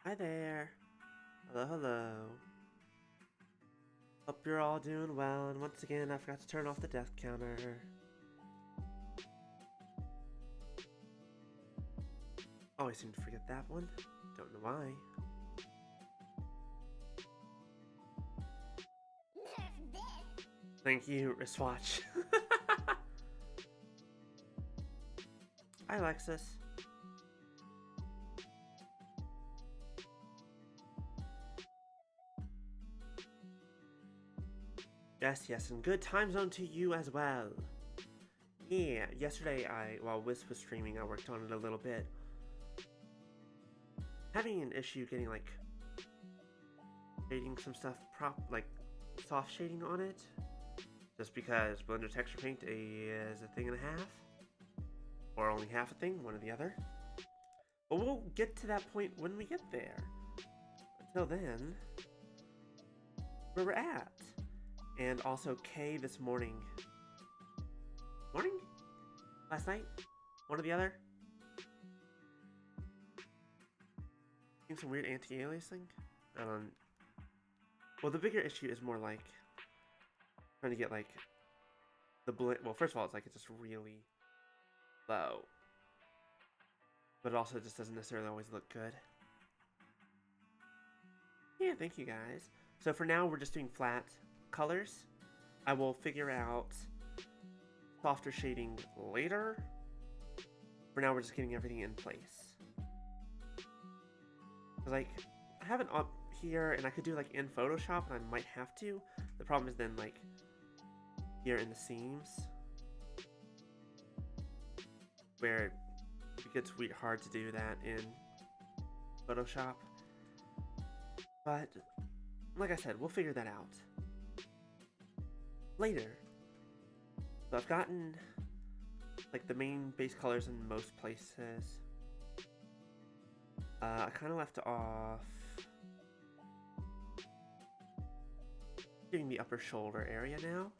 Hi there. Hello, hello. Hope you're all doing well, and once again, I forgot to turn off the death counter. Always seem to forget that one. Don't know why. Thank you, wristwatch. Hi, Alexis. Yes, and good time zone to you as well. Yeah, yesterday while Wisp was streaming, I worked on it a little bit. Having an issue getting, shading some stuff soft shading on it. Just because Blender Texture Paint is a thing and a half. Or only half a thing, one or the other. But we'll get to that point when we get there. Until then, where we're at. And also Kay this morning. Morning? Last night? One or the other? Seeing some weird anti-aliasing? Well, the bigger issue is more like trying to get the blend. Well, first of all, it's just really low. But it also just doesn't necessarily always look good. Yeah, thank you guys. So for now, we're just doing flat colors. I will figure out softer shading later. For now, we're just getting everything in place. I have it up here, and I could do in Photoshop, and I might have to. The problem is then here in the seams, where it gets hard to do that in Photoshop. But like I said, we'll figure that out later. So I've gotten the main base colors in most places. I kind of left off doing the upper shoulder area now.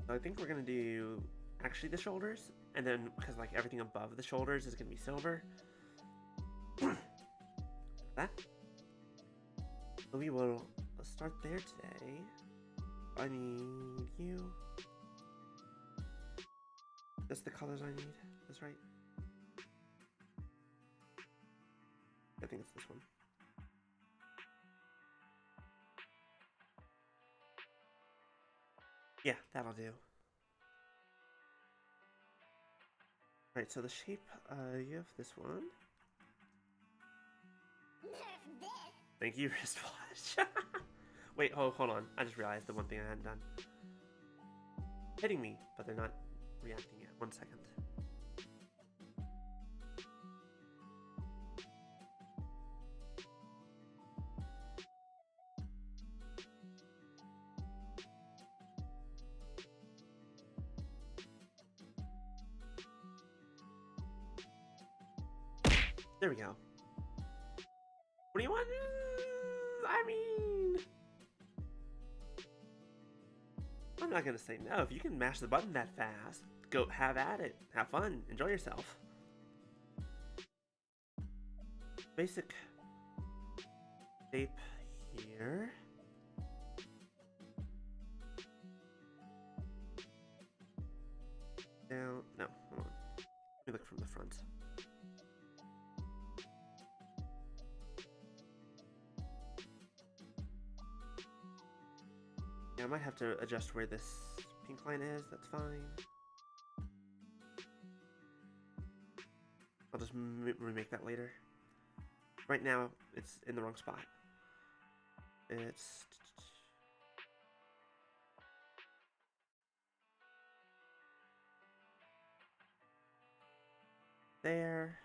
So I think we're gonna do actually the shoulders, and then because everything above the shoulders is gonna be silver. That. So we will start there today. I need you. That's the colors I need. That's right. I think it's this one. Yeah, that'll do. Right, so the shape you have this one. Thank you, wristwatch. Wait, hold on. I just realized the one thing I hadn't done. Hitting me, but they're not reacting yet. 1 second. There we go. What do you want? I mean, I'm not gonna say no. If you can mash the button that fast, go have at it. Have fun. Enjoy yourself. Basic shape here. Down. No, hold on. Let me look from the front. Yeah, I might have to adjust where this pink line is. That's fine. I'll just remake that later. Right now, it's in the wrong spot. It's... there.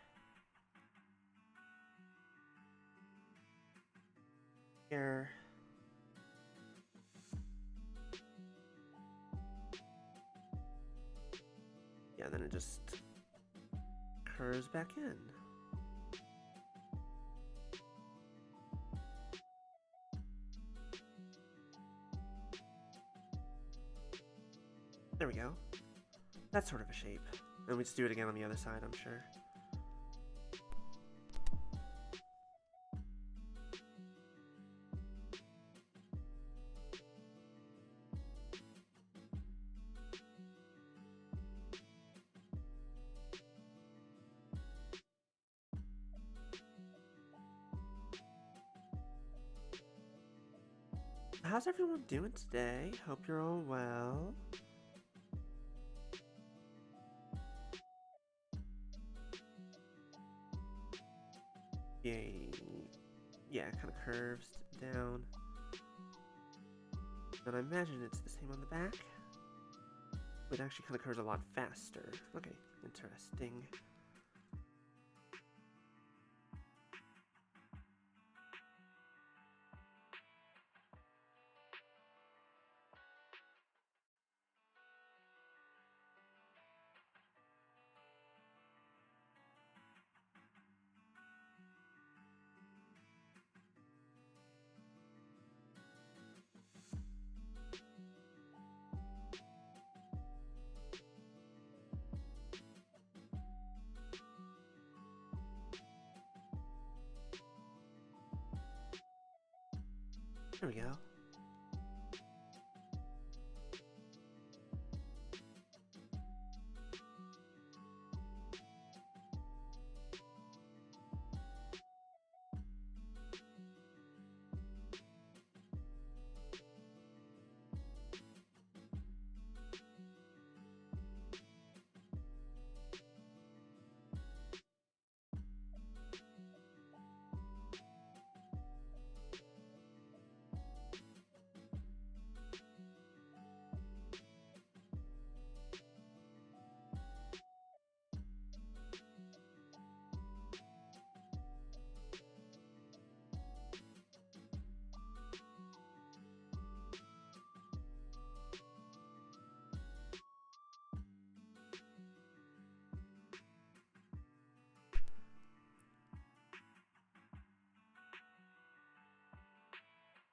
Here. Yeah, then it just curves back in. There we go. That's sort of a shape. And we just do it again on the other side, I'm sure. How's everyone doing today? Hope you're all well. Yay. Yeah, it kind of curves down. And I imagine it's the same on the back. But it actually kind of curves a lot faster. Okay, interesting. There we go.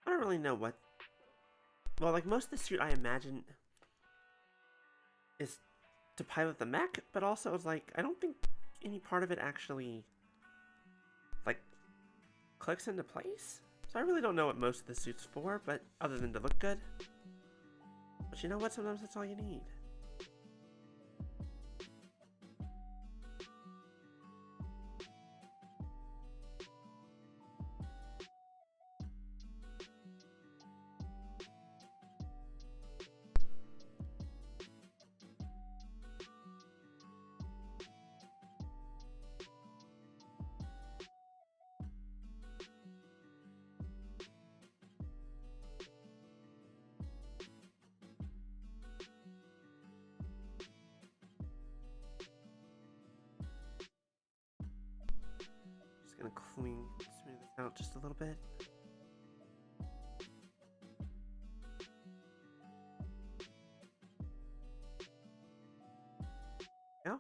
I don't really know what... Well, like, most of the suit, I imagine, is to pilot the mech, but also it's like, I don't think any part of it actually, like, clicks into place. So I really don't know what most of the suit's for, but other than to look good. But you know what? Sometimes that's all you need. Just gonna smooth this out just a little bit. Yeah.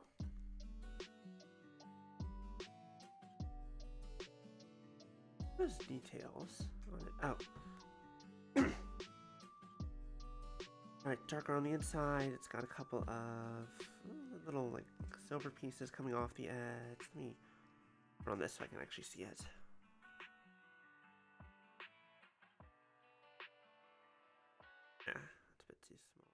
Those details on it. Oh. Alright, darker on the inside. It's got a couple of little, like, silver pieces coming off the edge. Let me put on this so I can actually see it. Yeah, it's a bit too small.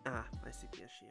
Ah, I see the issue.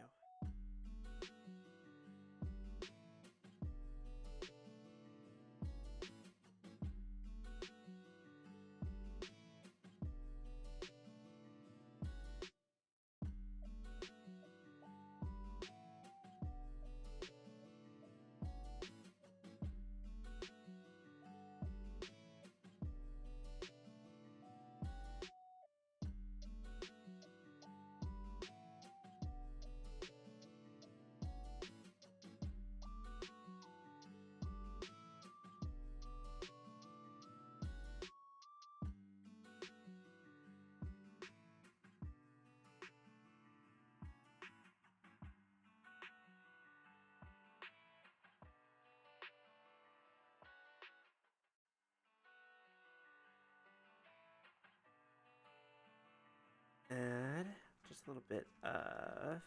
a little bit of...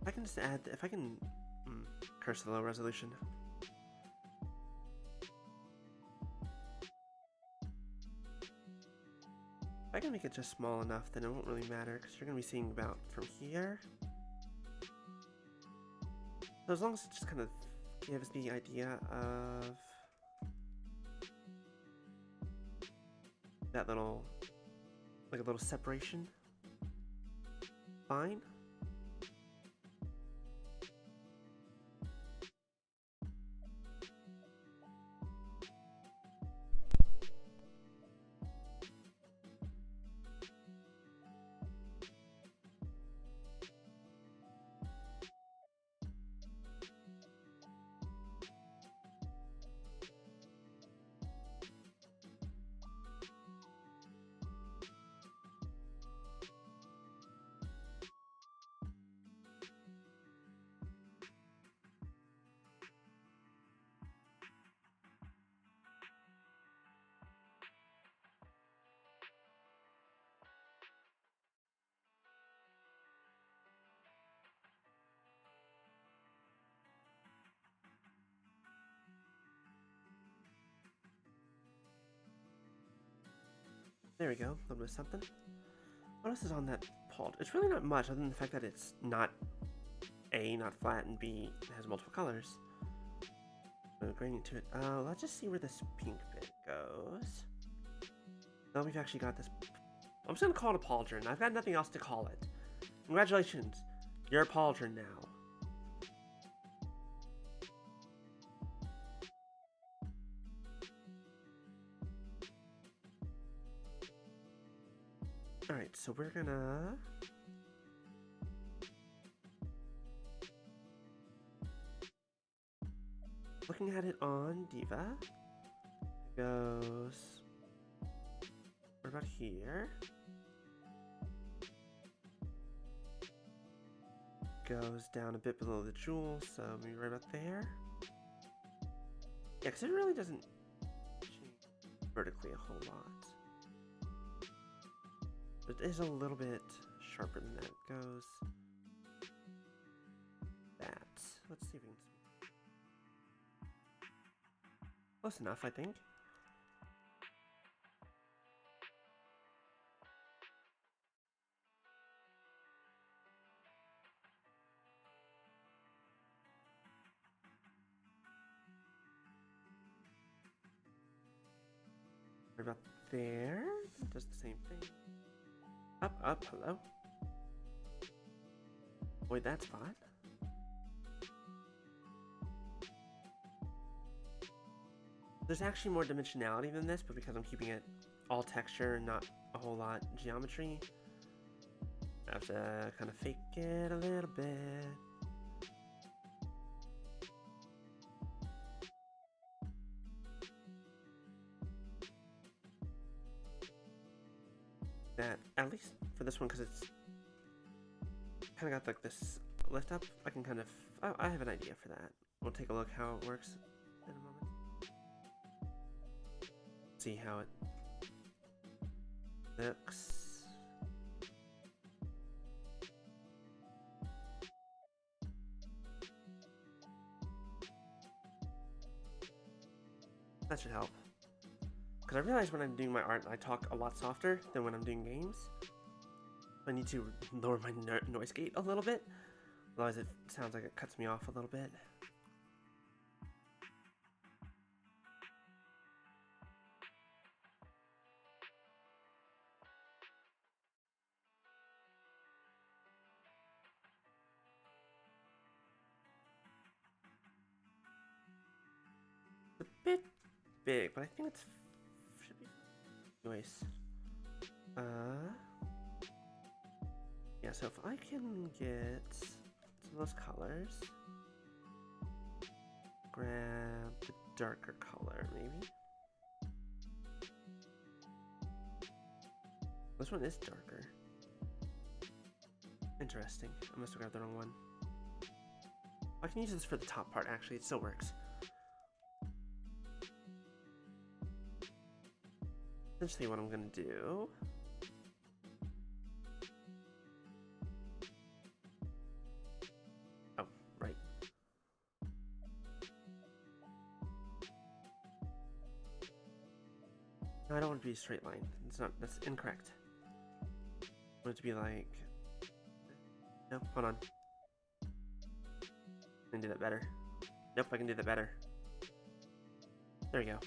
I can just add, if I can curse the low resolution. If I can make it just small enough, then it won't really matter, because you're going to be seeing about from here. So as long as it just kind of gives the idea of that little, like a little separation, fine. There we go, a little bit of something. What else is on that pod? It's really not much, other than the fact that it's not A, not flat, and B, it has multiple colors. No gradient to it. Let's just see where this pink bit goes. Now we've actually got this. I'm just gonna call it a pauldron. I've got nothing else to call it. Congratulations, you're a pauldron now. Alright, so we're gonna... Looking at it on Diva, it goes... What about here? Goes down a bit below the jewel, so maybe right about there. Yeah, because it really doesn't change vertically a whole lot. It is a little bit sharper than that. It goes that. Let's see if we can see. Close enough, I think. Right about there. It does the same thing. Up, hello. Avoid that spot. There's actually more dimensionality than this, but because I'm keeping it all texture, not a whole lot geometry, I have to kind of fake it a little bit. That, at least for this one, because it's kind of got like this lift up, I can kind of, I have an idea for that. We'll take a look how it works in a moment. See how it looks. That should help. Because I realize when I'm doing my art, I talk a lot softer than when I'm doing games. I need to lower my noise gate a little bit. Otherwise it sounds like it cuts me off a little bit. It's a bit big, but I think it's should be. Anyways, yeah. So if I can get some of those colors, grab the darker color, maybe. This one is darker. Interesting. I must have grabbed the wrong one. I can use this for the top part. Actually, it still works. essentially what I'm going to do. Oh, right. No, I don't want it to be a straight line. That's incorrect. I want it to be like... No, hold on. I can do that better. Nope, I can do that better. There we go.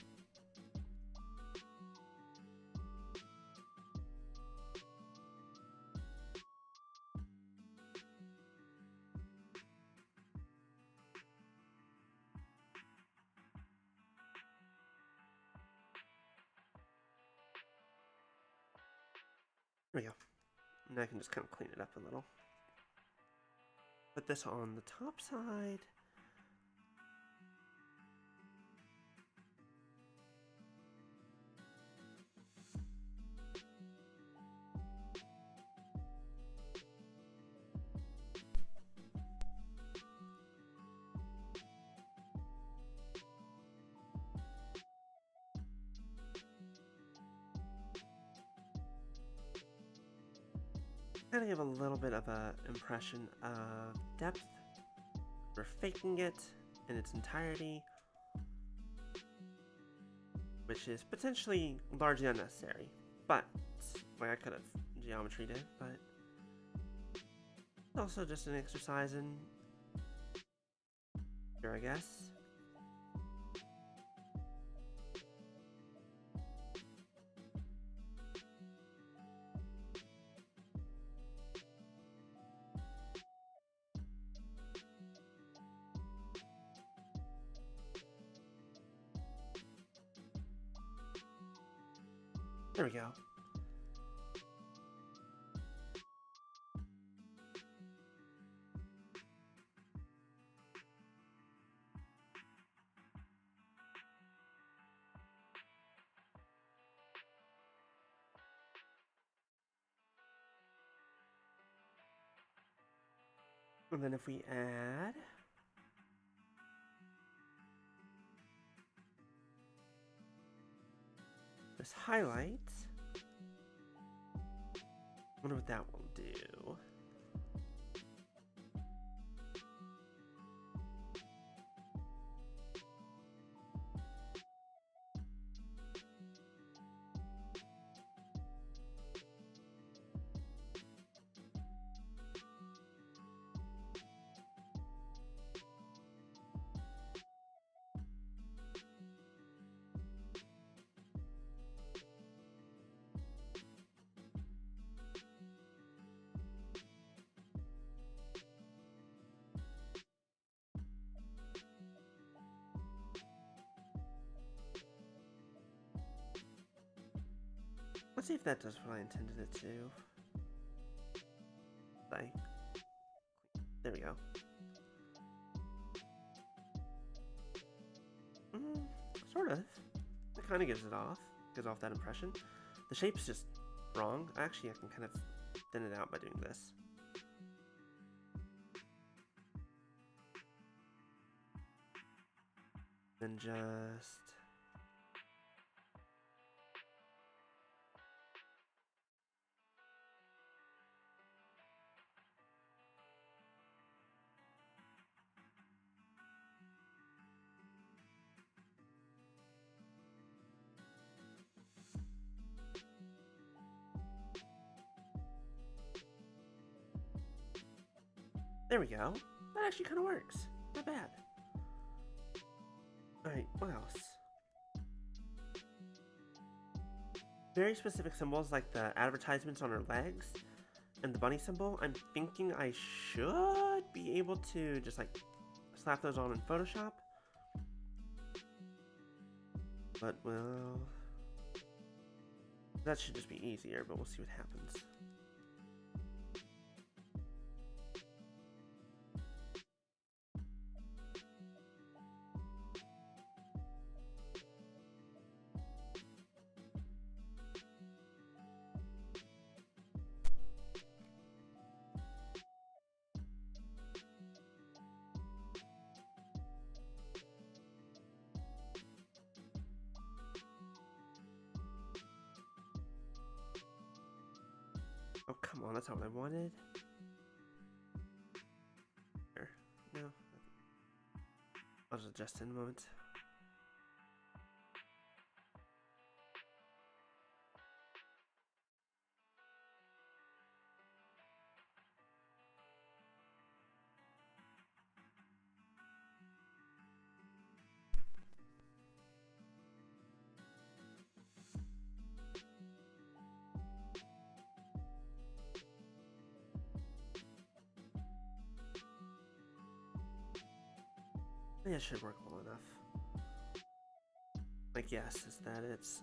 There we go. Now I can just kind of clean it up a little. Put this on the top side. Kind of give a little bit of an impression of depth. We're faking it in its entirety, which is potentially largely unnecessary. But, like I could have geometried it, but it's also just an exercise in here, I guess. There we go. And then if we add this highlight, I wonder what that will do. Let's see if that does what I intended it to. There we go. Sort of. It kind of gives off that impression. The shape's just wrong. Actually, I can kind of thin it out by doing this. Then just... There we go. That actually kind of works. Not bad. Alright, what else? Very specific symbols like the advertisements on her legs and the bunny symbol. I'm thinking I should be able to just like slap those on in Photoshop. But, well... that should just be easier, but we'll see what happens. Oh, come on, that's not what I wanted. Here. No. I'll just adjust in a moment. Yeah, it should work well enough. My guess is that it's...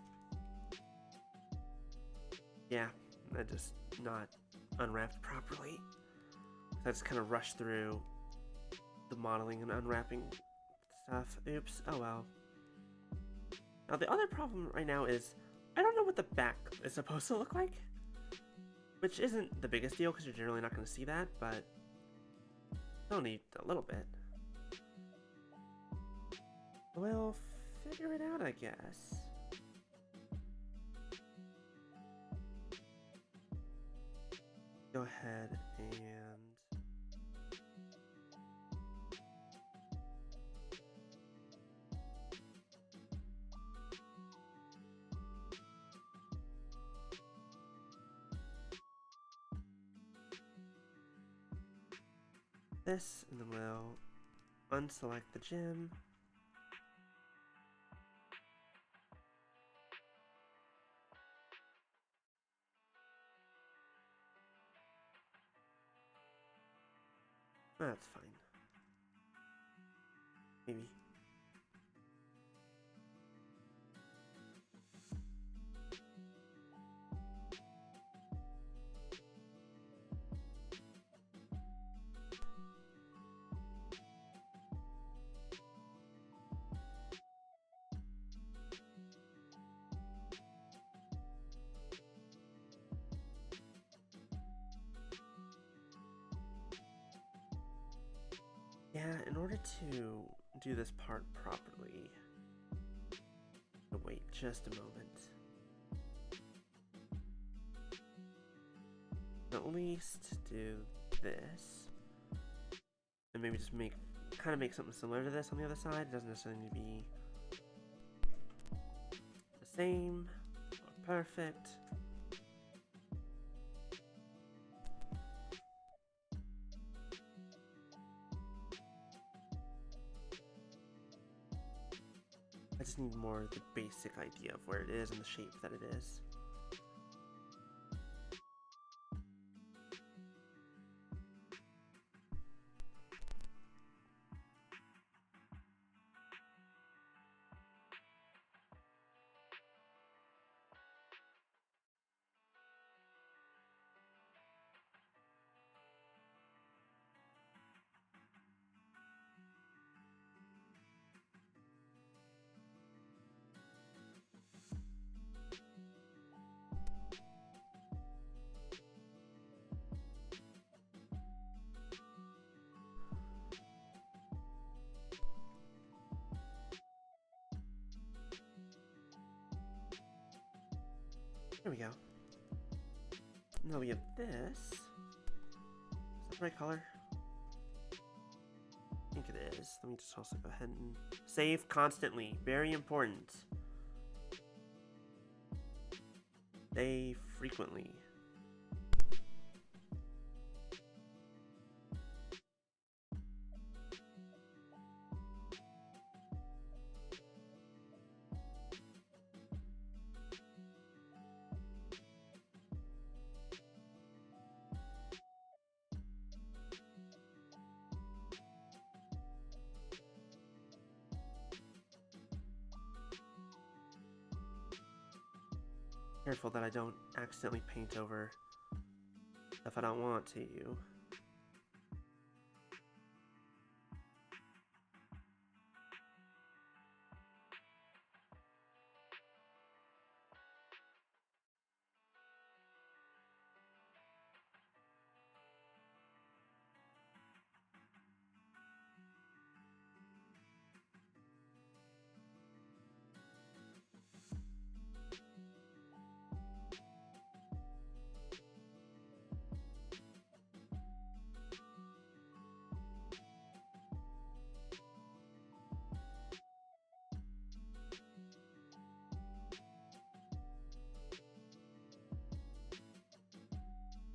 Yeah, I just not unwrapped properly. I just kind of rushed through the modeling and unwrapping stuff. Oops, oh well. Now the other problem right now is I don't know what the back is supposed to look like. Which isn't the biggest deal because you're generally not going to see that, but I'll need a little bit. We'll figure it out, I guess. Go ahead and... this, and then we'll unselect the gem. That's fine. Maybe. Yeah, in order to do this part properly, wait just a moment. At least do this, and maybe just kind of make something similar to this on the other side. It doesn't necessarily need to be the same or perfect. I just need more of the basic idea of where it is and the shape that it is. There we go. Now we have this. Is that the right color? I think it is. Let me just also go ahead and save constantly. Very important. Save frequently. Careful that I don't accidentally paint over stuff I don't want to.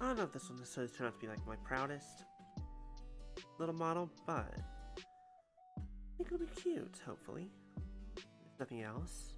I don't know if this will necessarily turn out to be like my proudest little model, but I think it'll be cute, hopefully. If nothing else.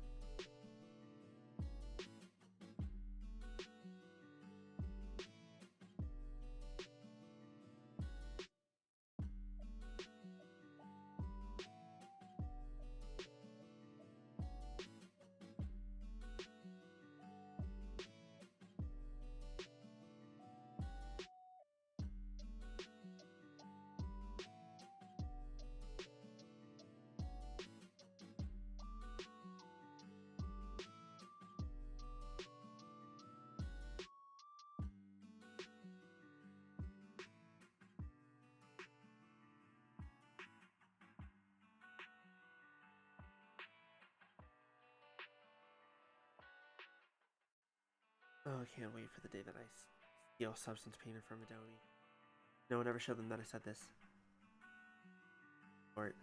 Oh, I can't wait for the day that I steal substance painter from Adobe. No one ever showed them that I said this. Or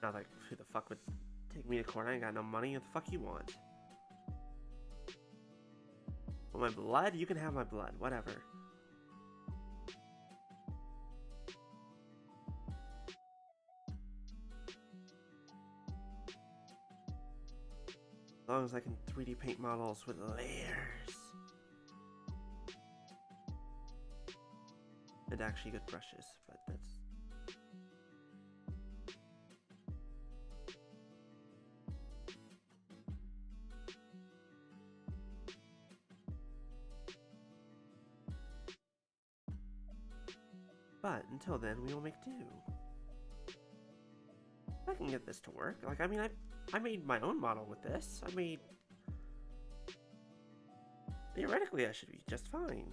not like, who the fuck would take me to court? I ain't got no money. What the fuck you want? Want my blood? You can have my blood. Whatever. As long as I can 3D paint models with layers. And actually good brushes, but that's... But until then, we will make do. I can get this to work. Like, I mean, I made my own model with this. I made... Theoretically, I should be just fine.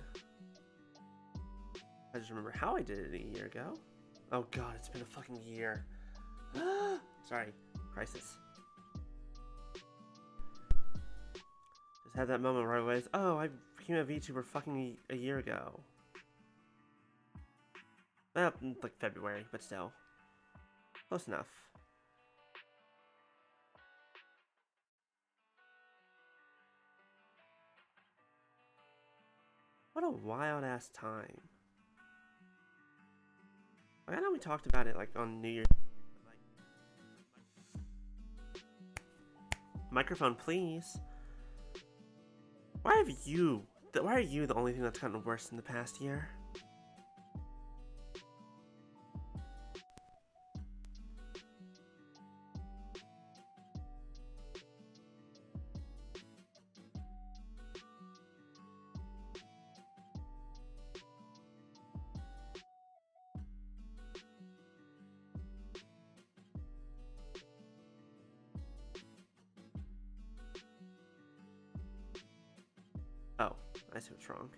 I just remember how I did it a year ago. Oh god, it's been a fucking year. Sorry. Crisis. Just had that moment where I was, oh, I became a VTuber fucking a year ago. Well, like February, but still. Close enough. What a wild ass time. Like, I know we talked about it like on New Year's. Microphone, please. Why are you the only thing that's gotten worse in the past year? Oh, I see what's wrong.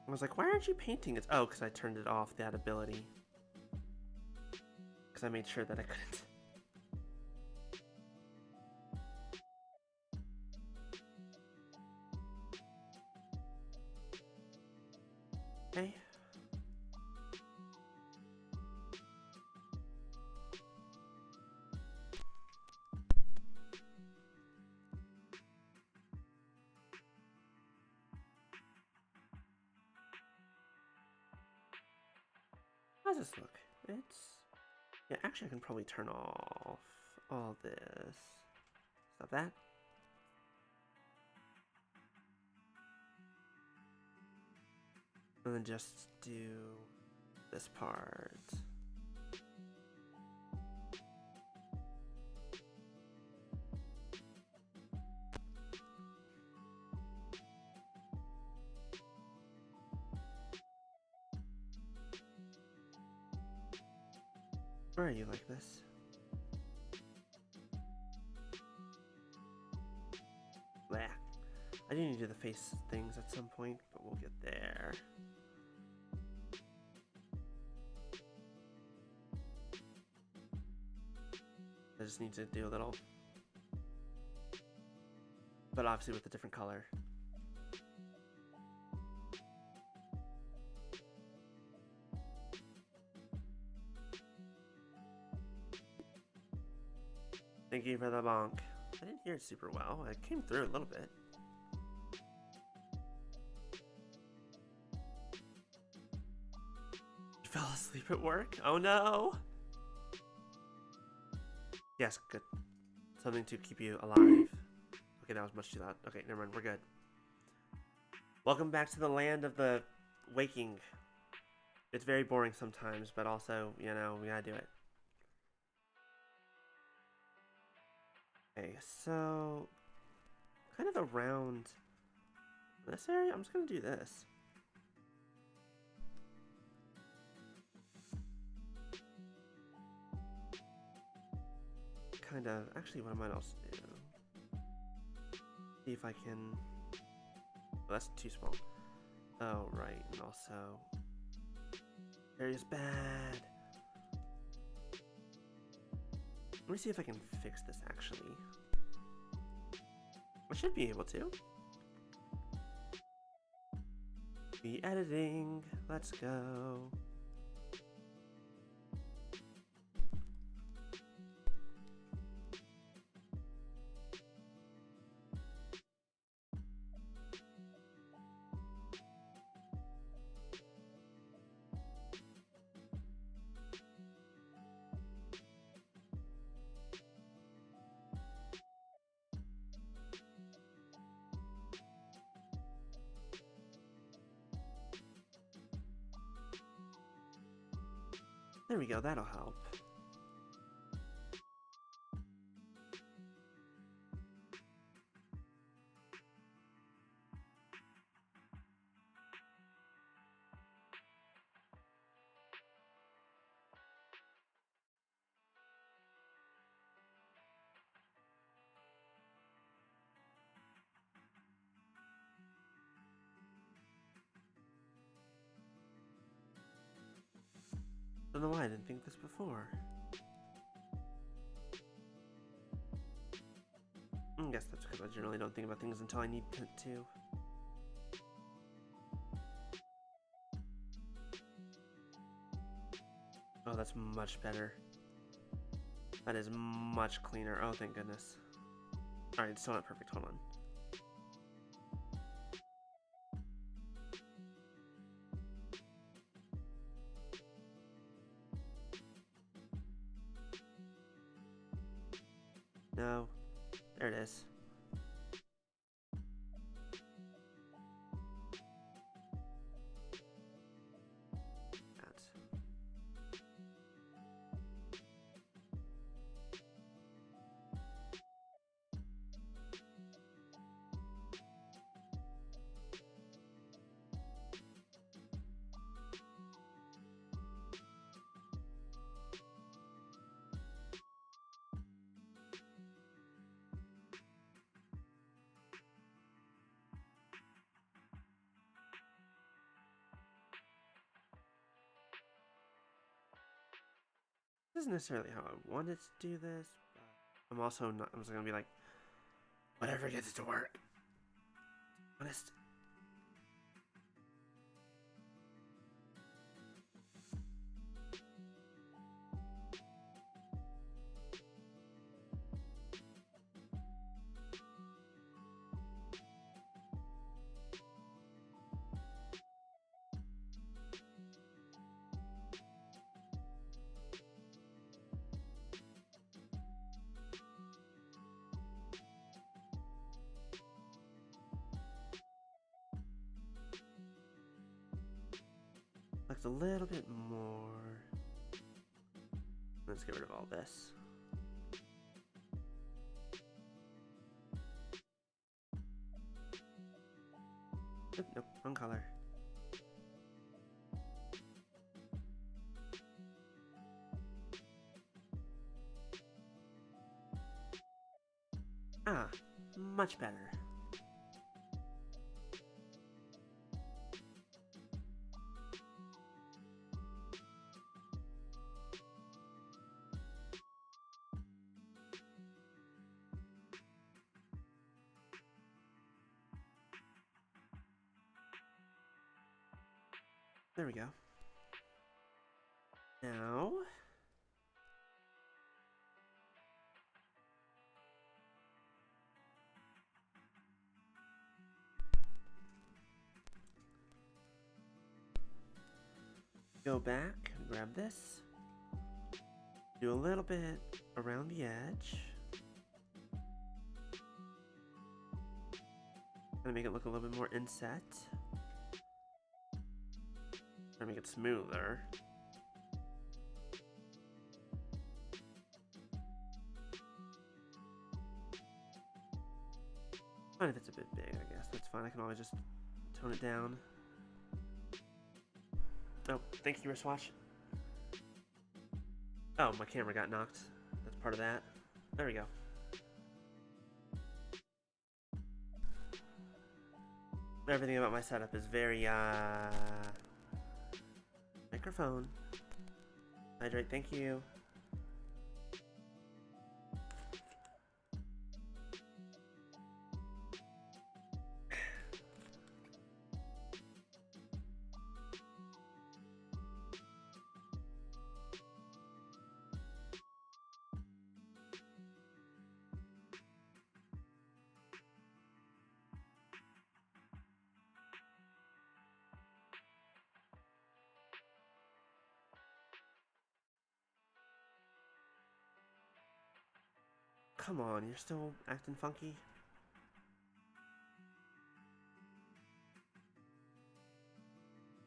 I was like, why aren't you painting it? Oh, because I turned it off, that ability. Because I made sure that I couldn't. Okay. How does this look? It's... Yeah, actually I can probably turn off all this. Stop that. And then just do this part. Where are you like this? Blah. I do need to do the face things at some point, but we'll get there. I just need to do a little, but obviously with a different color. Thank you for the bonk. I didn't hear it super well. It came through a little bit. You fell asleep at work? Oh no! Yes, good. Something to keep you alive. Okay, that was much too loud. Okay, never mind, we're good. Welcome back to the land of the waking. It's very boring sometimes, but also, you know, we gotta do it. Okay, so kind of around this area, I'm just gonna do this. Kind of, actually, what I might also do, see if I can, oh, that's too small. Oh, right, and also, area's bad. Let me see if I can fix this, actually. I should be able to. Be editing, let's go. There we go, that'll help. I don't know why I didn't think this before. I guess that's because I generally don't think about things until I need to. Oh, that's much better. That is much cleaner. Oh, thank goodness. Alright, it's still not perfect. Hold on. No. There it is. That. This isn't necessarily how I wanted to do this, but I'm also not. I'm just gonna be like, whatever gets it to work. Honest. Looks a little bit more. Let's get rid of all this. Oop, nope, wrong color. Ah, much better. There we go. Now, Go back, grab this, do a little bit around the edge. Gonna make it look a little bit more inset. Try to make it smoother. Fine if it's a bit big, I guess. That's fine. I can always just tone it down. Oh, thank you, wristwatch. Oh, my camera got knocked. That's part of that. There we go. Everything about my setup is very, microphone. Hydrate, thank you. Come on, you're still acting funky?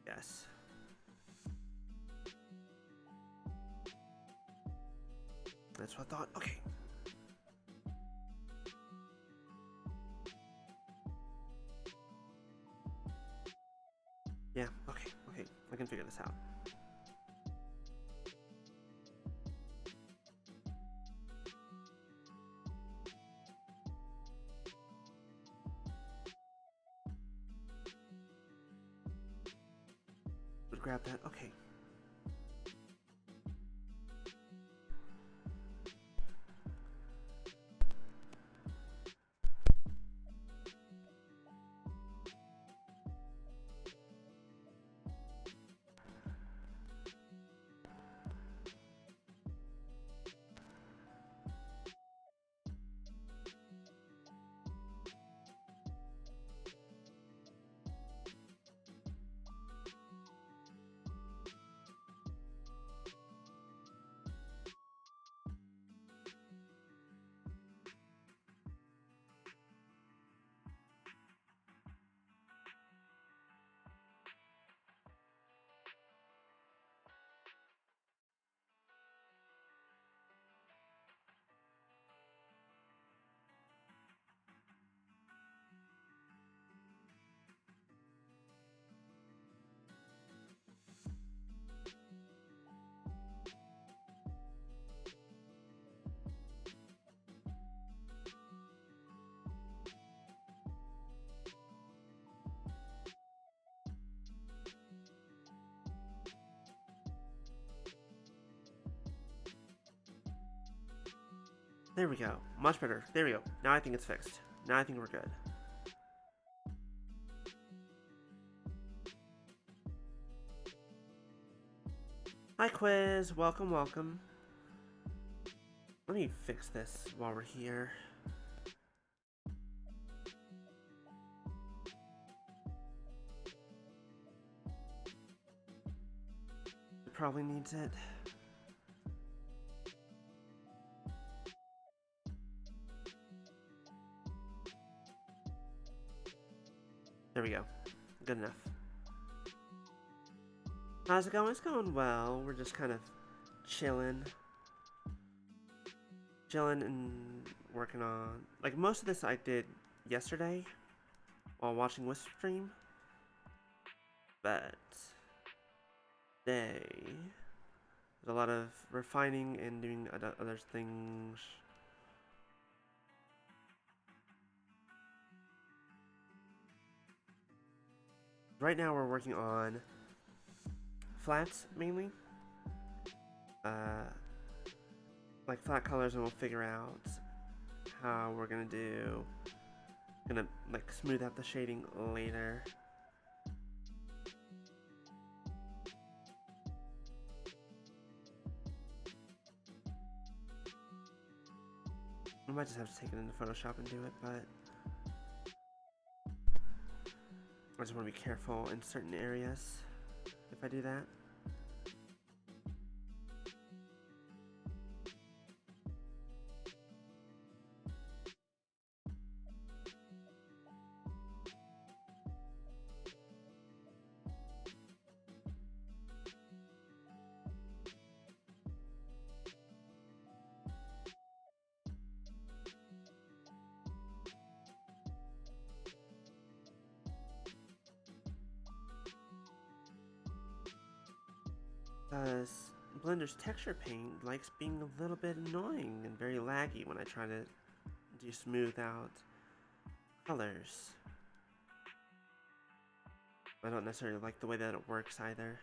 Yes. That's what I thought. Okay. Yeah, okay. I can figure this out. Would grab that. Okay. There we go. Much better. There we go. Now I think it's fixed. Now I think we're good. Hi, Quiz. Welcome, welcome. Let me fix this while we're here. It probably needs it. There we go. Good enough. How's it going? It's going well. We're just kind of chilling. Chilling and working on... Like, most of this I did yesterday while watching Livestream. But today, there's a lot of refining and doing other things. Right now we're working on flats mainly, like flat colors, and we'll figure out how we're gonna like smooth out the shading later. I might just have to take it into Photoshop and do it, but I just want to be careful in certain areas if I do that. because Blender's texture paint likes being a little bit annoying and very laggy when I try to do smooth out colors. I don't necessarily like the way that it works either.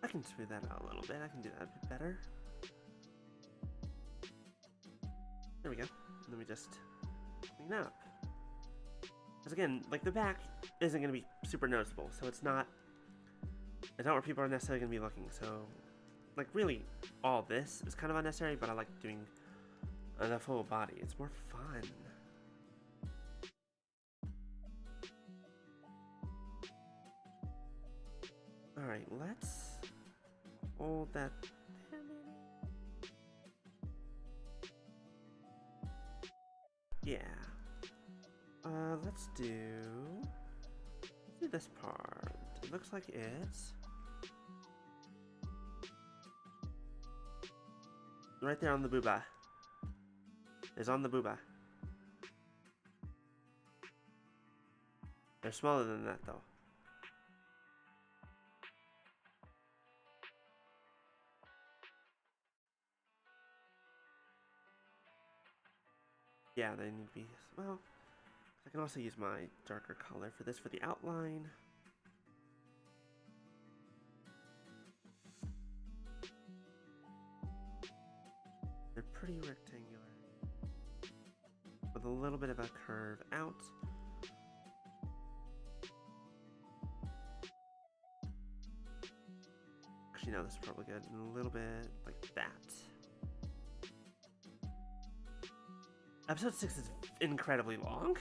I can smooth that out a little bit. I can do that a bit better. There we go. Let me just clean up. Because again, like the back isn't going to be super noticeable, so it's not where people are necessarily going to be looking. So, like really, all this is kind of unnecessary, but I like doing the full body. It's more fun. Alright, let's hold that. Yeah. Let's do this part. It looks like it's right there on the booba. It's on the booba. They're smaller than that though. Yeah, they need to be, well, I can also use my darker color for this for the outline. They're pretty rectangular, with a little bit of a curve out. Actually, no, this is probably good. And a little bit like that. Episode 6 is incredibly long.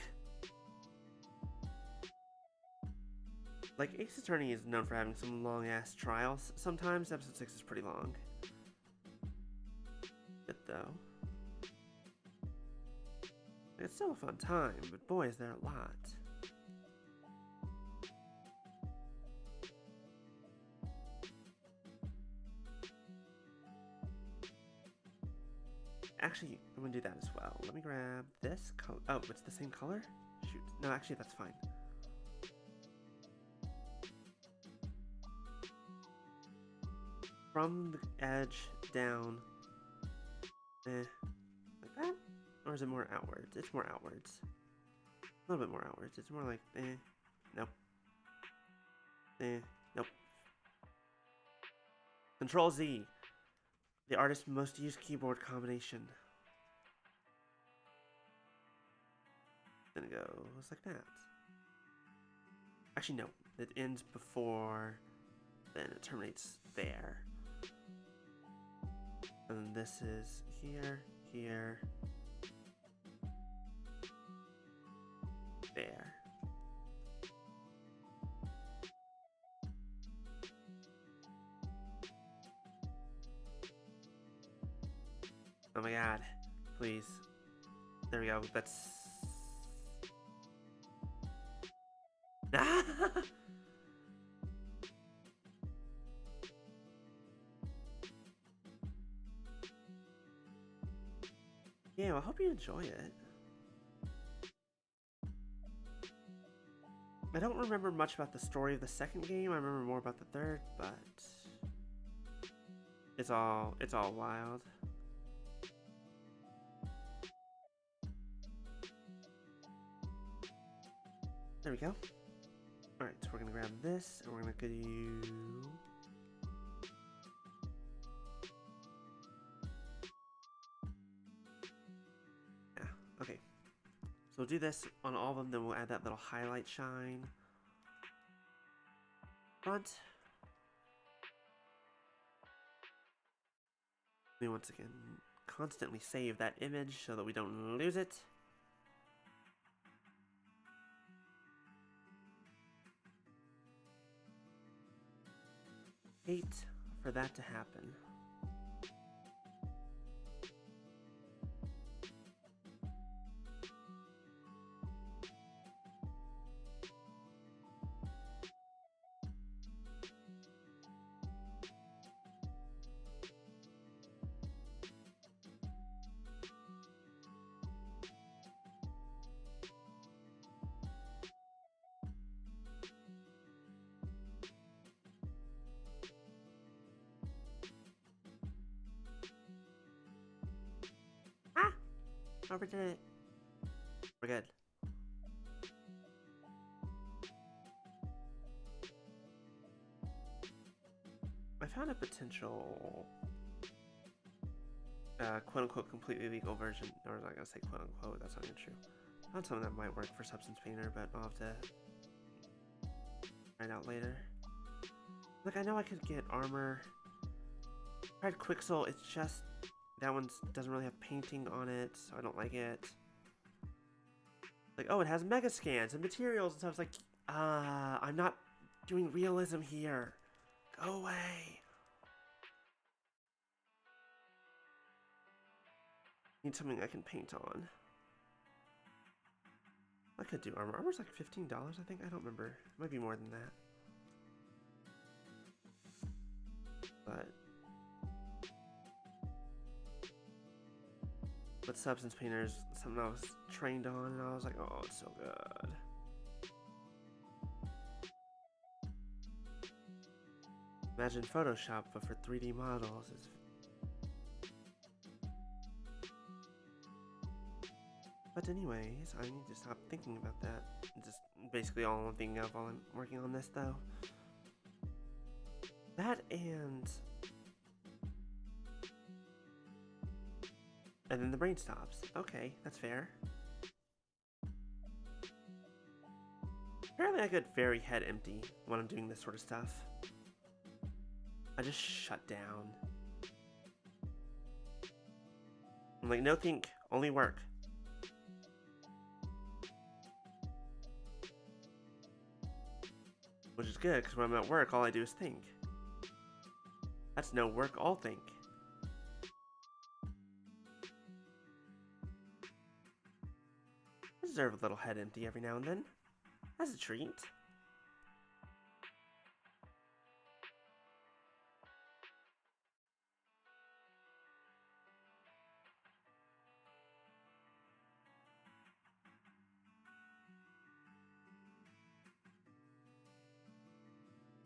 Like, Ace Attorney is known for having some long-ass trials. Sometimes episode 6 is pretty long. Good, though. It's still a fun time, but boy, is there a lot. Actually, I'm gonna do that as well. Let me grab this color. Oh, it's the same color? Shoot. No, actually, that's fine. From the edge down. Like that? Or is it more outwards? It's more outwards. A little bit more outwards. It's more like, nope. Nope. Control Z. The artist's most used keyboard combination. Then it goes like that. Actually, no. It ends before, then it terminates there. And this is here, here, there. Oh my god. Please. There we go. That's... Yeah, well, I hope you enjoy it. I don't remember much about the story of the second game. I remember more about the third, but it's all wild. There we go. Alright, so we're gonna grab this and we're gonna do... Yeah, okay. So we'll do this on all of them, then we'll add that little highlight shine. Front. We once again constantly save that image so that we don't lose it. Hate for that to happen. Oh, we did it. We're good. I found a potential quote-unquote completely legal version, or I'm not gonna say quote-unquote, that's not even true. I found something that might work for Substance Painter, but I'll have to find out later. Like, I know I could get armor. I tried Quixel, it's just, that one doesn't really have painting on it, so I don't like it. Like, oh, it has mega scans and materials and stuff. It's like, I'm not doing realism here. Go away. Need something I can paint on. I could do armor. Armor's like $15, I think. I don't remember. It might be more than that. But Substance Painter is something I was trained on, and I was like, oh, it's so good. Imagine Photoshop, but for 3D models. But anyways, I need to stop thinking about that. It's just basically all I'm thinking of while I'm working on this, though. That and then the brain stops. Okay, that's fair. Apparently I get very head empty when I'm doing this sort of stuff. I just shut down. I'm like, no think, only work. Which is good, because when I'm at work, all I do is think. That's no work, all think. I deserve a little head empty every now and then. As a treat.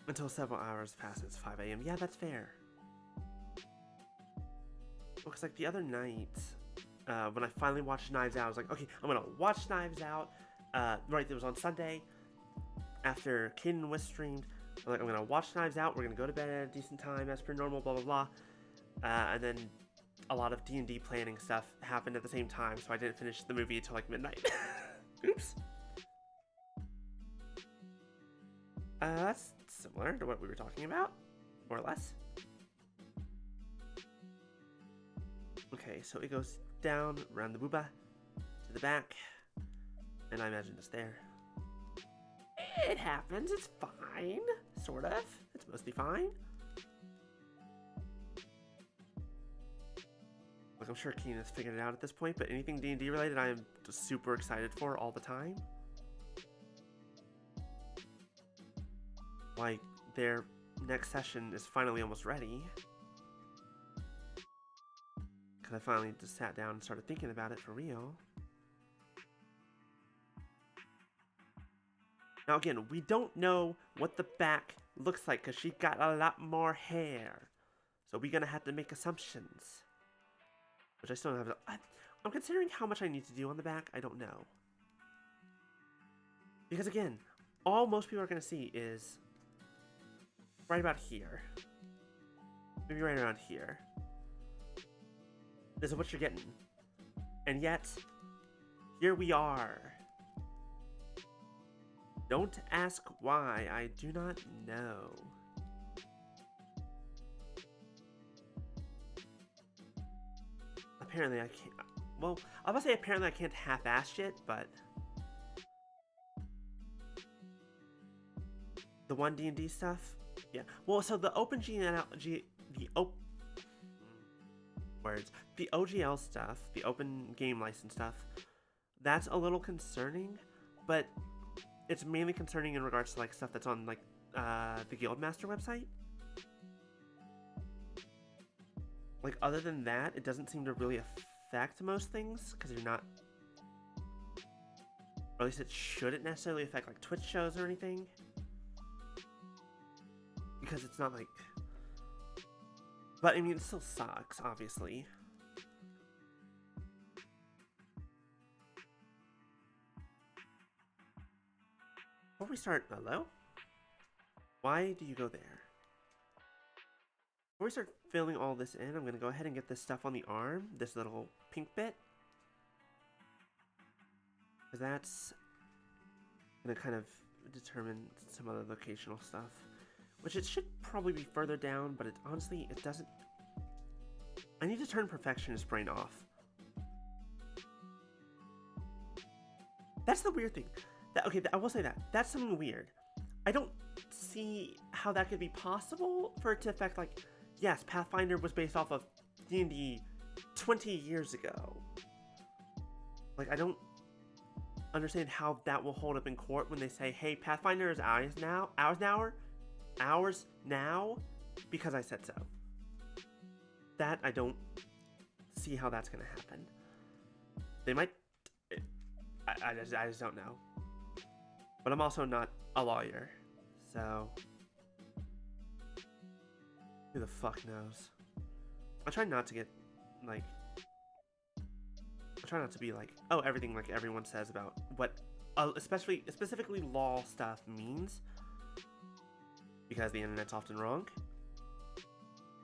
Until several hours pass, it's 5 a.m. Yeah, that's fair. Because like the other night, when I finally watched Knives Out, I was like, okay, I'm gonna watch Knives Out. Right, it was on Sunday after Caden was streamed. I'm like, I'm gonna watch Knives Out. We're gonna go to bed at a decent time as per normal. Blah blah blah. And then a lot of D&D planning stuff happened at the same time, so I didn't finish the movie until like midnight. Oops. That's similar to what we were talking about, more or less. Okay, so it goes down around the booba to the back, and I imagine it's there. It happens, it's fine, sort of. It's mostly fine. Like, I'm sure Keen has figured it out at this point, but anything D&D related I am just super excited for all the time. Like, their next session is finally almost ready. Because I finally just sat down and started thinking about it for real. Now again, we don't know what the back looks like because she got a lot more hair. So we're going to have to make assumptions. Which I still don't have. I'm considering how much I need to do on the back. I don't know. Because again, all most people are going to see is right about here. Maybe right around here. This is what you're getting. And yet, here we are. Don't ask why. I do not know. Apparently I can't. Well, I was about to say apparently I can't half-ass shit, but the one D&D stuff, yeah. Well, so the the OGL stuff, the open game license stuff, that's a little concerning, but it's mainly concerning in regards to like stuff that's on like the Guildmaster website. Like, other than that, it doesn't seem to really affect most things, because you're not... Or at least it shouldn't necessarily affect, like, Twitch shows or anything. Because it's not, like... But, I mean, it still sucks, obviously. before we start, hello? Why do you go there? Before we start filling all this in, I'm going to go ahead and get this stuff on the arm, this little pink bit. Because that's going to kind of determine some other locational stuff. Which it should probably be further down, but honestly, it doesn't. I need to turn Perfectionist Brain off. That's the weird thing. Okay, I will say that. That's something weird. I don't see how that could be possible for it to affect, like, yes, Pathfinder was based off of D&D 20 years ago. Like, I don't understand how that will hold up in court when they say, hey, Pathfinder is ours now, because I said so. That, I don't see how that's going to happen. They might... I just don't know. But I'm also not a lawyer, so... Who the fuck knows? I try not to get, like... I try not to be like, oh, everything like everyone says about what, specifically law stuff means. Because the internet's often wrong.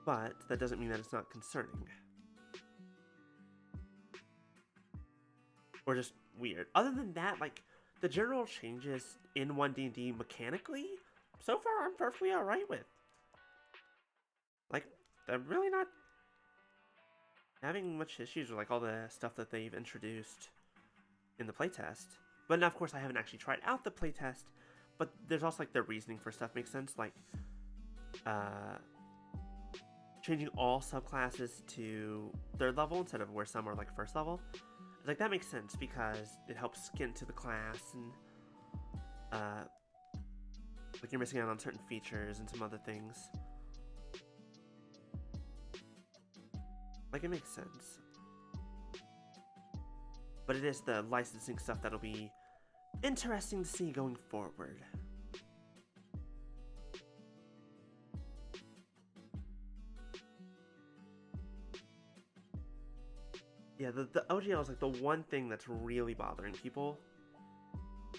But that doesn't mean that it's not concerning. Or just weird. Other than that, like, the general changes in 1D&D mechanically, so far I'm perfectly alright with. Like, I'm really not having much issues with, like, all the stuff that they've introduced in the playtest. But now, of course, I haven't actually tried out the playtest, but there's also, like, their reasoning for stuff makes sense. Like, changing all subclasses to 3rd level instead of where some are, like, 1st level. Like, that makes sense because it helps get into the class and, like, you're missing out on certain features and some other things. Like, it makes sense. But it is the licensing stuff that'll be interesting to see going forward. Yeah, the OGL is like the one thing that's really bothering people.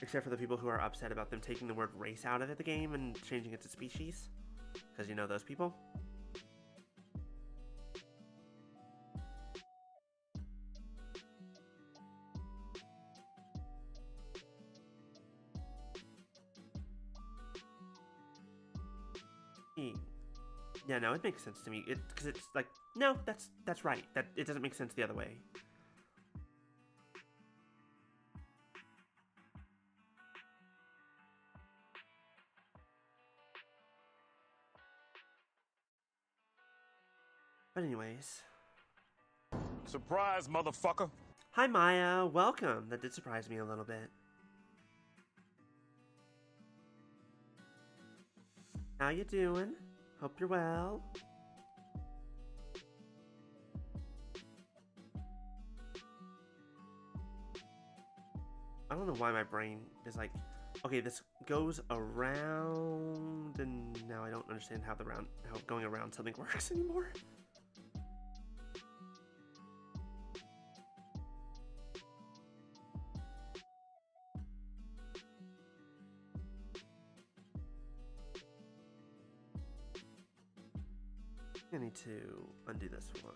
Except for the people who are upset about them taking the word race out of the game and changing it to species. Because you know those people. Yeah, no, it makes sense to me. Because it's like, no, that's right. That it doesn't make sense the other way. But anyways. Surprise, motherfucker. Hi, Maya. Welcome. That did surprise me a little bit. How you doing? Hope you're well. I don't know why my brain is like, okay, this goes around, and now I don't understand how going around something works anymore. I need to undo this one.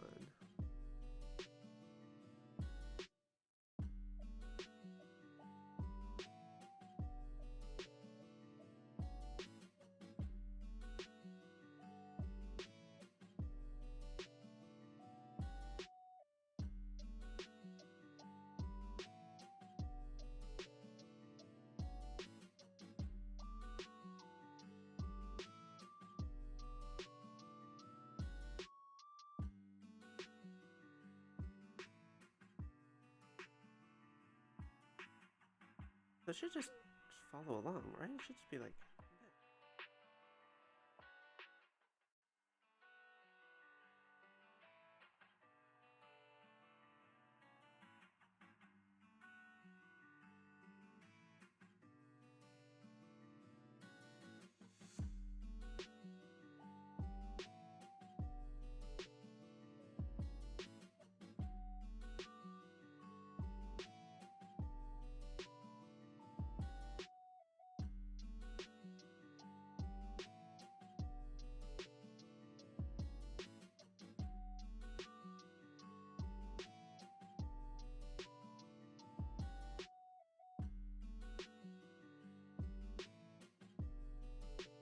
So it should just follow along, right? It should just be like...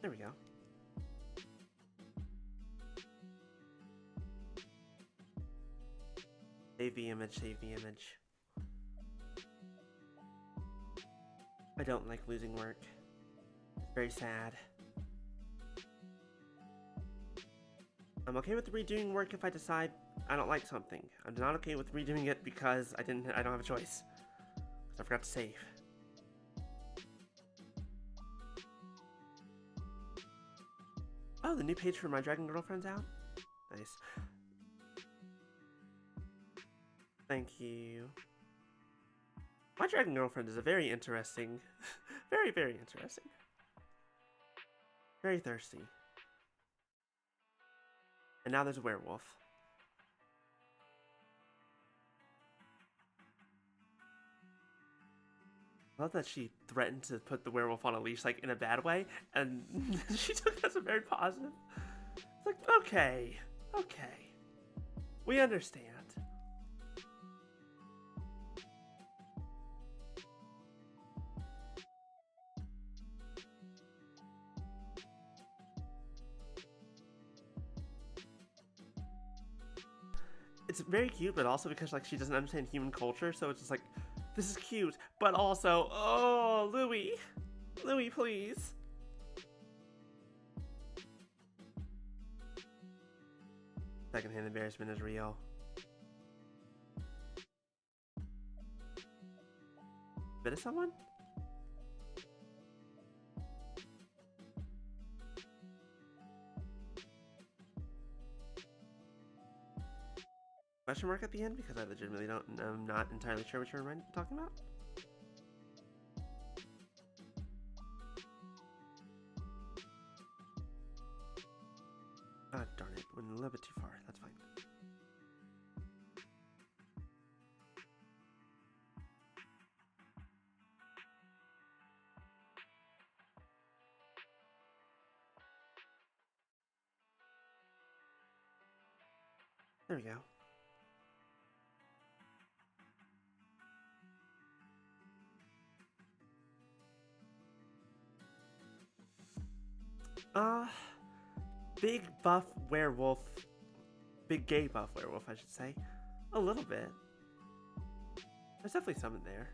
There we go. Save the image, save the image. I don't like losing work. It's very sad. I'm okay with redoing work if I decide I don't like something. I'm not okay with redoing it because I don't have a choice. Because I forgot to save. Oh, the new page for My Dragon Girlfriend's out? Nice. Thank you. My Dragon Girlfriend is a very interesting, very, very interesting. Very thirsty. And now there's a werewolf. I love that she threatened to put the werewolf on a leash, like, in a bad way, and she took that as a very positive. It's like, okay, okay. We understand. It's very cute, but also because, like, she doesn't understand human culture, so it's just like, this is cute, but also, oh, Louis. Louis, please. Secondhand embarrassment is real. Bit of someone? Question mark at the end? Because I legitimately I'm not entirely sure what you're talking about. Ah, darn it. Went a little bit too far. That's fine. There we go. Big buff werewolf. Big gay buff werewolf, I should say. A little bit. There's definitely some in there.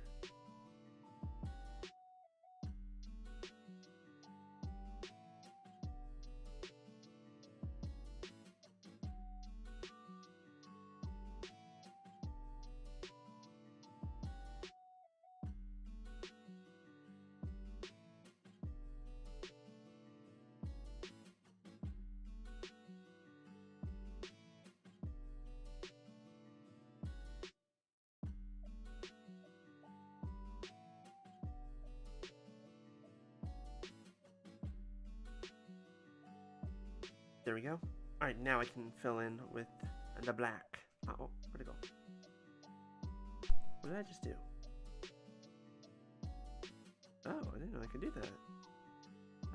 There we go. Alright, now I can fill in with the black. Oh, where'd it go? What did I just do? Oh, I didn't know I could do that.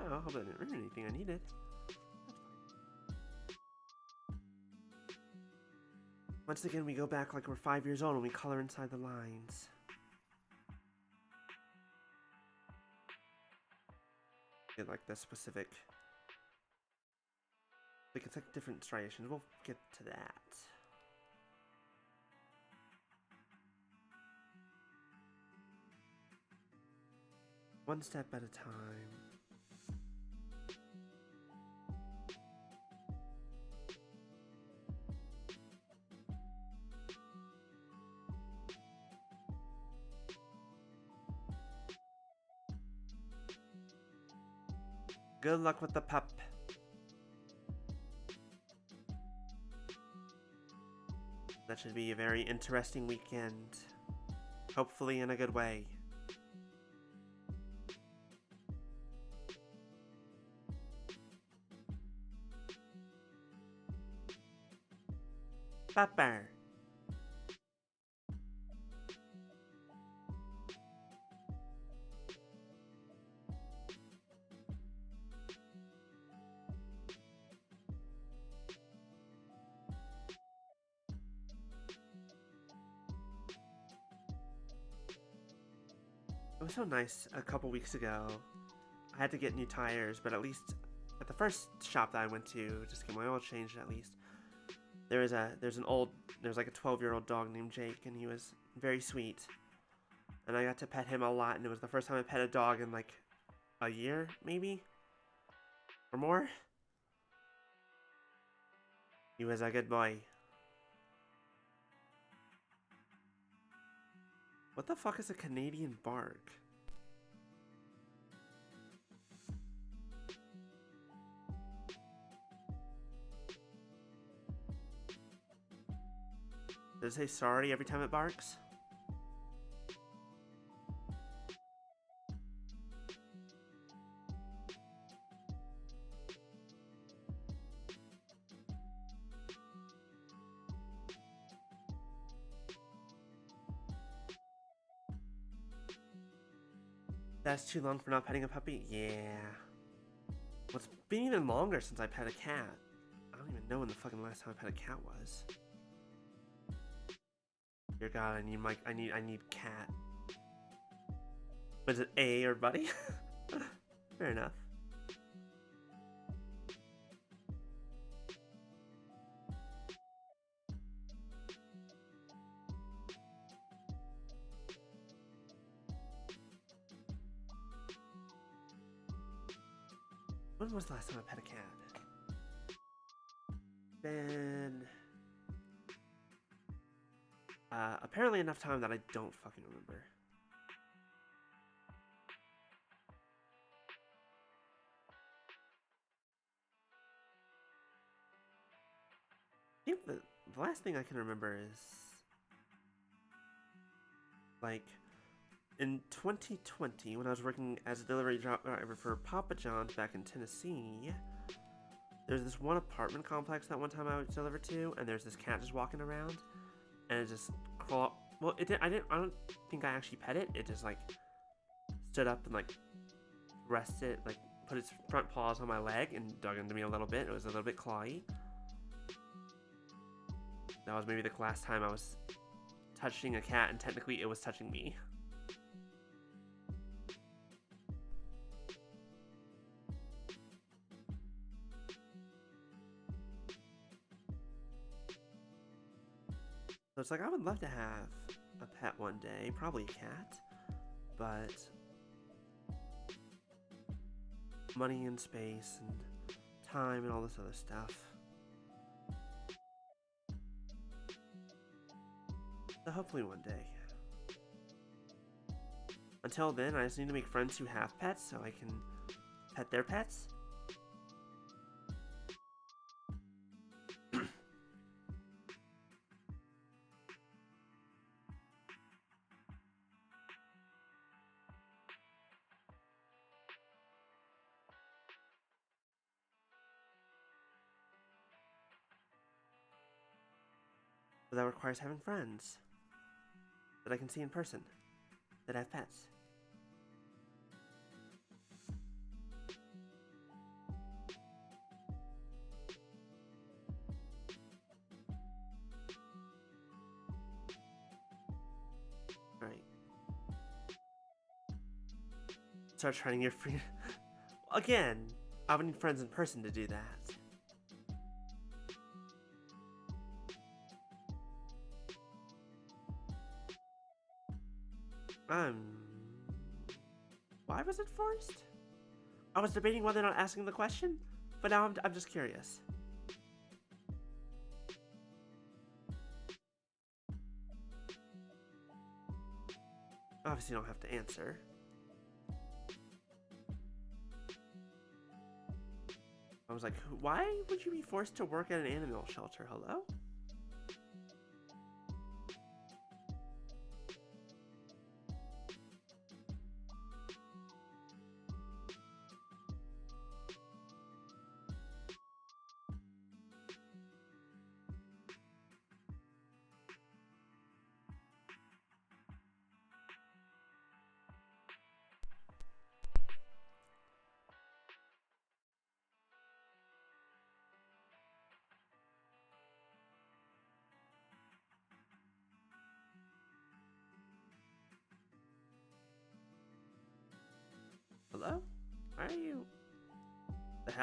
Oh, I hope I didn't ruin anything I needed. Once again, we go back like we're 5 years old and we color inside the lines. Get like the specific. We can take different striations. We'll get to that. One step at a time. Good luck with the pup. That should be a very interesting weekend. Hopefully in a good way. Pupper. It was so nice a couple weeks ago I had to get new tires, but at least at the first shop that I went to, just to get my oil changed at least, there's like a 12-year-old dog named Jake, and he was very sweet. And I got to pet him a lot, and it was the first time I pet a dog in like a year, maybe? Or more? He was a good boy. What the fuck is a Canadian bark? Does it say sorry every time it barks? That's too long for not petting a puppy? Yeah. Well, it's been even longer since I pet a cat. I don't even know when the fucking last time I pet a cat was. Dear God, I need cat. Was it A or buddy? Fair enough. When was the last time I pet a cat? Been... apparently enough time that I don't fucking remember. I think the last thing I can remember is... like... in 2020, when I was working as a delivery driver for Papa John's back in Tennessee, there's this one apartment complex that one time I was delivered to, and there's this cat just walking around, and it just crawled. Well, it did. I don't think I actually pet it. It just like stood up and like rested, like put its front paws on my leg and dug into me a little bit. It was a little bit clawy. That was maybe the last time I was touching a cat, and technically it was touching me. So it's like, I would love to have a pet one day, probably a cat, but money and space and time and all this other stuff. So hopefully one day. Until then, I just need to make friends who have pets so I can pet their pets. But that requires having friends that I can see in person, that have pets. Right. Start trying your free. Again, I would need friends in person to do that. Why was it forced? I was debating whether or not asking the question, but now I'm just curious. Obviously, you don't have to answer. I was like, why would you be forced to work at an animal shelter? Hello?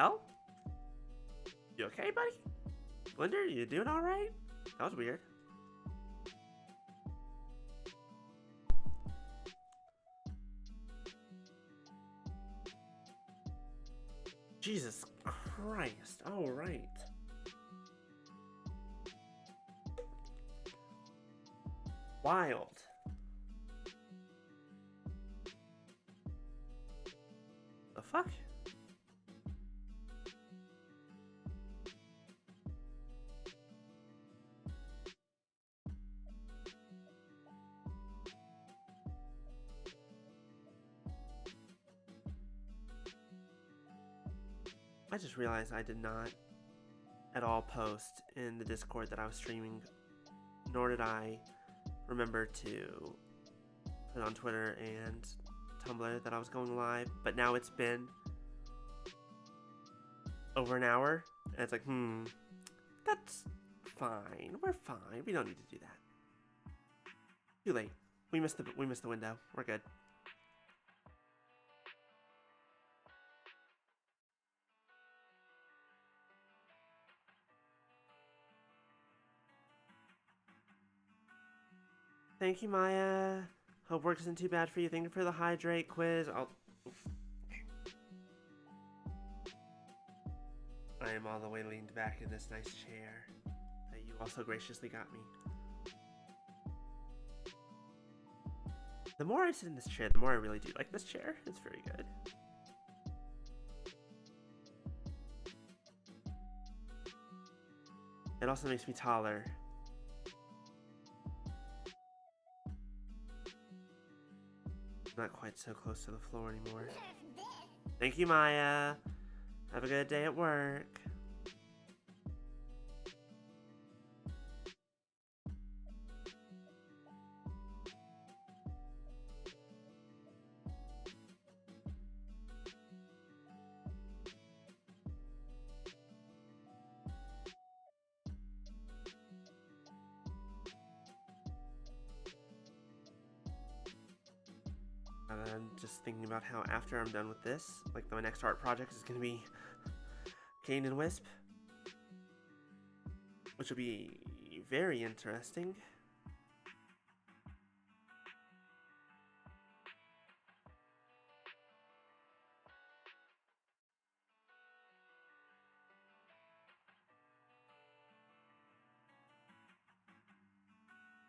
hell? You okay, buddy? Blender, you doing alright? That was weird. Jesus Christ. Alright. Wild. The fuck? I just realized I did not at all post in the Discord that I was streaming, nor did I remember to put on Twitter and Tumblr that I was going live, but now it's been over an hour, and it's like, that's fine. We're fine. We don't need to do that. Too late. We missed the window. We're good. Thank you, Maya. Hope work isn't too bad for you. Thank you for the hydrate quiz. I am all the way leaned back in this nice chair that you also graciously got me. The more I sit in this chair, the more I really do like this chair. It's very good. It also makes me taller. Not quite so close to the floor anymore. Thank you, Maya. Have a good day at work. I'm just thinking about how after I'm done with this, like my next art project is going to be Cane and Wisp, which will be very interesting.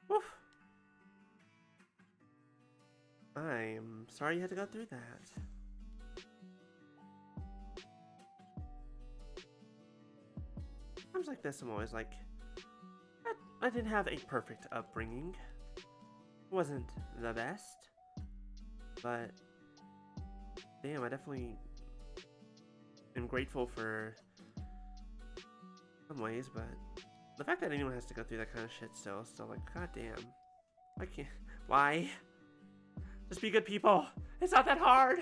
Woof. I'm sorry you had to go through that. Times like this, I'm always like, I didn't have a perfect upbringing. It wasn't the best, but damn, I definitely am grateful for some ways, but the fact that anyone has to go through that kind of shit still like, goddamn. I can't. Why? Just be good people. It's not that hard.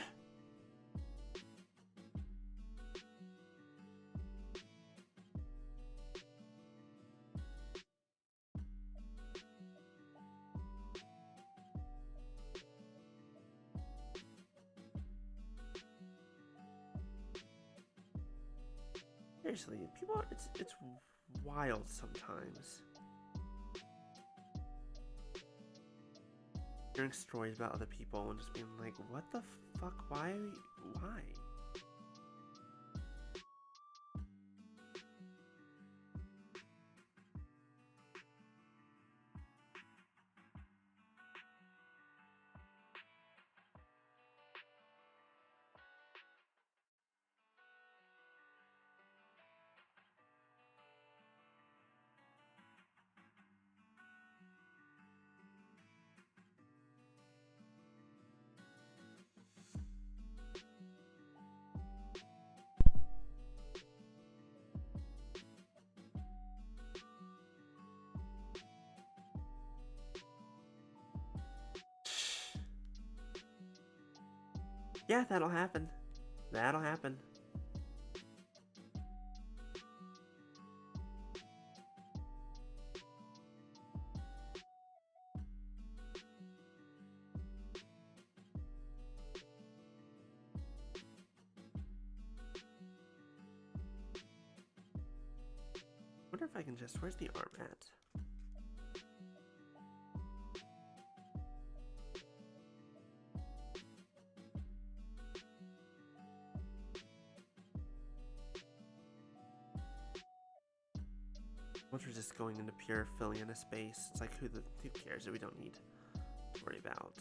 Seriously, people, it's wild sometimes. Hearing stories about other people and just being like, what the fuck? Why? Why? Yeah, that'll happen. That'll happen. I can just... Where's the arm at? Once we're just going into pure filling in a space, it's like who cares that we don't need to worry about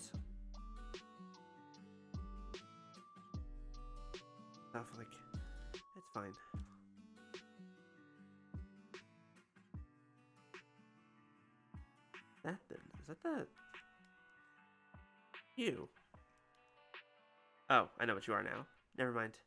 stuff like it's fine. That then is that the you? Oh, I know what you are now. Never mind.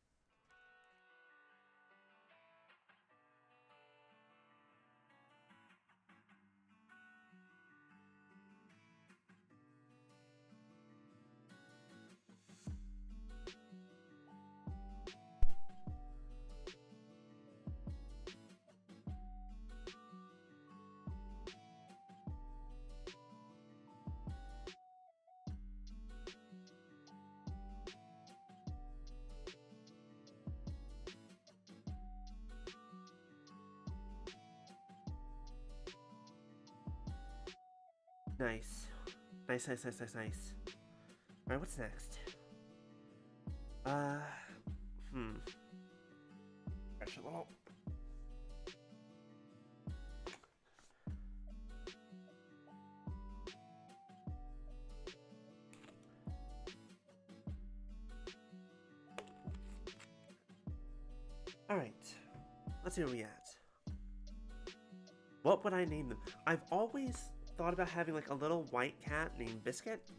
Nice. Nice. Alright, what's next? Fresh a little. Alright. Let's see where we at. What would I name them? I've always thought about having like a little white cat named Biscuit,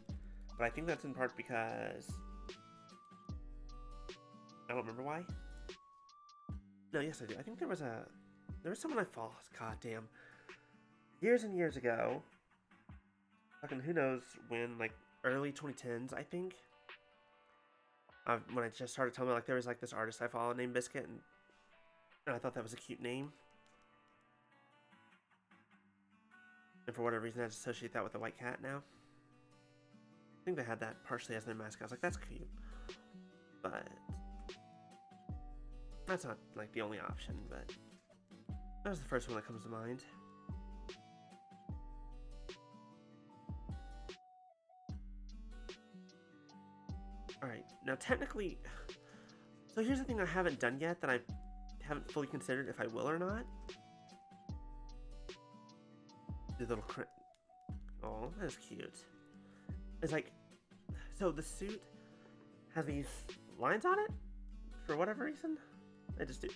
but I think that's in part because I don't remember why. No, yes I do. I think there was someone I followed. God damn, years and years ago. Fucking who knows when? Like early 2010s, I think. When I just started telling me like there was like this artist I follow named Biscuit, and I thought that was a cute name. And for whatever reason, I just associate that with a white cat now. I think they had that partially as their mascot. I was like, that's cute. But that's not, like, the only option, but that was the first one that comes to mind. Alright, now technically... So here's the thing I haven't done yet that I haven't fully considered if I will or not. The little oh, that's cute. It's like, so the suit has these lines on it for whatever reason. I just do.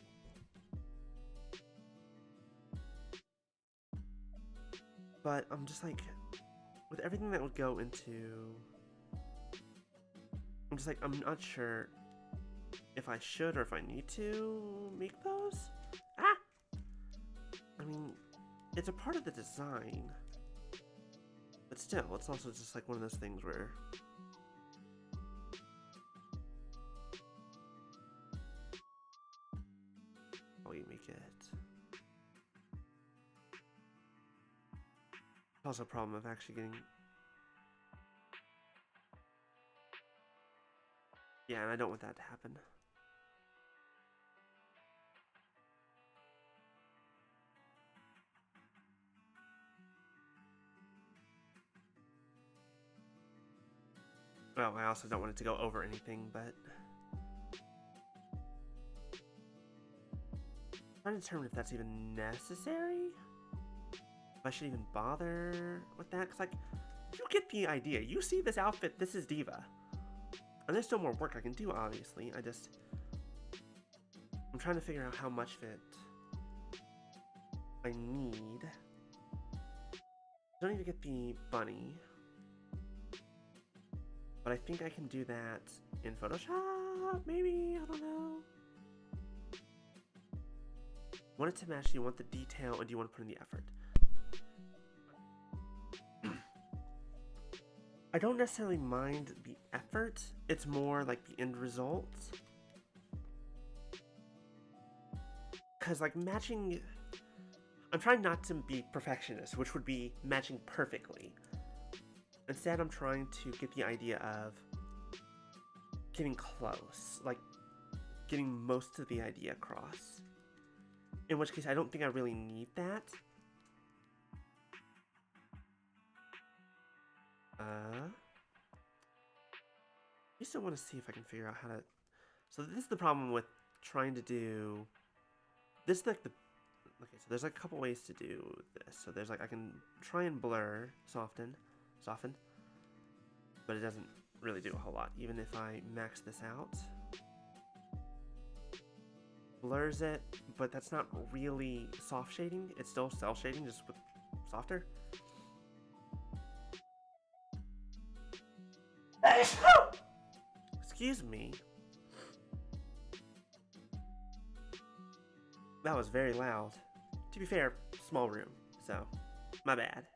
But I'm just like, with everything that would go into, I'm just like, I'm not sure if I should or if I need to make those. Ah! I mean, it's a part of the design, but still, it's also just like one of those things where how you make it. It's also a problem of actually getting. Yeah, and I don't want that to happen. Well, I also don't want it to go over anything, but I'm trying to determine if that's even necessary. If I should even bother with that, because like, you get the idea. You see this outfit, this is Diva. And there's still more work I can do, obviously. I'm trying to figure out how much of it I need. I don't need to get the bunny. But I think I can do that in Photoshop, maybe? I don't know. Want it to match, do you want the detail, or do you want to put in the effort? I don't necessarily mind the effort, it's more like the end result. Because like matching, I'm trying not to be perfectionist, which would be matching perfectly. Instead, I'm trying to get the idea of getting close, like getting most of the idea across. In which case, I don't think I really need that. I still want to see if I can figure out how to... So this is the problem with trying to do... This is like the... Okay, so there's like a couple ways to do this. So there's like, I can try and blur, soften, but it doesn't really do a whole lot. Even if I max this out, blurs it, but that's not really soft shading. It's still cell shading, just with softer. Excuse me. That was very loud. To be fair, small room, so my bad.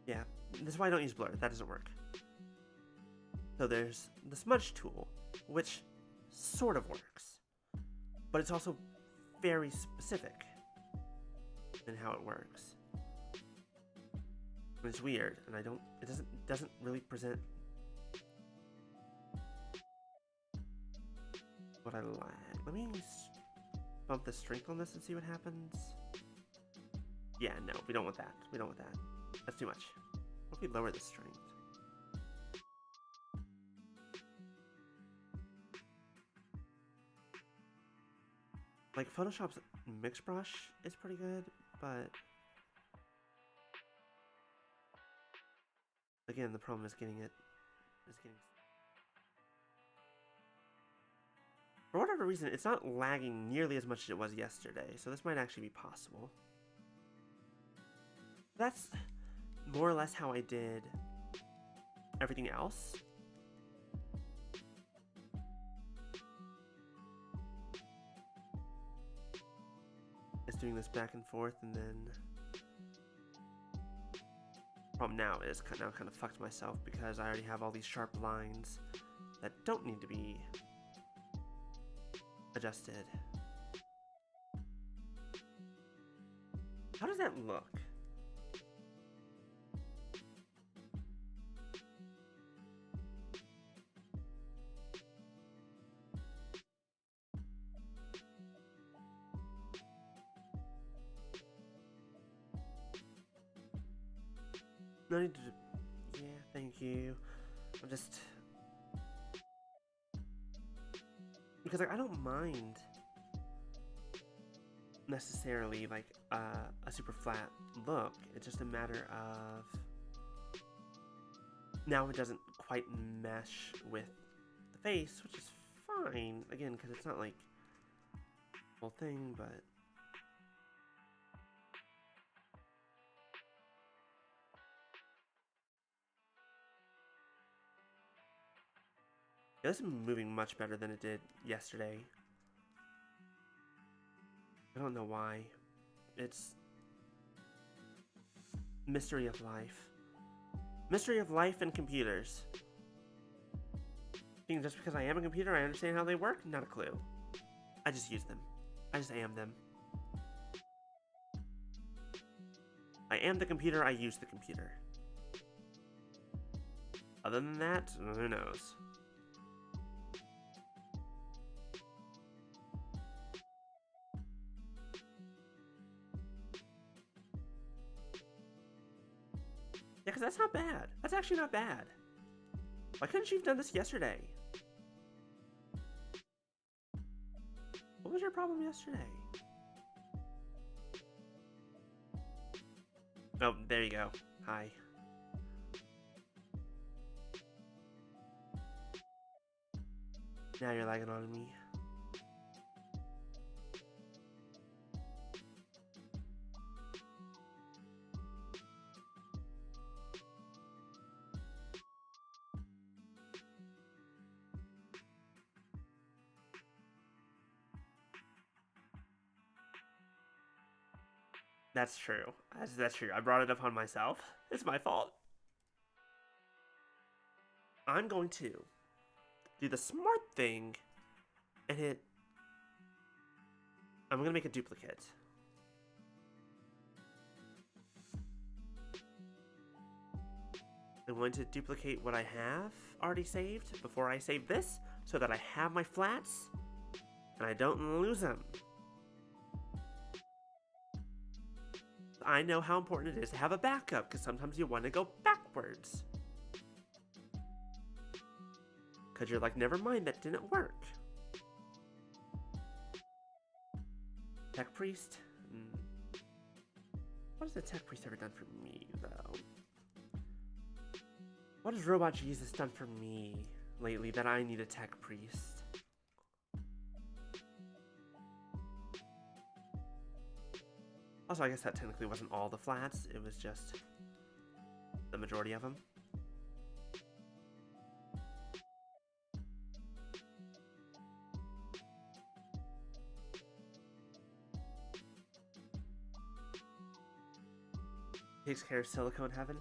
Yeah, this is why I don't use blur. That doesn't work. So there's the smudge tool, which sort of works, but it's also very specific in how it works. And it's weird, and it doesn't really present what I like. Let me bump the strength on this and see what happens. Yeah, no, we don't want that. We don't want that. That's too much. What if we lower the strength? Like, Photoshop's mix brush is pretty good, but again, the problem is getting for whatever reason, it's not lagging nearly as much as it was yesterday, so this might actually be possible. That's more or less how I did everything else. It's doing this back and forth, and then problem now is kind of fucked myself because I already have all these sharp lines that don't need to be adjusted. How does that look? No need to... Yeah, thank you. I'm just... Because, like, I don't mind necessarily, like, a super flat look. It's just a matter of... Now it doesn't quite mesh with the face, which is fine. Again, because it's not, like, the whole thing, but... Yeah, this is moving much better than it did yesterday. I don't know why. It's mystery of life. Mystery of life and computers. Thinking just because I am a computer, I understand how they work? Not a clue. I just use them. I just am them. I am the computer, I use the computer. Other than that, who knows? Yeah, because that's not bad. That's actually not bad. Why couldn't you have done this yesterday? What was your problem yesterday? Oh, there you go. Hi. Now you're lagging on me. That's true. That's true. I brought it upon myself. It's my fault. I'm going to do the smart thing and hit... I'm going to make a duplicate. I'm going to duplicate what I have already saved before I save this, so that I have my flats and I don't lose them. I know how important it is to have a backup because sometimes you want to go backwards. Because you're like, never mind, that didn't work. Tech Priest? What has the Tech Priest ever done for me, though? What has Robot Jesus done for me lately that I need a Tech Priest? Also, I guess that technically wasn't all the flats. It was just the majority of them. Takes care of Silicone Heaven.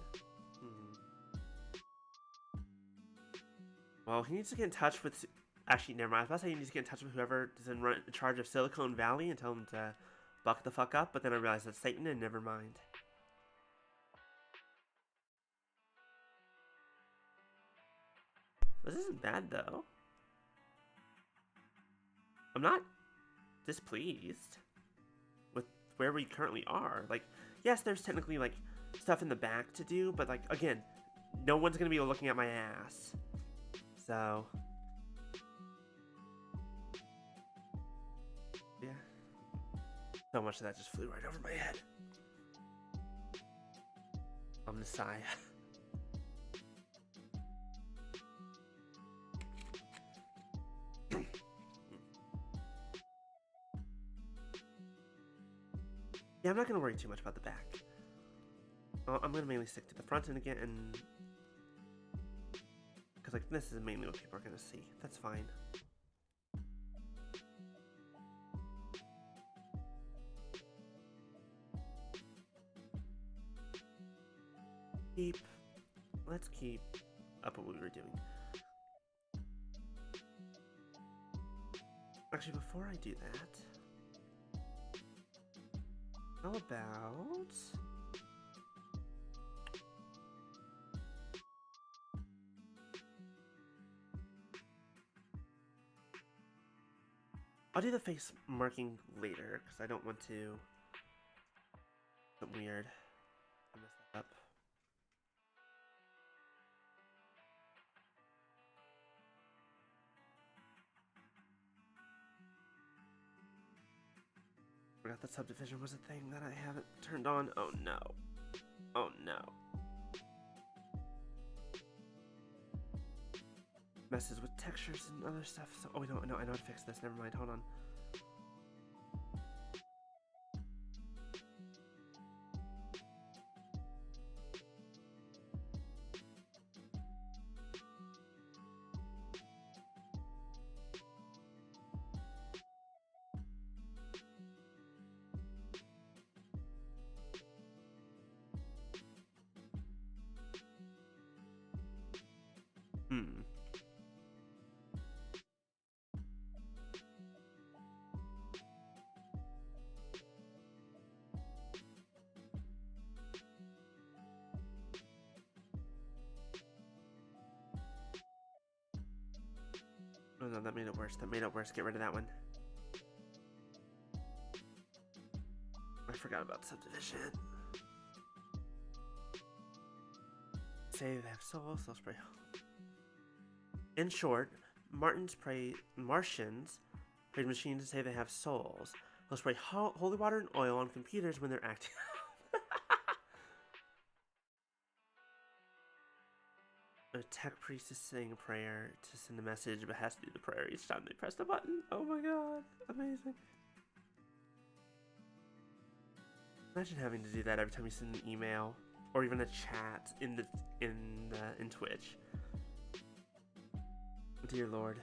Well, he needs to get in touch with... Actually, never mind. I was about to say he needs to get in touch with whoever is in charge of Silicon Valley and tell him to buck the fuck up, but then I realized that's Satan and never mind. This isn't bad, though. I'm not displeased with where we currently are. Like, yes, there's technically, like, stuff in the back to do, but, like, again, no one's gonna be looking at my ass. So... yeah. So much of that just flew right over my head. I'm Messiah. Yeah, I'm not gonna worry too much about the back. I'm gonna mainly stick to the front end again, and because like this is mainly what people are gonna see. That's fine. Let's keep up what we were doing. Actually, before I do that, how about... I'll do the face marking later, because I don't want to... something weird. I messed that up. Forgot that subdivision was a thing that I haven't turned on. Oh no. Oh no. Messes with textures and other stuff. So, oh, no, I know how to fix this. Never mind. Hold on. Oh no, that made it worse. That made it worse. Get rid of that one. I forgot about subdivision. Say they have souls, they'll spray. In short, Martians pray machines to say they have souls. They'll spray holy water and oil on computers when they're acting. A tech priest is saying a prayer to send a message, but has to do the prayer each time they press the button. Oh my god, amazing. Imagine having to do that every time you send an email or even a chat in Twitch. Dear Lord.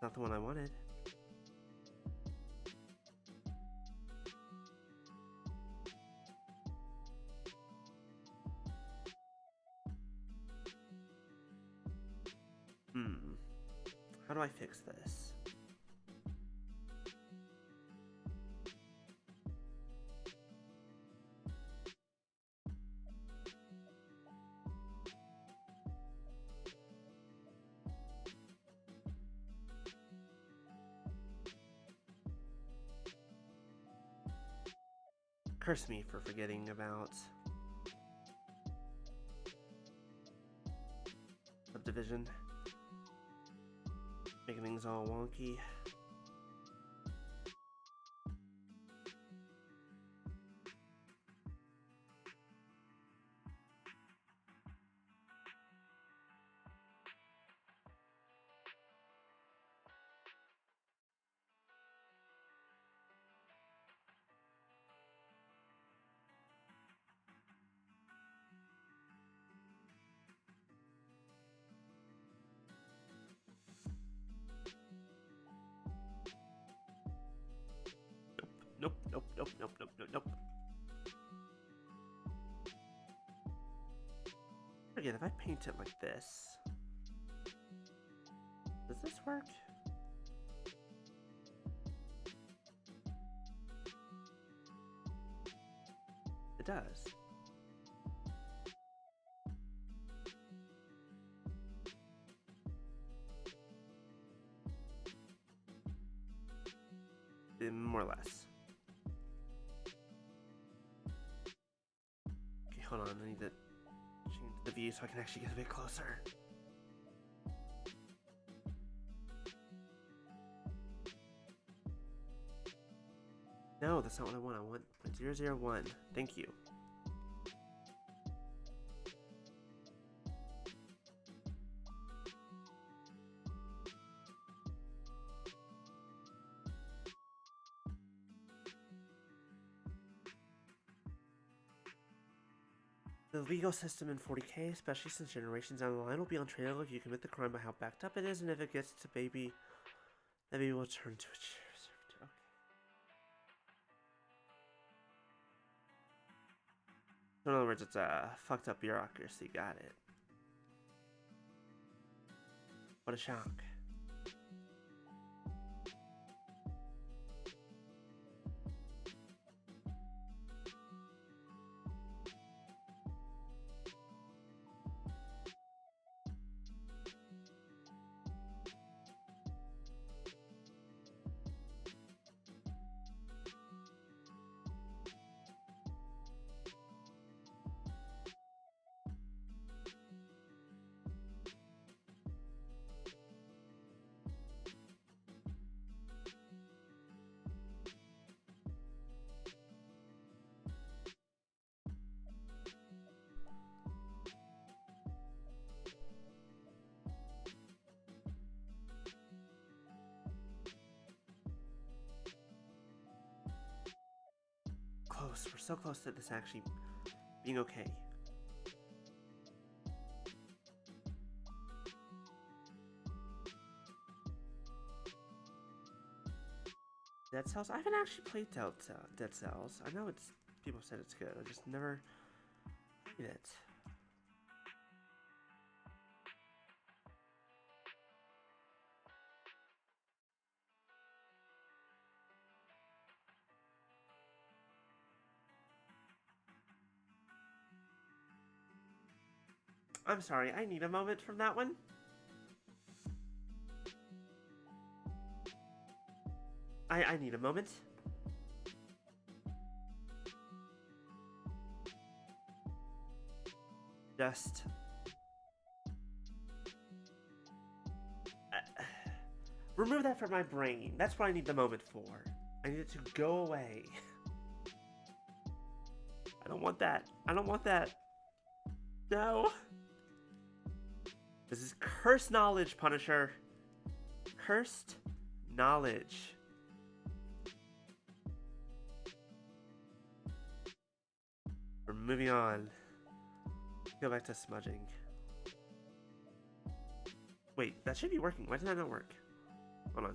Not the one I wanted. How do I fix this? Curse me for forgetting about subdivision. Making things all wonky. Nope, nope, nope, nope, nope, nope, nope. Again, if I paint it like this, does this work? It does. More or less. Okay, hold on. I need to change the view so I can actually get a bit closer. No, that's not what I want. I want 001. Thank you. The legal system in 40K, especially since generations down the line, will be untraceable if you commit the crime by how backed up it is, and if it gets to baby, that baby will turn to a okay. So in other words, it's a fucked up bureaucracy. Got it. What a shock. Close. We're so close to this actually being okay. Dead Cells? I haven't actually played Dead Cells. I know it's people said it's good. I just never played it. I'm sorry, I need a moment from that one. I need a moment. Just... remove that from my brain. That's what I need the moment for. I need it to go away. I don't want that. I don't want that. No. This is cursed knowledge, Punisher. Cursed knowledge. We're moving on. Go back to smudging. Wait, that should be working. Why did that not work? Hold on.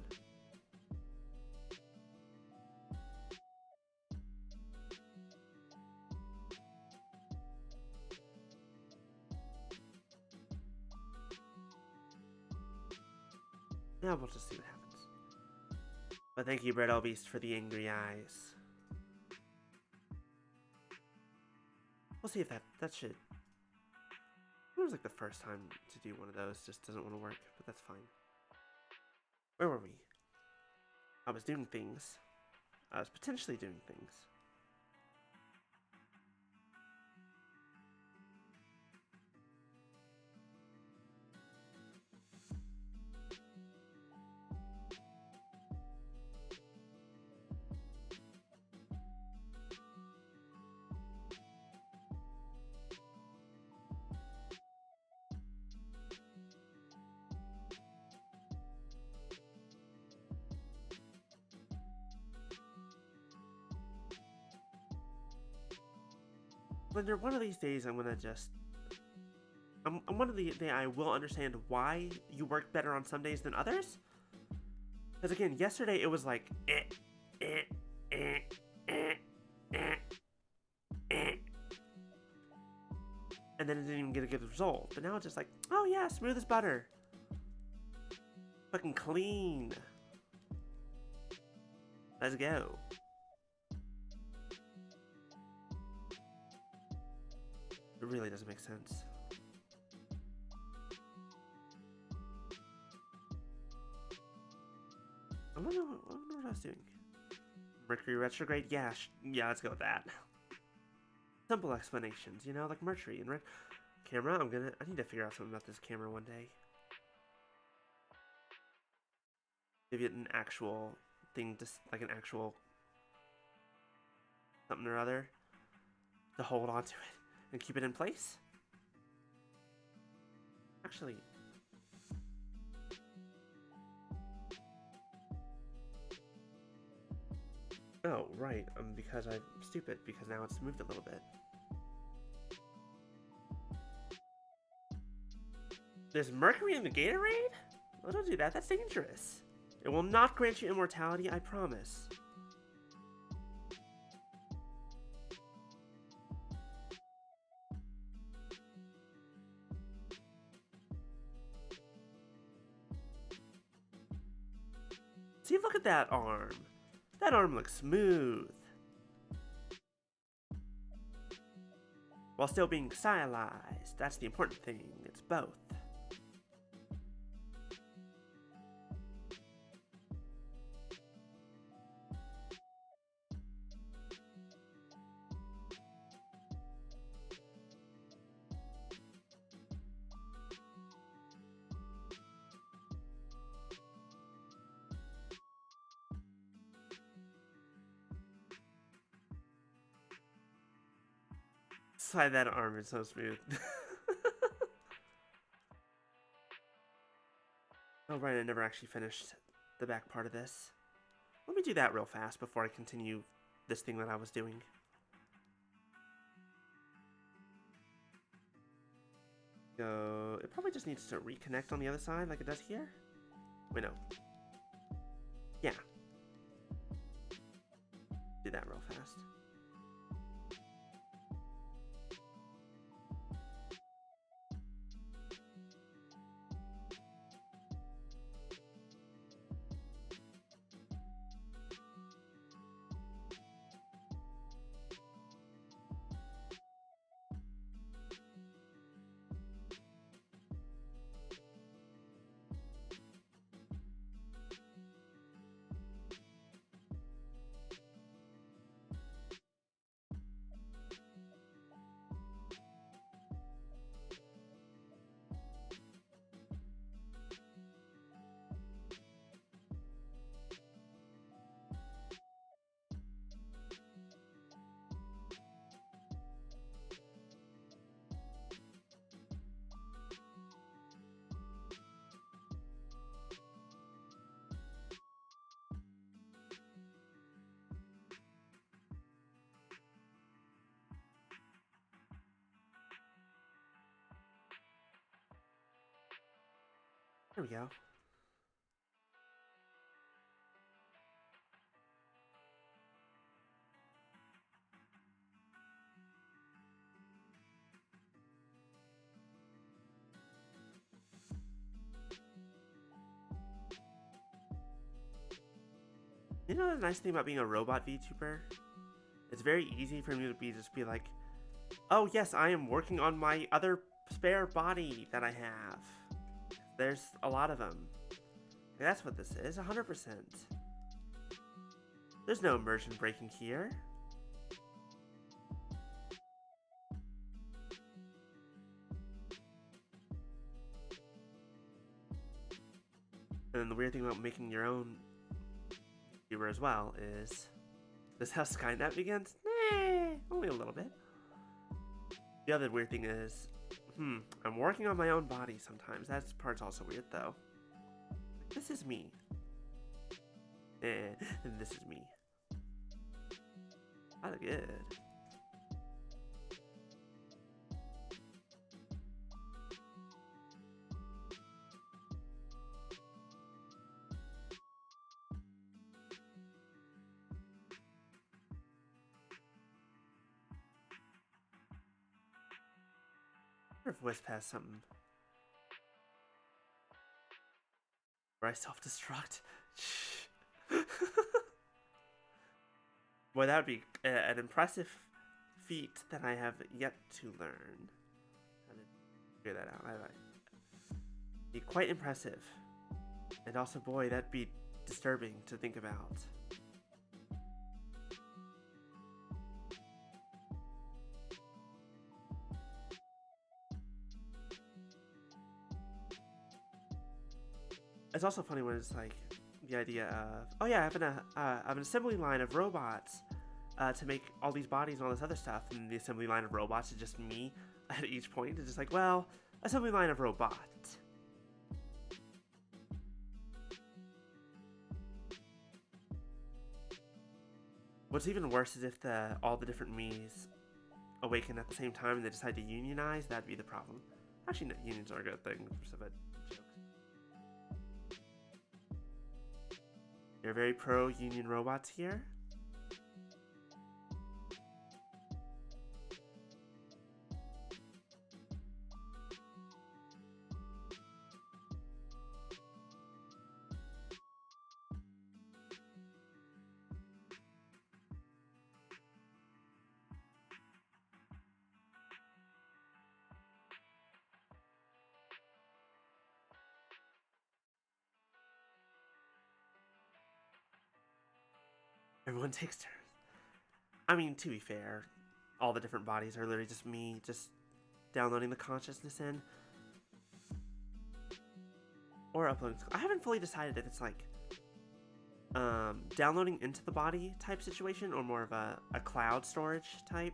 Now we'll just see what happens. But thank you, Bread Beast, for the angry eyes. We'll see if that should... It was like the first time to do one of those. Just doesn't want to work, but that's fine. Where were we? I was doing things. I was potentially doing things. Blender, one of these days I'm gonna just... one of the day I will understand why you work better on some days than others. Because again, yesterday it was like... and then it didn't even get a good result. But now it's just like, oh yeah, smooth as butter. Fucking clean. Let's go. It really doesn't make sense. I don't know what I was doing. Mercury retrograde? Yeah, yeah, let's go with that. Simple explanations, you know, like Mercury and camera. I need to figure out something about this camera one day. Give it an actual thing, just like an actual something or other to hold on to it and keep it in place. Actually, oh right, because I'm stupid because now it's moved a little bit. There's mercury in the Gatorade? Oh, don't do that. That's dangerous. It will not grant you immortality, I promise. See, look at that arm. That arm looks smooth. While still being stylized. That's the important thing. It's both. Slide that arm is so smooth. Oh right, I never actually finished the back part of this. Let me do that real fast before I continue this thing that I was doing. So it probably just needs to reconnect on the other side like it does here. Wait, no. Yeah. Do that real fast. There we go. You know the nice thing about being a robot VTuber? It's very easy for me to just be like, oh yes, I am working on my other spare body that I have. There's a lot of them. That's what this is, 100%. There's no immersion breaking here. And then the weird thing about making your own viewer as well is, this how Skynet begins? Nah, only a little bit. The other weird thing is, I'm working on my own body sometimes. That part's also weird though. This is me. This is me. I look good. I wonder if Wisp has something where I self-destruct. Boy, that would be an impressive feat that I have yet to learn. How to figure that out. Be quite impressive. And also, boy, that'd be disturbing to think about. It's also funny when it's like the idea of, oh yeah, I have an assembly line of robots to make all these bodies and all this other stuff, and the assembly line of robots is just me at each point. It's just like, well, assembly line of robot. What's even worse is if all the different me's awaken at the same time and they decide to unionize. That'd be the problem. Actually, no, unions are a good thing. But you're very pro-union robots here. Everyone takes turns. I mean, to be fair, all the different bodies are literally just me just downloading the consciousness in. Or uploading. I haven't fully decided if it's like downloading into the body type situation or more of a cloud storage type.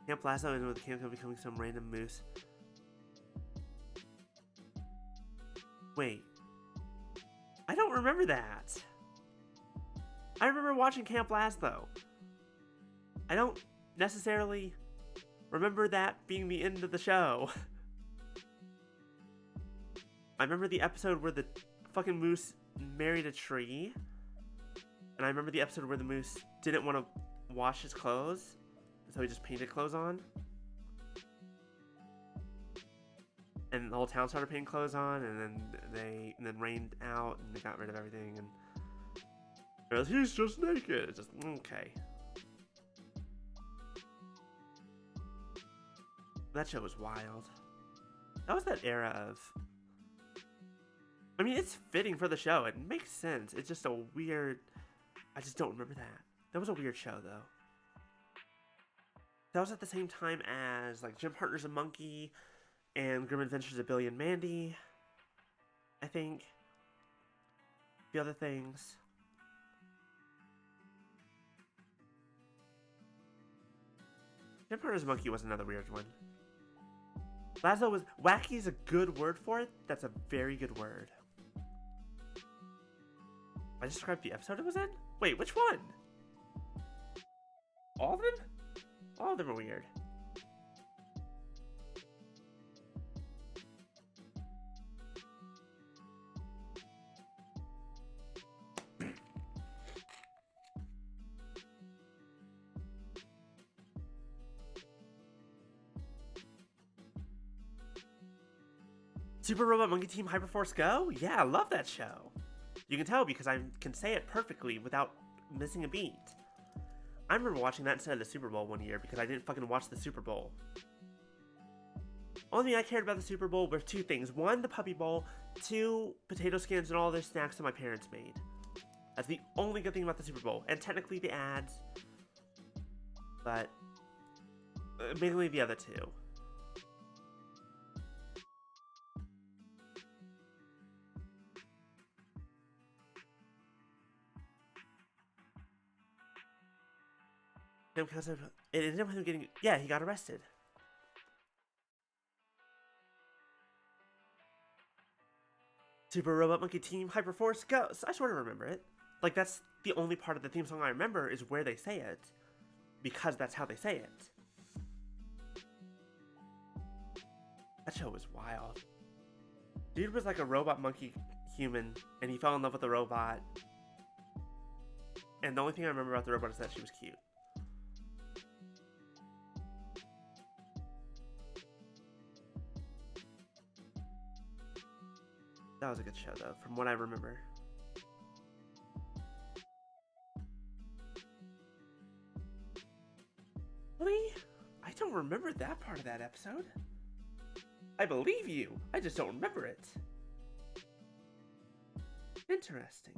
Camp Lasso and with the camp becoming some random moose. Wait. I don't remember that. I remember watching Camp Lasso. I don't necessarily remember that being the end of the show. I remember the episode where the fucking moose married a tree. And I remember the episode where the moose didn't want to wash his clothes. So he just painted clothes on. And the whole town started painting clothes on, and then rained out, and they got rid of everything, and it was, he's just naked. It's just okay. That show was wild. That was that era of. I mean, it's fitting for the show. It makes sense. It's just a weird. I just don't remember that. That was a weird show, though. That was at the same time as like Gym Partners and Monkey. And Grim Adventures of Billy and Mandy, I think. The other things. Grim Partners Monkey was another weird one. Lazo was... Wacky is a good word for it. That's a very good word. I described the episode it was in? Wait, which one? All of them? All of them are weird. Super Robot Monkey Team Hyperforce Go? Yeah, I love that show. You can tell because I can say it perfectly without missing a beat. I remember watching that instead of the Super Bowl one year because I didn't fucking watch the Super Bowl. Only thing I cared about the Super Bowl were two things. One, the Puppy Bowl. Two, potato skins and all their snacks that my parents made. That's the only good thing about the Super Bowl. And technically the ads. But mainly the other two. Because it ended up with him getting... Yeah, he got arrested. Super Robot Monkey Team Hyperforce Ghost. I sort of remember it. Like, that's the only part of the theme song I remember is where they say it. Because that's how they say it. That show was wild. Dude was like a robot monkey human, and he fell in love with the robot. And the only thing I remember about the robot is that she was cute. That was a good show, though, from what I remember. Really? I don't remember that part of that episode. I believe you. I just don't remember it. Interesting.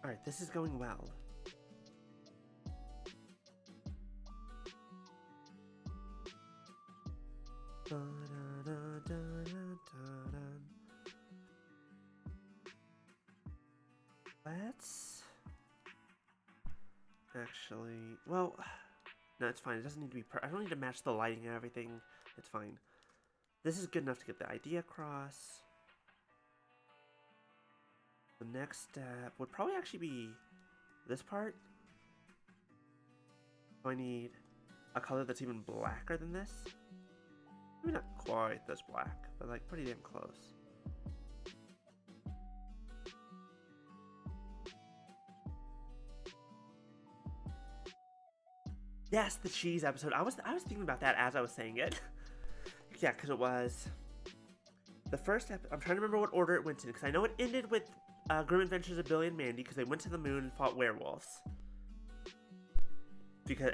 Alright, this is going well. Let's actually, well, no, it's fine. It doesn't need to be I don't need to match the lighting and everything. It's fine. This is good enough to get the idea across. The next step would probably actually be this part. So I need a color that's even blacker than this. Maybe not quite this black, but like pretty damn close. Yes, the cheese episode. I was thinking about that as I was saying it. Yeah, because it was the first episode. I'm trying to remember what order it went in, because I know it ended with Grim Adventures of Billy and Mandy, because they went to the moon and fought werewolves. Because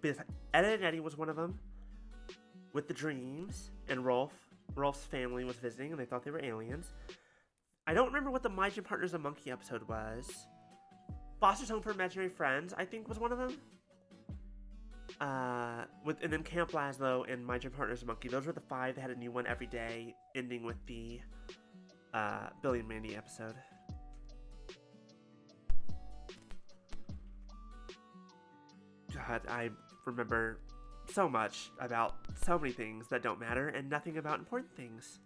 because Ed and Eddie was one of them with the dreams, and Rolf's family was visiting, and they thought they were aliens. I don't remember what the My Gym Partner's a Monkey episode was. Foster's Home for Imaginary Friends, I think, was one of them. And then Camp Laszlo and My Gym Partner's a Monkey. Those were the 5 that had a new one every day, ending with the Billy and Mandy episode. God, I remember so much about so many things that don't matter and nothing about important things.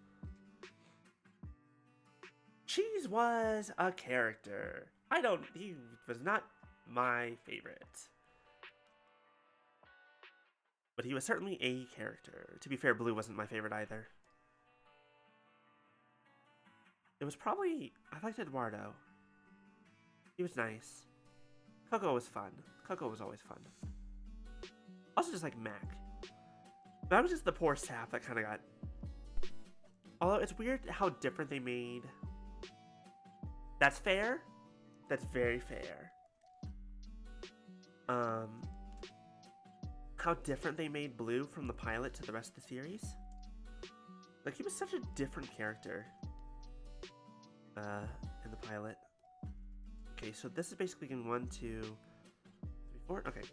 Cheese was a character. He was not my favorite. But he was certainly a character. To be fair, Blue wasn't my favorite either. It was probably, I liked Eduardo. He was nice. Coco was fun. Coco was always fun. Also just like Mac. That was just the poor sap that kind of got... Although it's weird how different they made... That's fair. That's very fair. How different they made Blue from the pilot to the rest of the series. Like, he was such a different character. In the pilot. Okay, so this is basically in 1, 2, 3, 4. Okay.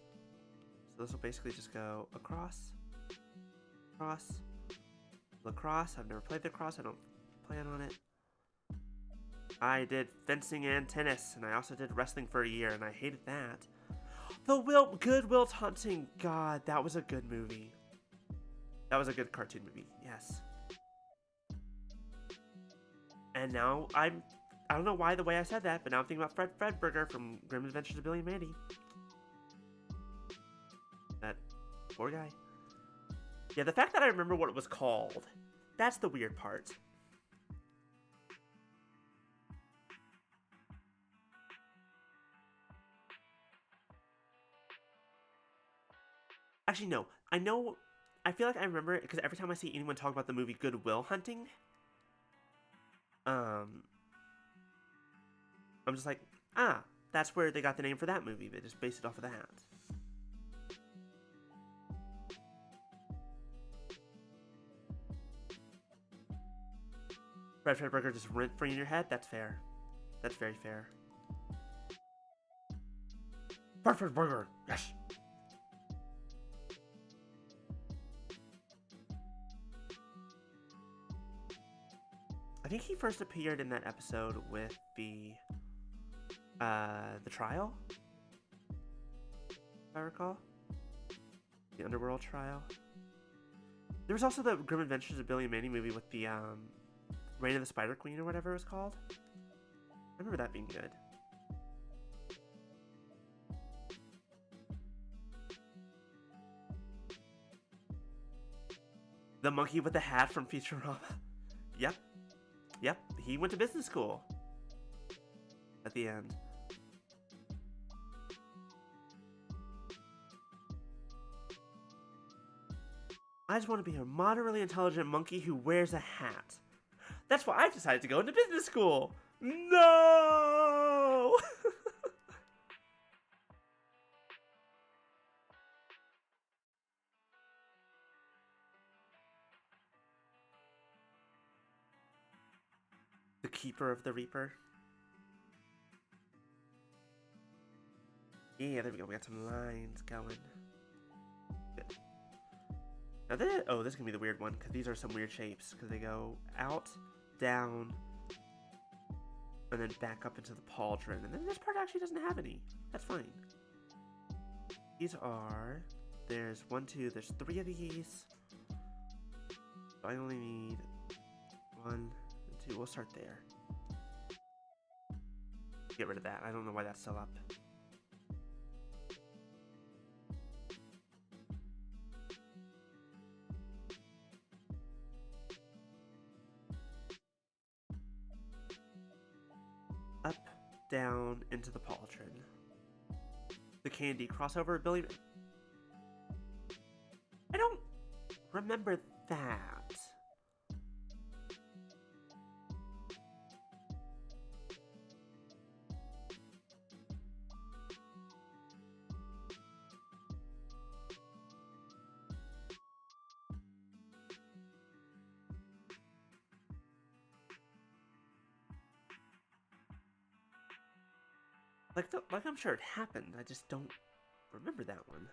So this will basically just go across. Cross. Lacrosse. I've never played lacrosse. I don't plan on it. I did fencing and tennis, and I also did wrestling for a year, and I hated that. Good Will Hunting. God, that was a good movie. That was a good cartoon movie. Yes. And now I don't know why the way I said that, but now I'm thinking about Fred Fredberger from Grim Adventures of Billy and Mandy. That poor guy. Yeah, the fact that I remember what it was called, that's the weird part. Actually, no. I feel like I remember it because every time I see anyone talk about the movie Good Will Hunting, I'm just like, that's where they got the name for that movie. They just based it off of that. Fred Fredberger just rent free in your head? That's fair. That's very fair. Fred Fredberger! Yes! I think he first appeared in that episode with the trial, if I recall. The Underworld trial. There was also the Grim Adventures of Billy and Mandy movie with the, Reign of the Spider Queen or whatever it was called. I remember that being good. The monkey with the hat from Futurama. Yep. Yep. He went to business school. At the end. I just want to be a moderately intelligent monkey who wears a hat. That's why I decided to go into business school. No! The Keeper of the Reaper. Yeah, there we go. We got some lines going. Good. Now this, oh, this is gonna be the weird one because these are some weird shapes because they go out, down, and then back up into the pauldron. And then this part actually doesn't have any. That's fine. These are, there's 1, 2, there's 3 of these. So I only need 1 and 2. We'll start there. Get rid of that. I don't know why that's still up. Up, down, into the pauldron. The candy crossover, Billy. I don't remember that. Like I'm sure it happened. I just don't remember that one.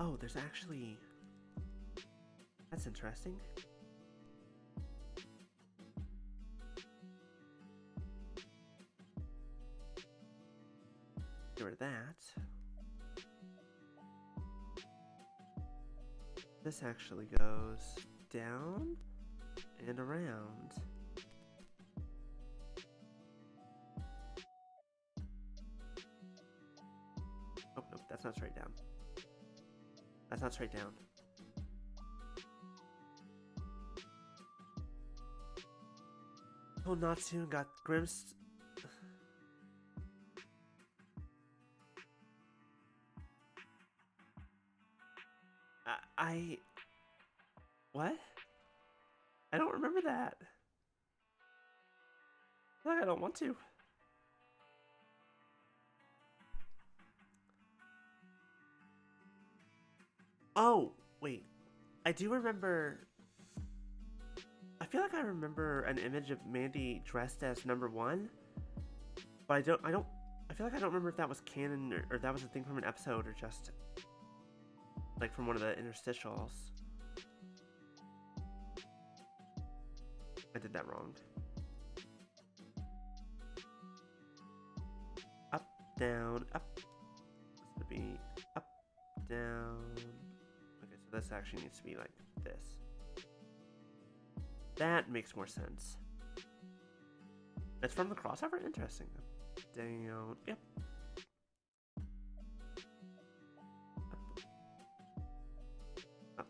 Oh, there's actually... That's interesting. Get rid of that. This actually goes down and around. Oh, no, that's not straight down. That's not straight down. Oh, Natsu got Grimm's... What? I don't remember that. I feel like I don't want to. Oh, wait. I do remember... I feel like I remember an image of Mandy dressed as #1, but I feel like I don't remember if that was canon or that was a thing from an episode or just like from one of the interstitials. I did that wrong. Up, down, up. This would be up, down. Okay, so this actually needs to be like this. That makes more sense. It's from the crossover? Interesting. Down, yep. Up.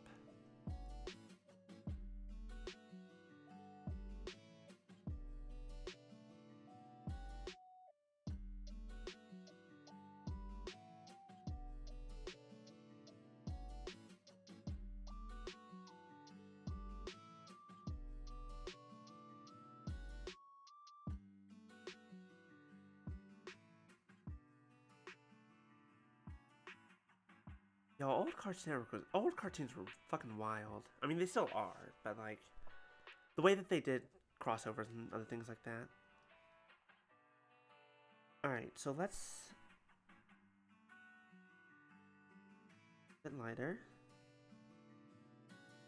Yo, old cartoons were fucking wild. I mean, they still are, but like the way that they did crossovers and other things like that. All right, so let's A bit lighter.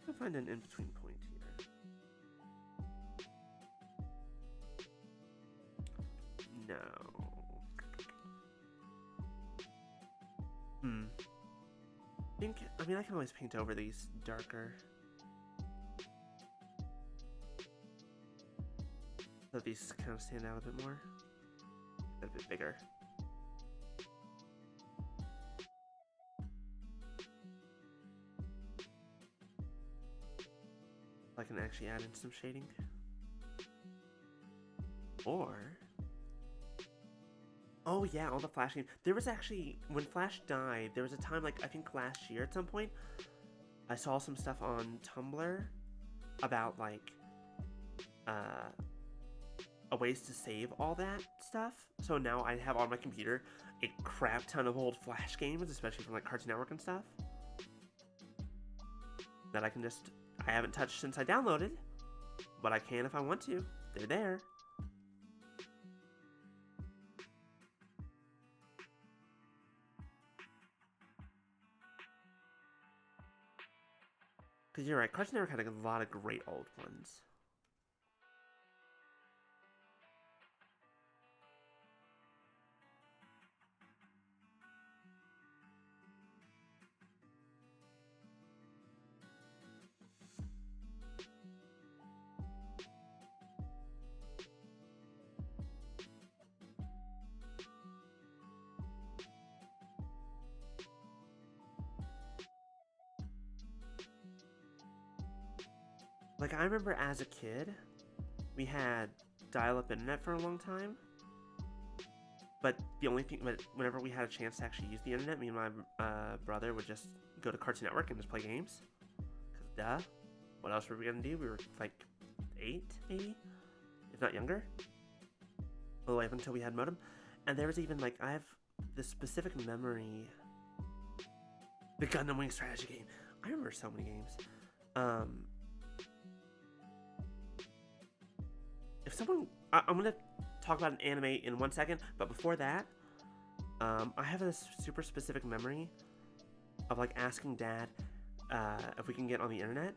I'll find an in-between point here. No. I mean, I can always paint over these darker. So these kind of stand out a bit more. A bit bigger. I can actually add in some shading. Or... Oh yeah, all the Flash games. There was actually, when Flash died, there was a time, like, I think last year at some point, I saw some stuff on Tumblr about, like, a ways to save all that stuff. So now I have on my computer a crap ton of old Flash games, especially from, like, Cartoon Network and stuff, that I can just, I haven't touched since I downloaded, but I can if I want to. They're there. Because you're right, Cartoon Network had a lot of great old ones. Like, I remember as a kid, we had dial-up internet for a long time. But the only thing, whenever we had a chance to actually use the internet, me and my brother would just go to Cartoon Network and just play games. Because, duh. What else were we going to do? We were, like, 8, maybe? If not younger. All the way up until we had modem. And there was even, like, I have this specific memory. The Gundam Wing strategy game. I remember so many games. If someone... I'm going to talk about an anime in 1 second, but before that, I have this super specific memory of, like, asking Dad if we can get on the internet.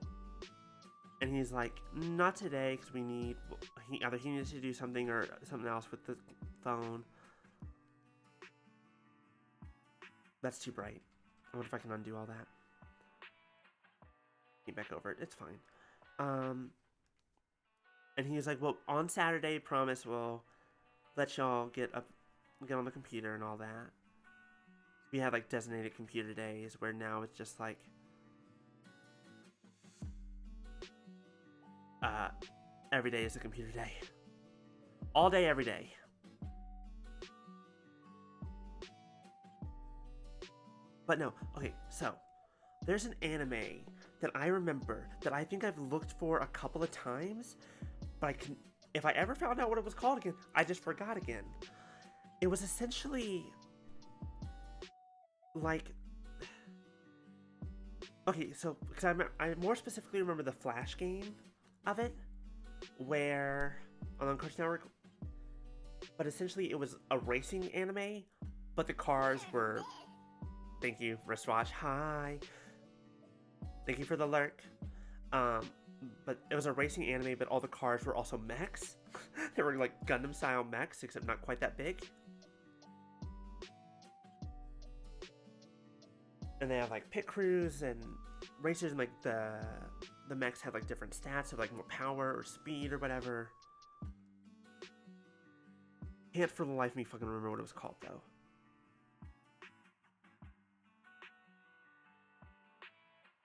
And he's like, not today, because we need... Either he needs to do something or something else with the phone. That's too bright. I wonder if I can undo all that. Get back over it. It's fine. And he was like, well, on Saturday, promise we'll let y'all get on the computer and all that. We had, like, designated computer days, where now it's just, like, every day is a computer day. All day, every day. But no, okay, so, there's an anime that I remember that I think I've looked for a couple of times, but if I ever found out what it was called again, I just forgot again. It was essentially like, okay, so because I more specifically remember the Flash game of it, where on Cartoon Network, but essentially it was a racing anime, but the cars were, thank you, wristwatch, hi, thank you for the lurk. But it was a racing anime, but all the cars were also mechs. They were like Gundam style mechs, except not quite that big. And they have like pit crews and racers, and like the mechs had like different stats of like more power or speed or whatever. Can't for the life of me fucking remember what it was called though.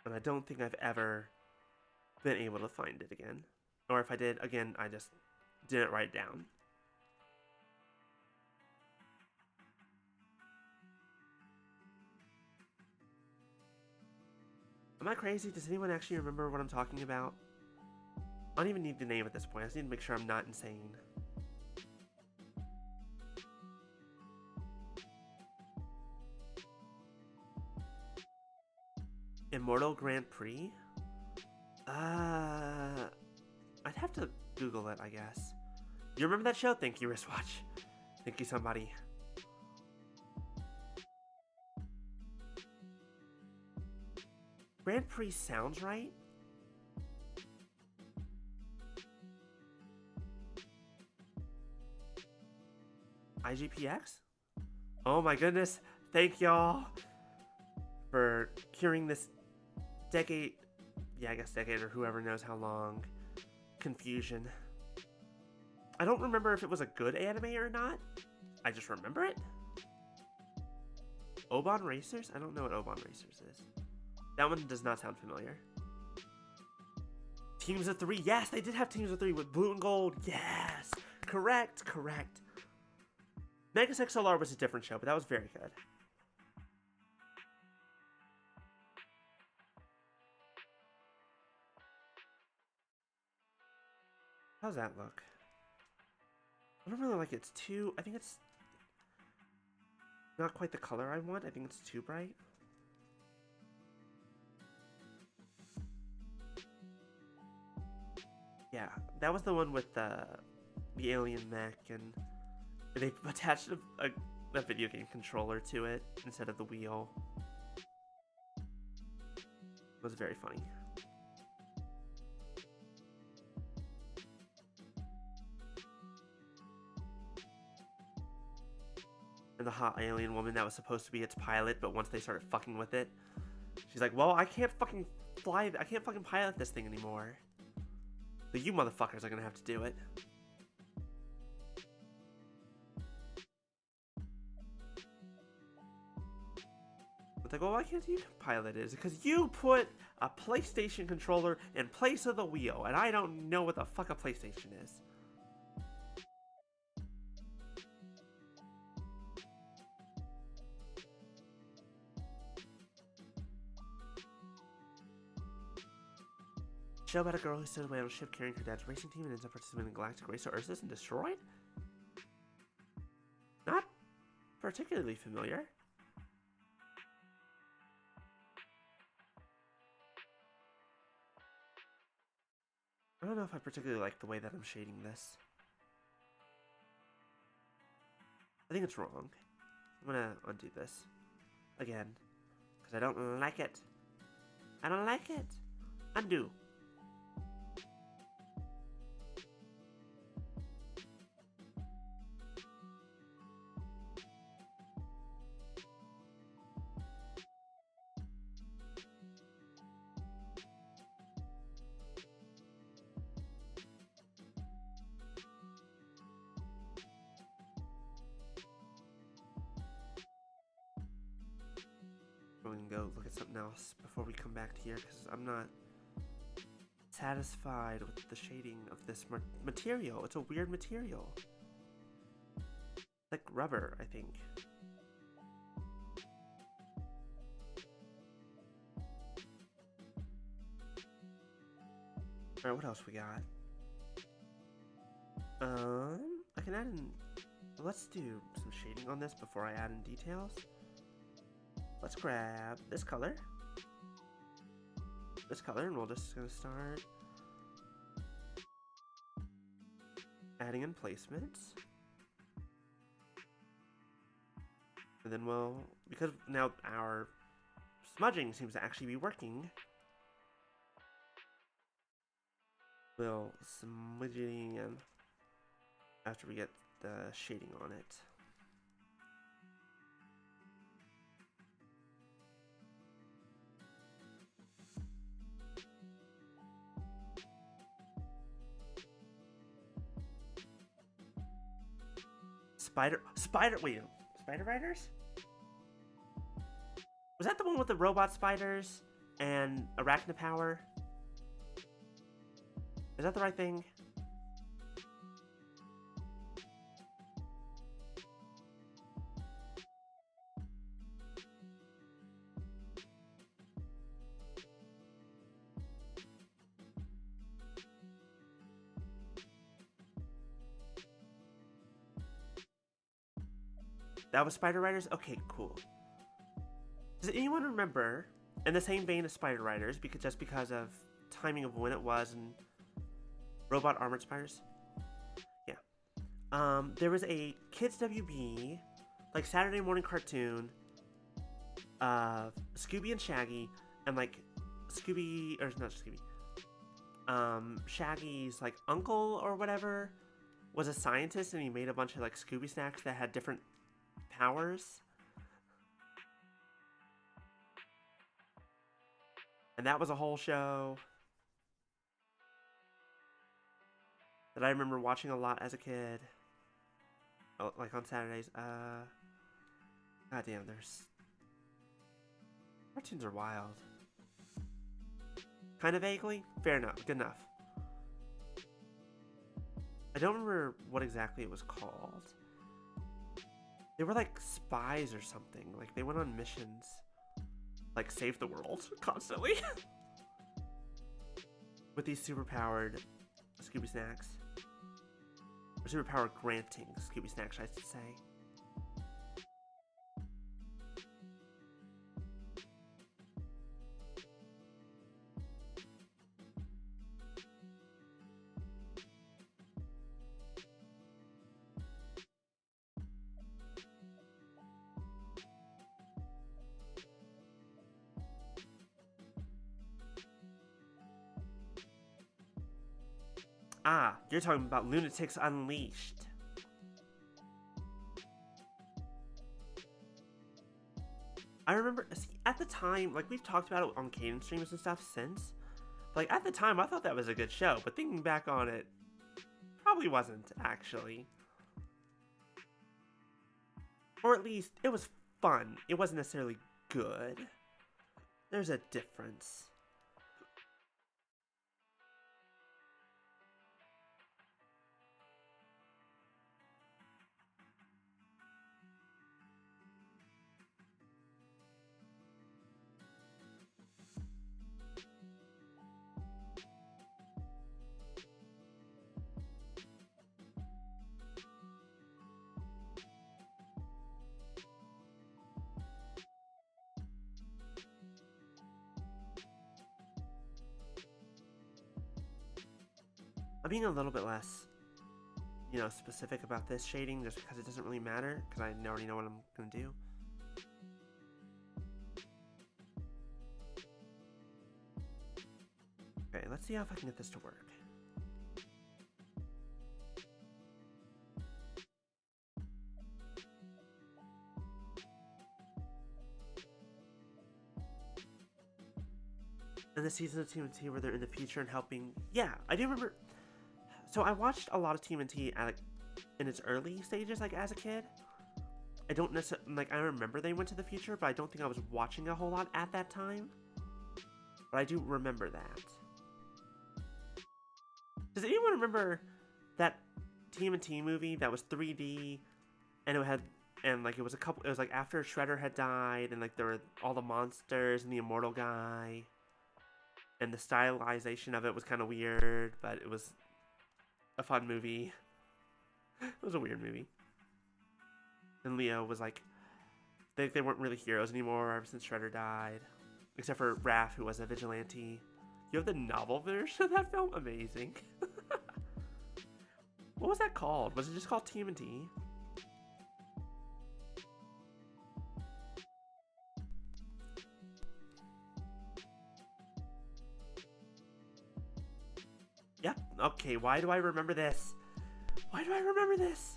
And I don't think I've ever been able to find it again. Or if I did, again, I just didn't write it down. Am I crazy? Does anyone actually remember what I'm talking about? I don't even need the name at this point. I just need to make sure I'm not insane. Immortal Grand Prix? I'd have to Google it, I guess. You remember that show? Thank you, wristwatch. Thank you, somebody. Grand Prix sounds right. IGPX? Oh my goodness. Thank y'all for curing this decade, yeah, I guess decade or whoever knows how long, confusion. I don't remember if it was a good anime or not. I just remember it. Oban Racers? I don't know what Oban Racers is. That one does not sound familiar. Teams of 3. Yes, they did have Teams of 3 with blue and gold. Yes. Correct. Megas XLR was a different show, but that was very good. How's that look? I don't really like it. It's too... I think it's not quite the color I want. I think it's too bright. Yeah, that was the one with the alien mech, and they attached a video game controller to it instead of the wheel. It was very funny. And the hot alien woman that was supposed to be its pilot, but once they started fucking with it, she's like, well, I can't fucking fly, I can't fucking pilot this thing anymore. So you motherfuckers are gonna have to do it. It's like, well, why can't you pilot it? Is it because you put a PlayStation controller in place of the wheel, and I don't know what the fuck a PlayStation is. Show about a girl who stood away on a ship carrying her dad's racing team and ends up participating in Galactic Race to Ursus and destroyed? Not particularly familiar. I don't know if I particularly like the way that I'm shading this. I think it's wrong. I'm gonna undo this again because I don't like it. I don't like it. Undo. We're gonna go look at something else before we come back to here because I'm not satisfied with the shading of this material. It's a weird material. Like rubber, I think. Alright, what else we got? I can add in... Let's do some shading on this before I add in details. Let's grab this color, and we're just gonna start adding in placements. And then we'll, because now our smudging seems to actually be working, we'll smudge it in after we get the shading on it. Spider Riders? Was that the one with the robot spiders and arachna power? Is that the right thing? That was Spider Riders? Okay, cool. Does anyone remember, in the same vein as Spider Riders, because of timing of when it was and robot armored spiders? Yeah. There was a Kids WB, like Saturday morning cartoon of Scooby and Shaggy, and like Scooby, or not Scooby, Shaggy's like uncle or whatever was a scientist, and he made a bunch of like Scooby snacks that had different powers. And that was a whole show that I remember watching a lot as a kid. Oh, like on Saturdays. God damn, there's cartoons are wild. Kind of vaguely? Fair enough. Good enough. I don't remember what exactly it was called. They were like spies or something. Like they went on missions. Like save the world constantly. With these superpowered Scooby snacks. Or superpower granting Scooby snacks, I should say. Ah, you're talking about Lunatics Unleashed. I remember, see, at the time, like, we've talked about it on Cadence streams and stuff since. Like, at the time, I thought that was a good show, but thinking back on it, probably wasn't, actually. Or at least, it was fun. It wasn't necessarily good. There's a difference. I'm being a little bit less, you know, specific about this shading just because it doesn't really matter, because I already know what I'm going to do. Okay, let's see if I can get this to work. And the season of TMNT where they're in the future and helping. Yeah, I do remember. So I watched a lot of TMNT at, like, in its early stages, like as a kid. I don't necessarily, like, I remember they went to the future, but I don't think I was watching a whole lot at that time. But I do remember that. Does anyone remember that TMNT movie that was 3D, and it had, and like it was like after Shredder had died, and like there were all the monsters and the immortal guy, and the stylization of it was kind of weird, but it was a fun movie. It was a weird movie. And Leo was like, they weren't really heroes anymore ever since Shredder died, except for Raph, who was a vigilante. You have the novel version of that film? Amazing. What was that called? Was it just called TMNT? Yep. Okay, why do I remember this? Why do I remember this?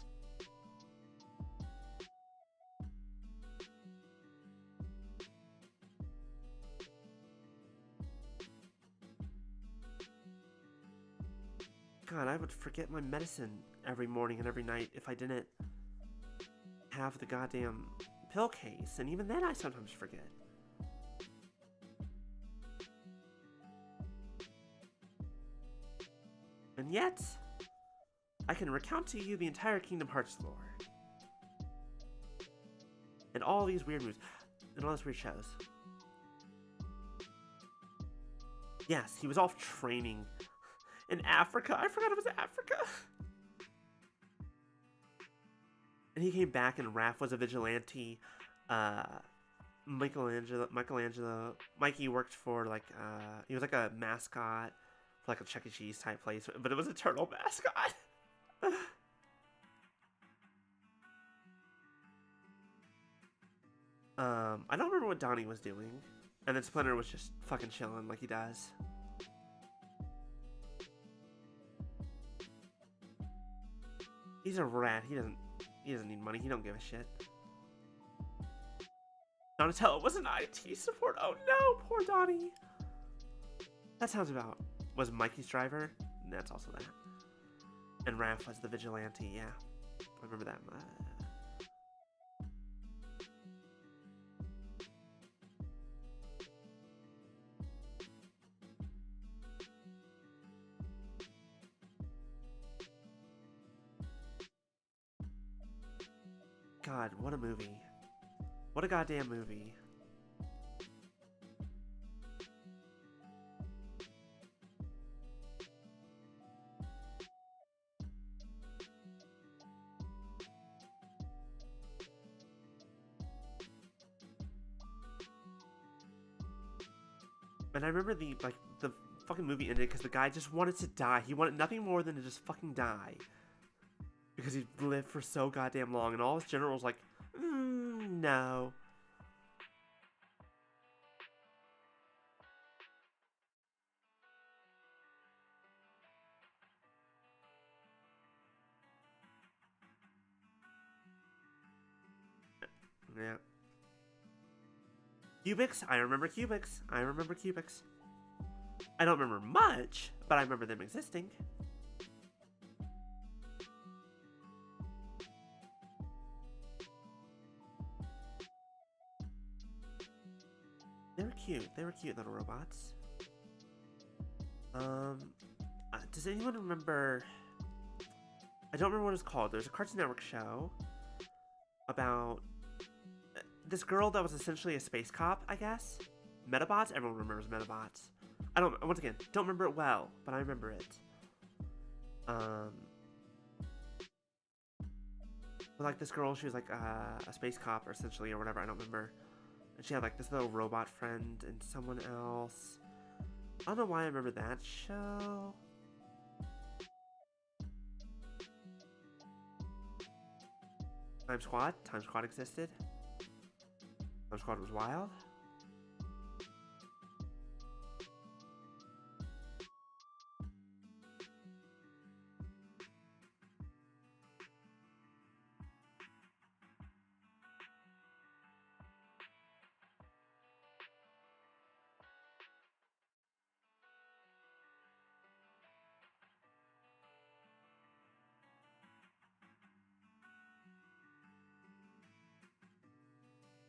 God, I would forget my medicine every morning and every night if I didn't have the goddamn pill case, and even then I sometimes forget. And yet, I can recount to you the entire Kingdom Hearts lore. And all these weird moves, and all these weird shows. Yes, he was off training in Africa. I forgot it was Africa. And he came back, and Raph was a vigilante. Mikey worked for, like, he was like a mascot for like a Chuck E. Cheese type place, but it was a turtle mascot. I don't remember what Donnie was doing. And then Splinter was just fucking chilling like he does. He's a rat. He doesn't need money. He don't give a shit. Donatello was an IT support. Oh no, poor Donnie. That sounds about. Was Mikey's driver? And that's also that. And Raph was the vigilante. Yeah, I remember that. God, what a movie. What a goddamn movie. And I remember the fucking movie ended because the guy just wanted to die. He wanted nothing more than to just fucking die. Because he lived for so goddamn long, and all his generals like, no. Yeah. Cubics? I remember Cubics. I remember Cubics. I don't remember much, but I remember them existing. They were cute. They were cute little robots. Does anyone remember... I don't remember what it's called. There's a Cartoon Network show about this girl that was essentially a space cop, I guess. Metabots? Everyone remembers Metabots. I don't, once again, don't remember it well, but I remember it. But like this girl, she was like a space cop, or essentially, or whatever, I don't remember. And she had like this little robot friend and someone else. I don't know why I remember that show. Time Squad? Time Squad existed. Time Squad was wild.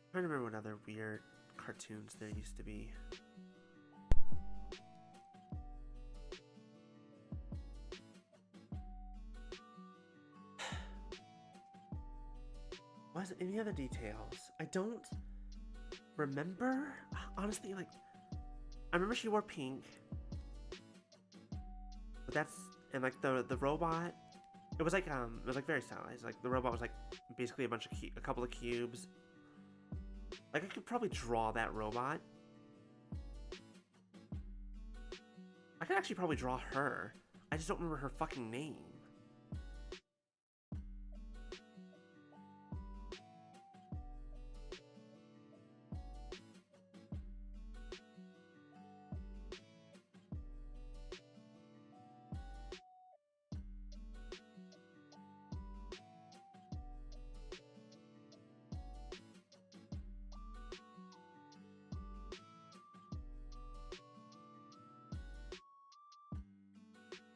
I'm trying to remember what other weird cartoons there used to be. Was any other details? I don't remember. Honestly, like, I remember she wore pink. But that's, and like the robot, it was like very stylized. Like the robot was like basically a couple of cubes. Like I could probably draw that robot. I could actually probably draw her. I just don't remember her fucking name.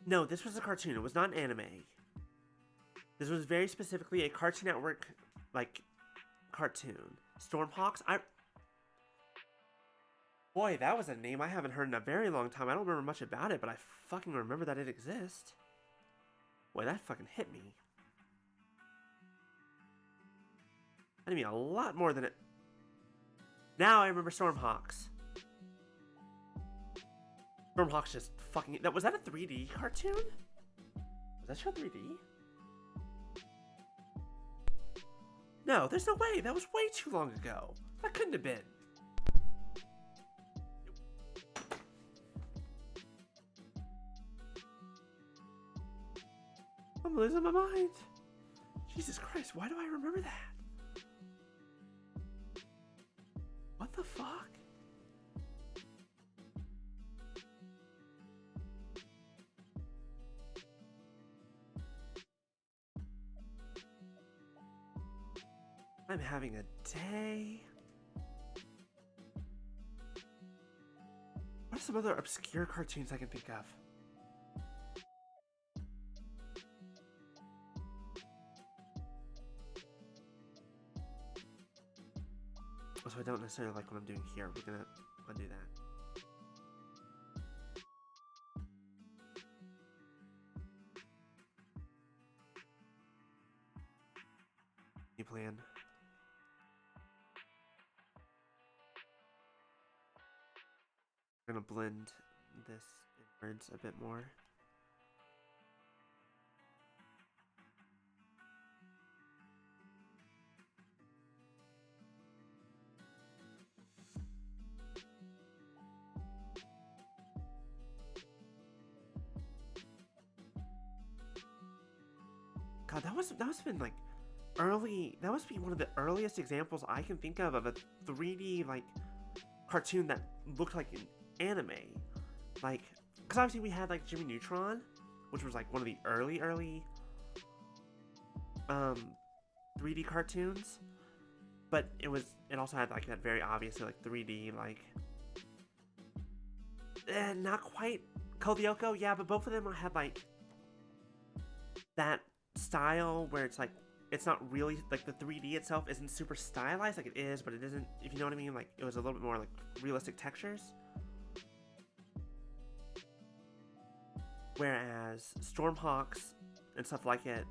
No, this was a cartoon. It was not an anime. This was very specifically a Cartoon Network, like, cartoon. Stormhawks? Boy, that was a name I haven't heard in a very long time. I don't remember much about it, but I fucking remember that it exists. Boy, that fucking hit me. That hit me a lot more than it... Now I remember Stormhawks. Stormhawks just fucking... Was that a 3D cartoon? Was that show 3D? No, there's no way. That was way too long ago. That couldn't have been. I'm losing my mind. Jesus Christ, why do I remember that? What the fuck? I'm having a day. What are some other obscure cartoons I can think of? So I don't necessarily like what I'm doing here. We're gonna undo that. New plan. We're gonna blend this inwards a bit more. God, that must have been like early. That must be one of the earliest examples I can think of a 3D like cartoon that looked like an anime. Like, because obviously we had like Jimmy Neutron, which was like one of the early 3D cartoons, but it also had like that very obviously like 3D like not quite Code Lyoko, yeah, but both of them had like that style where it's like it's not really like the 3D itself isn't super stylized, like it is, but it isn't, if you know what I mean. Like it was a little bit more like realistic textures. Whereas Stormhawks and stuff like it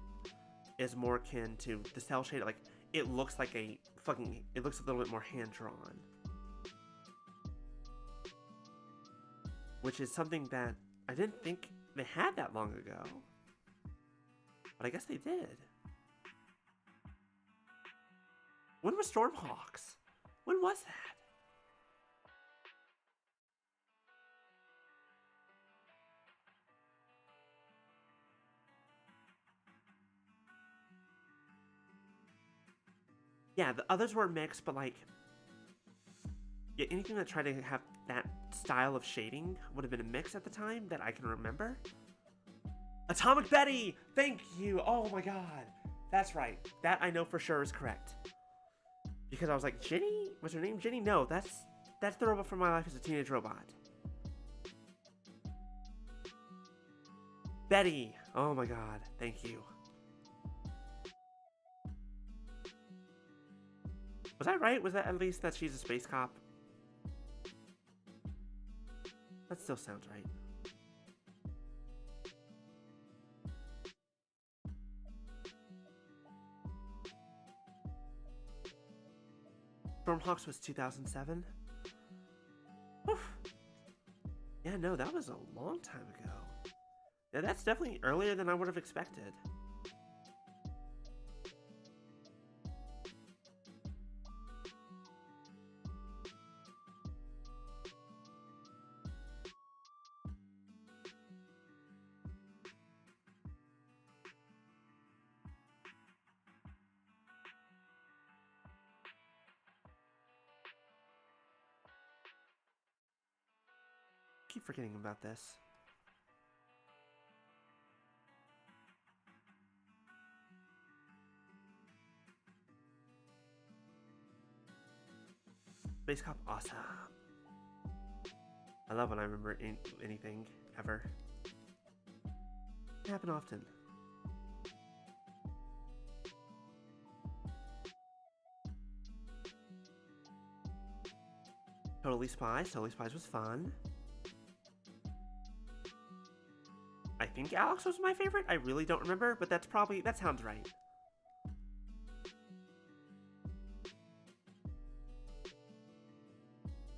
is more akin to the cell shaded. Like it looks like it looks a little bit more hand drawn, which is something that I didn't think they had that long ago, but I guess they did. When was Stormhawks? When was that? Yeah, the others were mixed, but like, yeah, anything that tried to have that style of shading would have been a mix at the time that I can remember. Atomic Betty! Thank you! Oh my god. That's right. That I know for sure is correct. Because I was like, Ginny? Was her name Ginny? No, that's the robot from My Life as a Teenage Robot. Betty! Oh my god. Thank you. Was I right? Was that at least that she's a space cop? That still sounds right. Stormhawks was 2007? Oof. Yeah, no, that was a long time ago. Yeah, that's definitely earlier than I would have expected. Keep forgetting about this. Space Cop, awesome. I love when I remember anything, ever. It happen often. Totally Spies was fun. I think Alex was my favorite. I really don't remember, but that sounds right.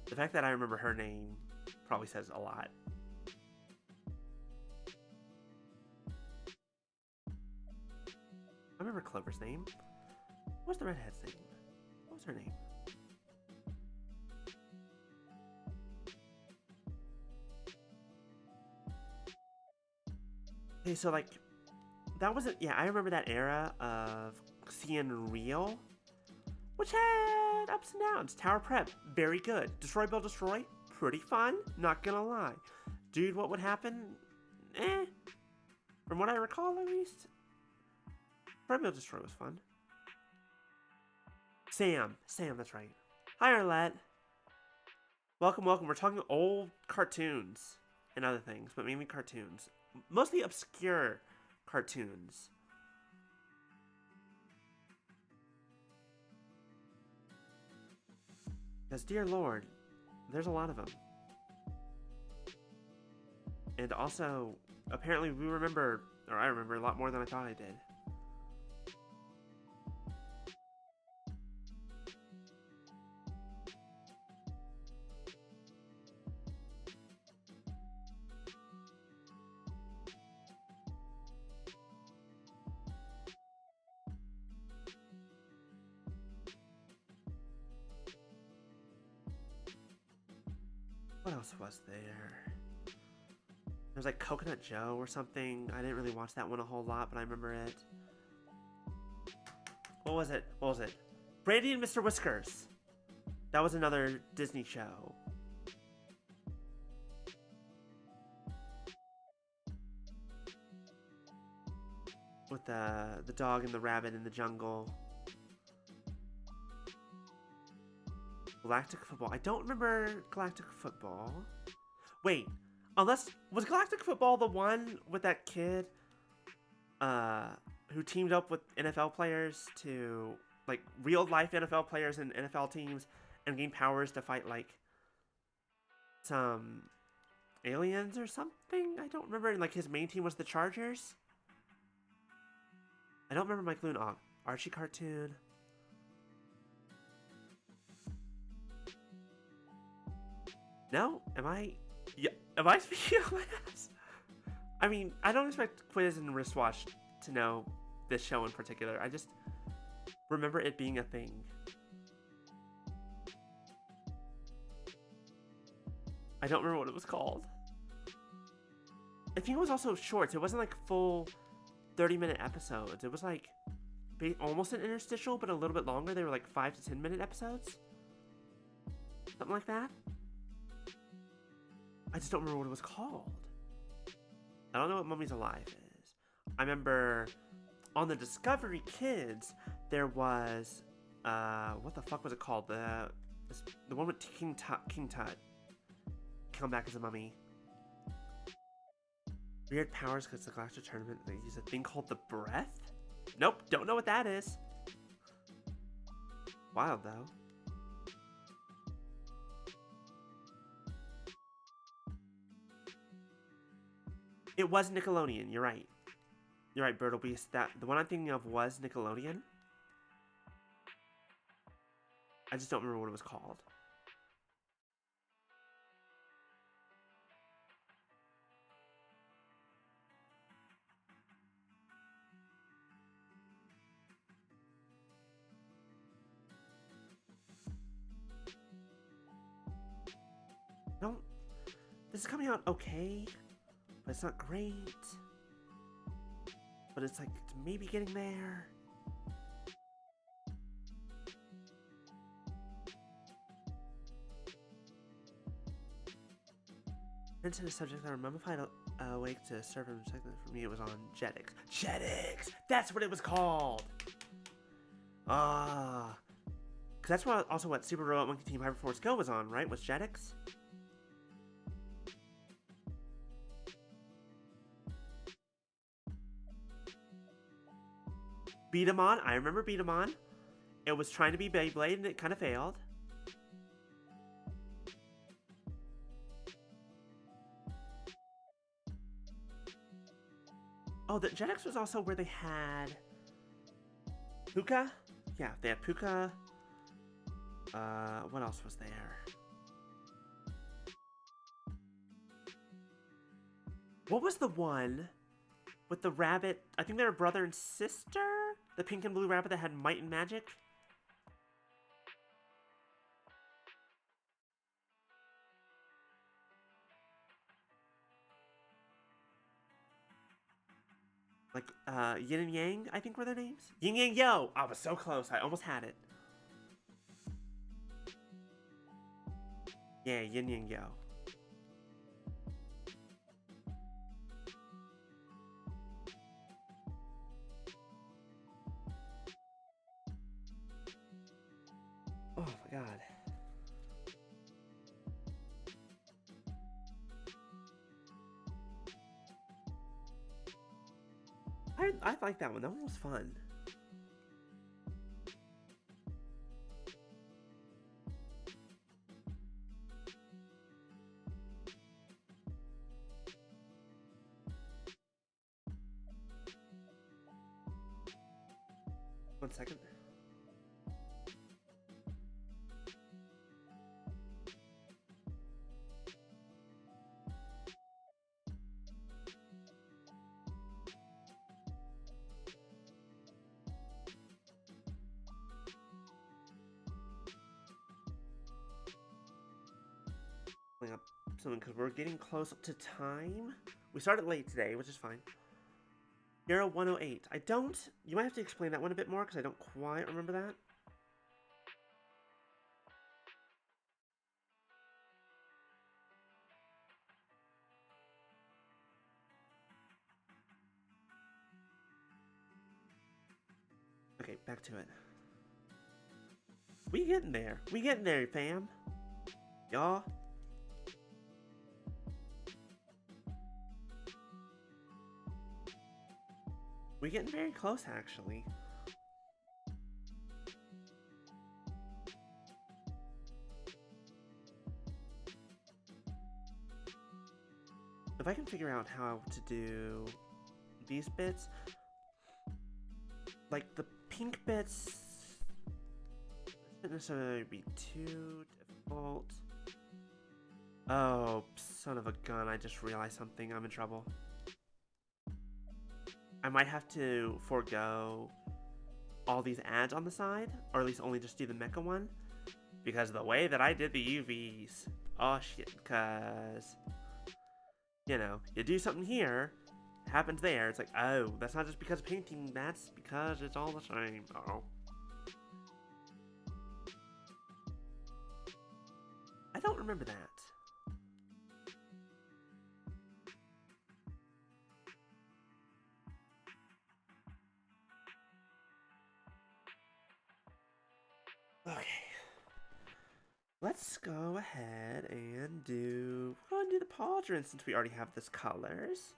The fact that I remember her name probably says a lot. I remember Clover's name. What's the redhead's name? What was her name? Okay, so like, that wasn't, yeah, I remember that era of seeing Real, which had ups and downs. Tower Prep, very good. Destroy Build Destroy, pretty fun, not gonna lie. Dude, what would happen? From what I recall, at least. Destroy Build Destroy was fun. Sam. Sam, that's right. Hi, Arlette. Welcome, welcome. We're talking old cartoons and other things, but mainly cartoons. Mostly obscure cartoons. Because, dear Lord, there's a lot of them. And also, apparently we remember, or I remember, a lot more than I thought I did. What else was there? There's like Coconut Joe or something. I didn't really watch that one a whole lot, but I remember it. What was it? What was it? Brandy and Mr. Whiskers. That was another Disney show. With the dog and the rabbit in the jungle. Galactic Football. I don't remember Galactic Football. Wait, unless was Galactic Football the one with that kid who teamed up with NFL players to like real life NFL players and NFL teams and gain powers to fight like some aliens or something? I don't remember. Like his main team was the Chargers. I don't remember Mike Loon. Archie cartoon. No? Am I? Yeah. Am I speaking of my ass? I mean, I don't expect Quiz and Wristwatch to know this show in particular. I just remember it being a thing. I don't remember what it was called. I think it was also shorts. It wasn't like full 30-minute episodes. It was like almost an interstitial, but a little bit longer. They were like 5 to 10-minute episodes. Something like that. I just don't remember what it was called. I don't know what Mummies Alive is. I remember on the Discovery Kids, there was, what the fuck was it called? The one with King Tut. Come back as a mummy. Weird powers because the Galactic Tournament, they use a thing called the Breath? Nope, don't know what that is. Wild, though. It was Nickelodeon, you're right. You're right, Birtle Beast. The one I'm thinking of was Nickelodeon. I just don't remember what it was called. This is coming out okay, but it's not great. But it's like, it's maybe getting there. Into the subject that were mummified awake to serve him. For me, it was on Jetix. Jetix! That's what it was called! Ah. Because that's what, also what Super Robot Monkey Team Hyperforce Go was on, right? Was Jetix? Beat 'em on. I remember Beat 'em on. It was trying to be Beyblade and it kind of failed. Oh, the Jetix was also where they had Puka? Yeah, they had Puka. What else was there? What was the one with the rabbit? I think they were brother and sister? The pink and blue rabbit that had might and magic? Like, Yin and Yang, I think were their names? Yin Yang Yo! I was so close, I almost had it. Yeah, Yin Yang Yo. I like that one. That one was fun. One second. Up something because we're getting close up to time. We started late today, which is fine. Euro 108. I don't. You might have to explain that one a bit more because I don't quite remember that. Okay, back to it. We getting there. We getting there, fam. Y'all. We're getting very close, actually. If I can figure out how to do these bits, like the pink bits, shouldn't necessarily be too difficult. Oh, son of a gun, I just realized something. I'm in trouble. I might have to forego all these ads on the side, or at least only just do the mecha one, because of the way that I did the UVs. Oh shit, because, you know, you do something here, happens there, it's like, oh, that's not just because of painting, that's because it's all the same. Oh. I don't remember that. Okay. Let's go ahead and do... We'll go ahead and do the pauldron since we already have this colors.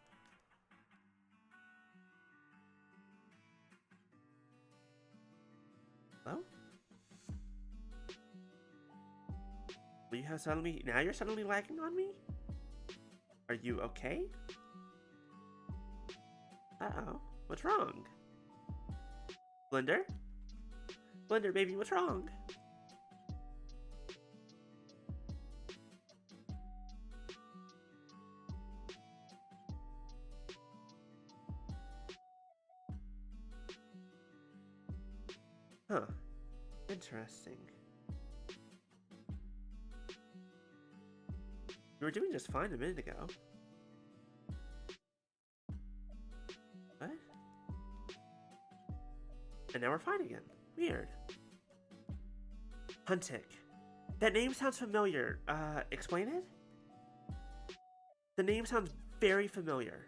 Hello? Will you have suddenly... Now you're suddenly lagging on me? Are you okay? Uh-oh. What's wrong? Blender? Blender, baby, what's wrong? Huh. Interesting. You were doing just fine a minute ago. What? And now we're fine again. Weird. Huntic. That name sounds familiar. Explain it? The name sounds very familiar.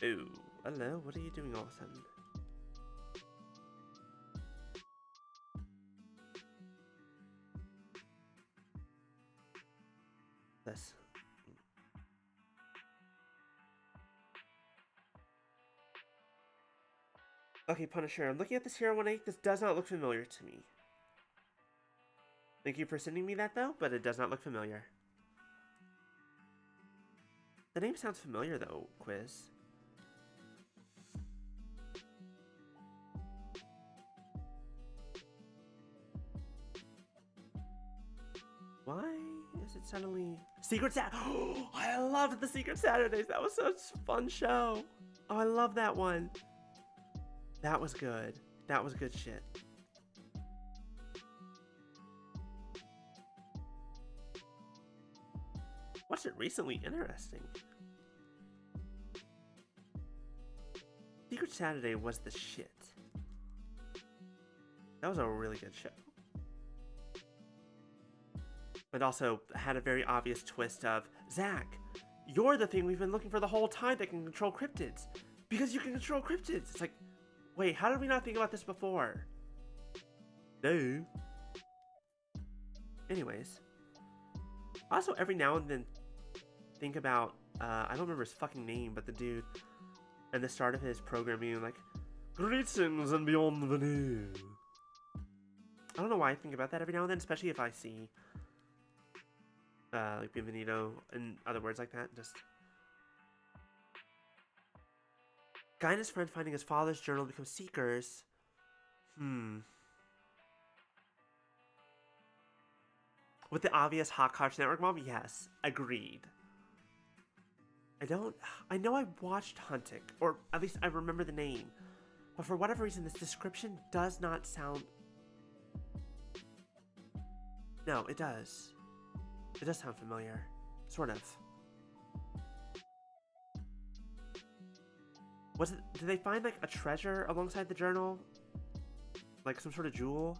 Ooh, hello, what are you doing all of a sudden? This. Okay, Punisher, I'm looking at this Hero 1-8. This does not look familiar to me. Thank you for sending me that, though, but it does not look familiar. The name sounds familiar, though, Quiz. Why is it suddenly... Secret Sat... Oh, I loved the Secret Saturdays. That was such a fun show. Oh, I love that one. That was good. That was good shit. Watched it recently. Interesting. Secret Saturday was the shit. That was a really good show. It also had a very obvious twist of, Zach, you're the thing we've been looking for the whole time that can control cryptids. Because you can control cryptids. It's like, wait, how did we not think about this before? No. Anyways. Also, every now and then, think about, I don't remember his fucking name, but the dude, and the start of his program being like, greetings and beyond the news. I don't know why I think about that every now and then, especially if I see, like, bienvenido and other words like that. Just, guy and his friend finding his father's journal become seekers. With the obvious hot Cartoon Network mom? Yes, agreed. I know I watched Huntic, or at least I remember the name, but for whatever reason this description does not sound... No, it does. It does sound familiar. Sort of. Did they find, like, a treasure alongside the journal? Like some sort of jewel?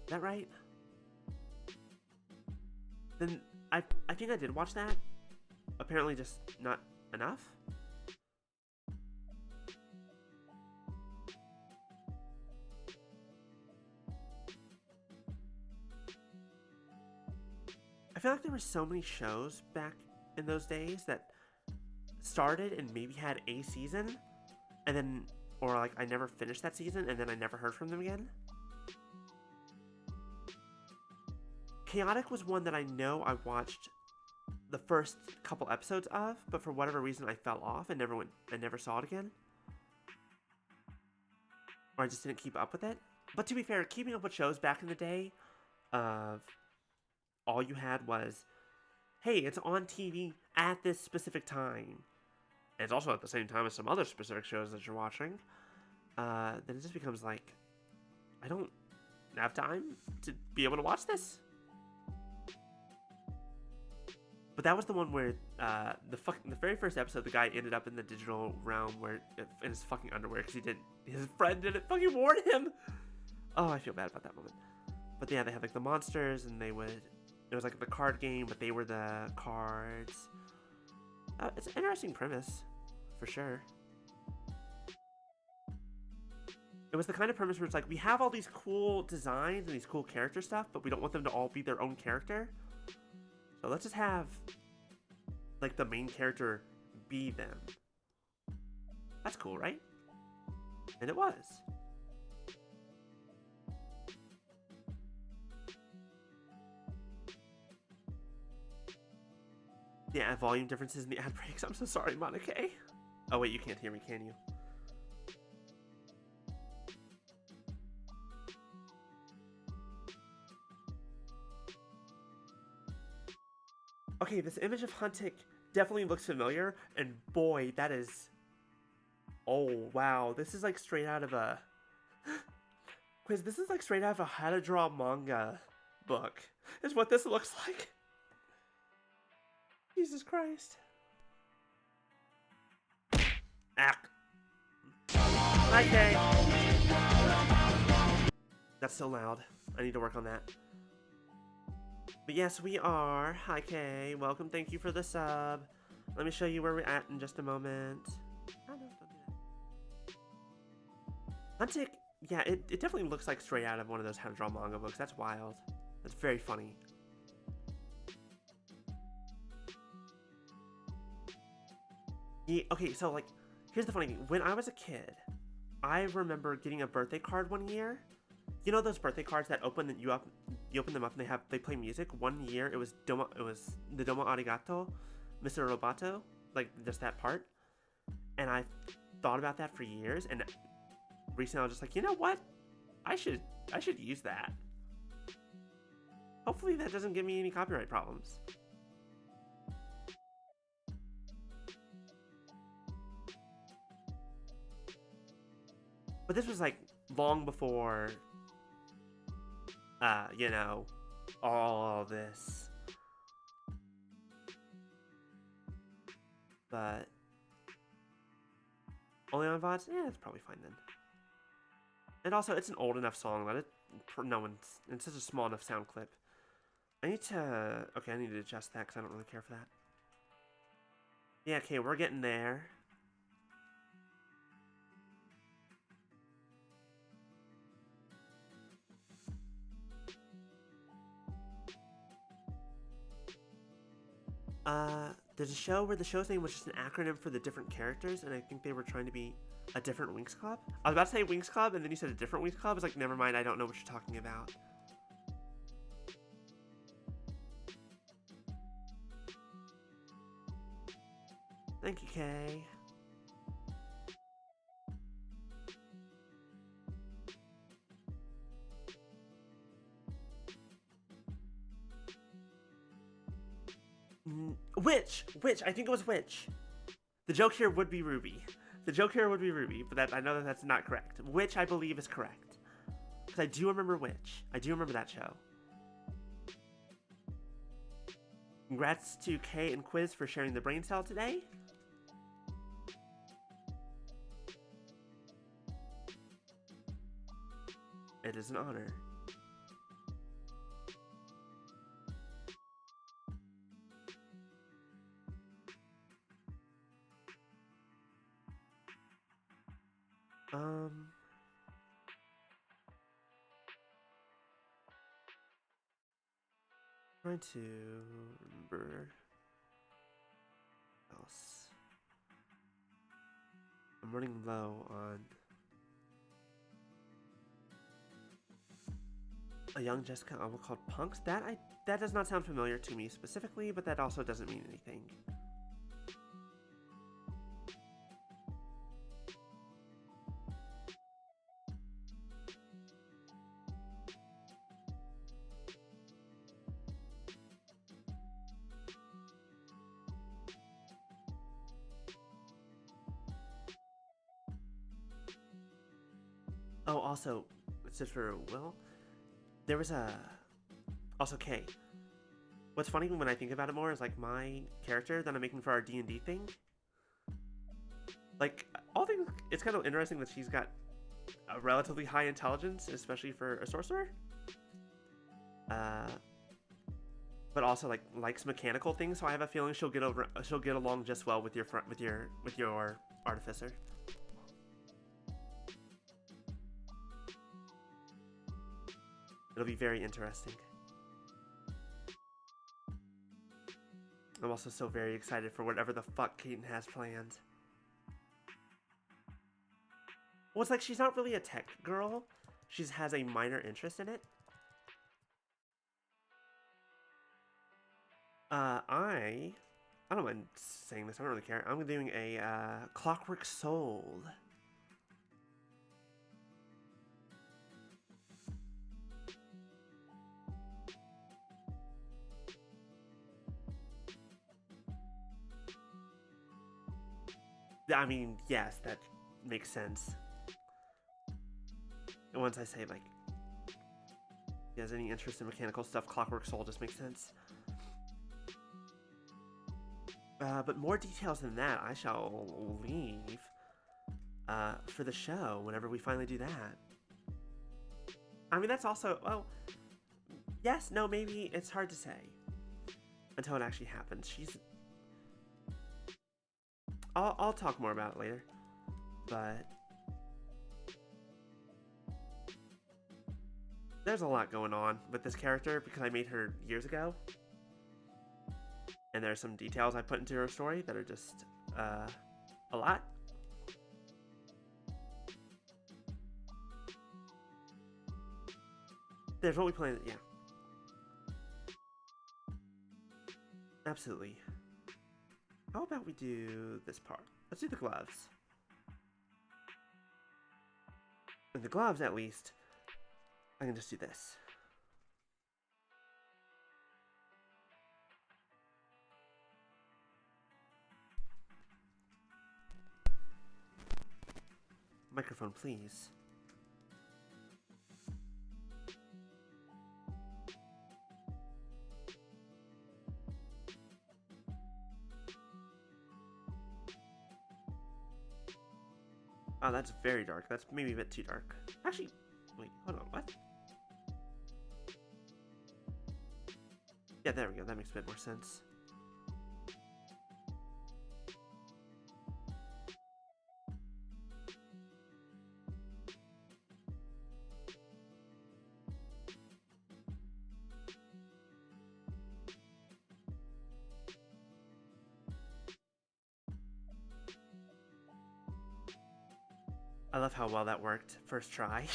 Is that right? Then I think I did watch that. Apparently just not enough. I feel like there were so many shows back in those days that started and maybe had a season, and then, or like I never finished that season and then I never heard from them again. Chaotic was one that I know I watched the first couple episodes of, but for whatever reason I fell off and never saw it again. Or I just didn't keep up with it. But to be fair, keeping up with shows back in the day, all you had was, hey, it's on TV at this specific time. And it's also at the same time as some other specific shows that you're watching. Then it just becomes like, I don't have time to be able to watch this. But that was the one where the very first episode, the guy ended up in the digital realm where in his fucking underwear because his friend didn't fucking warn him. Oh, I feel bad about that moment. But yeah, they had like the monsters, and it was like the card game, but they were the cards. It's an interesting premise, for sure. It was the kind of premise where it's like, we have all these cool designs and these cool character stuff, but we don't want them to all be their own character. So let's just have, like, the main character be them. That's cool, right? And it was. Yeah, volume differences in the ad breaks. I'm so sorry, Monica. Oh, wait, you can't hear me, can you? Okay, this image of Huntic definitely looks familiar, and boy, that is... Oh, wow. This is like straight out of a... Quiz, this is like straight out of a how to draw manga book, is what this looks like. Jesus Christ. Hi, Kay. That's so loud. I need to work on that. But yes, we are. Hi, Kay. Welcome. Thank you for the sub. Let me show you where we're at in just a moment. Oh, no, don't do that. Huntic, yeah, it definitely looks like straight out of one of those how to draw manga books. That's wild. That's very funny. Yeah, okay, so, like, here's the funny thing. When I was a kid, I remember getting a birthday card one year. You know those birthday cards that open them up and they play music? One year it was the Domo Arigato, Mr. Roboto, like just that part. And I thought about that for years, and recently I was just like, you know what? I should use that. Hopefully that doesn't give me any copyright problems. But this was like long before you know, all this. But only on VODs? Yeah, that's probably fine then. And also, it's an old enough song that it's such a small enough sound clip. I need to adjust that because I don't really care for that. Yeah, okay, we're getting there. there's a show where the show's name was just an acronym for the different characters, and I think they were trying to be a different Winx Club. I was about to say Winx Club, and then you said a different Winx Club. I was like, never mind, I don't know what you're talking about. Thank you, Kay. Witch! I think it was Witch. The joke here would be Ruby. The joke here would be Ruby, but I know that that's not correct. Witch, I believe, is correct. Because I do remember Witch. I do remember that show. Congrats to Kay and Quiz for sharing the brain cell today. It is an honor. Trying to remember what else. I'm running low on a young Jessica Alba called Punks. That does not sound familiar to me specifically, but that also doesn't mean anything. Oh, also, it's just for Will. There was also Kay. What's funny when I think about it more is like my character that I'm making for our D&D thing. Like, all things, it's kind of interesting that she's got a relatively high intelligence, especially for a sorcerer. But also likes mechanical things, so I have a feeling she'll get along just well with your artificer. It'll be very interesting. I'm also so very excited for whatever the fuck Keaton has planned. Well, it's like she's not really a tech girl. She has a minor interest in it. I don't mind saying this. I don't really care. I'm doing a Clockwork Soul. I mean, yes, that makes sense. And once I say, like, he has any interest in mechanical stuff, Clockwork Soul just makes sense. But more details than that, I shall leave for the show whenever we finally do that. I mean, that's also, well, yes, no, maybe, it's hard to say until it actually happens. I'll talk more about it later, but there's a lot going on with this character because I made her years ago, and there's some details I put into her story that are just a lot. There's what we planned, yeah. Absolutely. How about we do this part? Let's do the gloves. And the gloves, at least, I can just do this. Microphone, please. Oh, that's very dark. That's maybe a bit too dark. Actually, wait, hold on, what? Yeah, there we go. That makes a bit more sense. I love how well that worked. First try.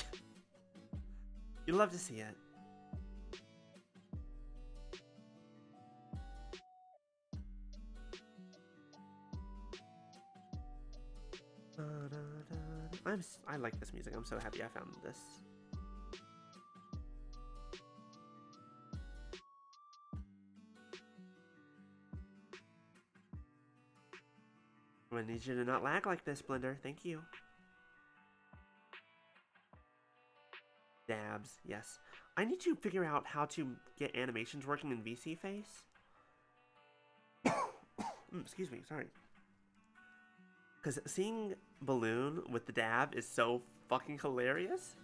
You'd love to see it. I like this music. I'm so happy I found this. I need you to not lag like this, Blender. Thank you. Dabs, yes. I need to figure out how to get animations working in VC Face. Excuse me, sorry. Because seeing Balloon with the dab is so fucking hilarious.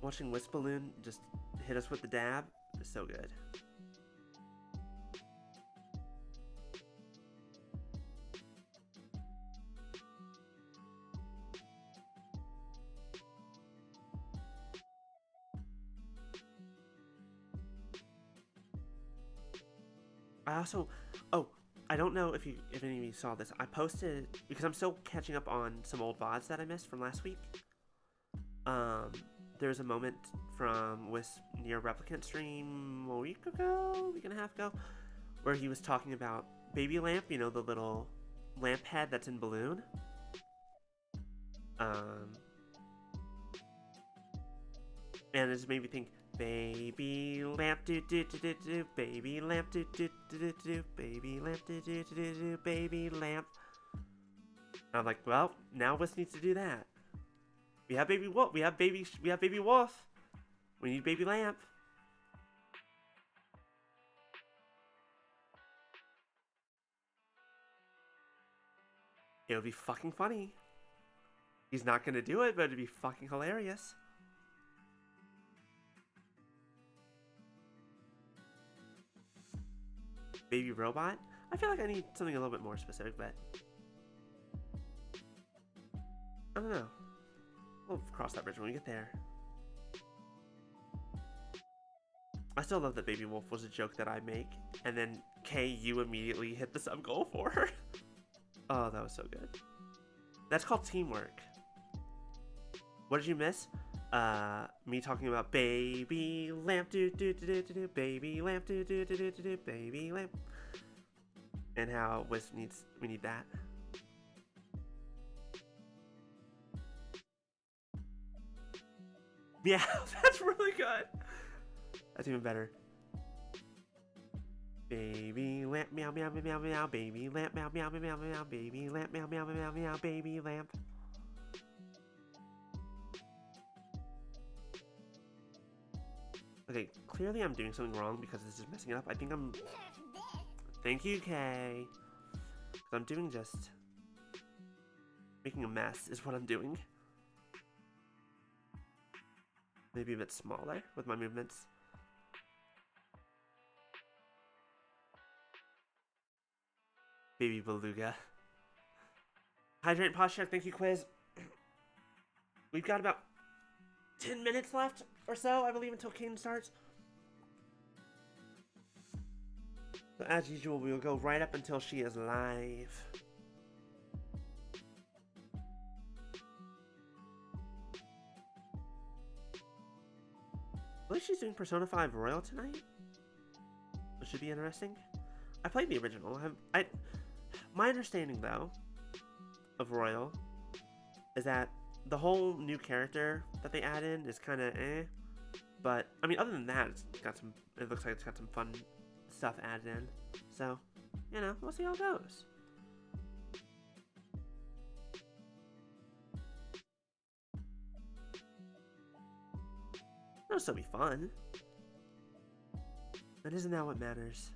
Watching Wisp Balloon just hit us with the dab is so good. I also, I don't know if any of you saw this. I posted, because I'm still catching up on some old VODs that I missed from last week. There's a moment from Wisp near Replicant stream a week and a half ago, where he was talking about Baby Lamp, you know, the little lamp head that's in Balloon. And it just made me think, baby lamp do do do do do, baby lamp do do do do do, baby lamp do do do do do, baby lamp. And I'm like, well, now Wisp needs to do that. We have baby wolf. We have baby wolf. We need baby lamp. It would be fucking funny. He's not gonna do it, but it'd be fucking hilarious. Baby robot? I feel like I need something a little bit more specific, but I don't know. We'll cross that bridge when we get there. I still love that Baby Wolf was a joke that I make, and then you immediately hit the sub goal for her. Oh, that was so good. That's called teamwork. What did you miss? Me talking about baby lamp do do do do do, baby lamp do do do do do, baby lamp, and how Wisp we need that. Yeah, that's really good. That's even better. Baby lamp meow meow meow meow meow, baby lamp meow meow meow meow, baby lamp meow meow meow meow, baby lamp. Okay, clearly I'm doing something wrong because this is messing it up. I think I'm... Thank you, Kay. Because I'm doing just... Making a mess is what I'm doing. Maybe a bit smaller with my movements. Baby Beluga. Hydrant posture, thank you, Quiz. We've got about 10 minutes left or so, I believe, until Kane starts. So as usual, we will go right up until she is live. I believe she's doing Persona 5 Royal tonight, which should be interesting. I played the original. My understanding, though, of Royal is that the whole new character that they add in is kind of eh. But, I mean, other than that, it looks like it's got some fun stuff added in. So, you know, we'll see how it goes. It'll still be fun. But isn't that what matters?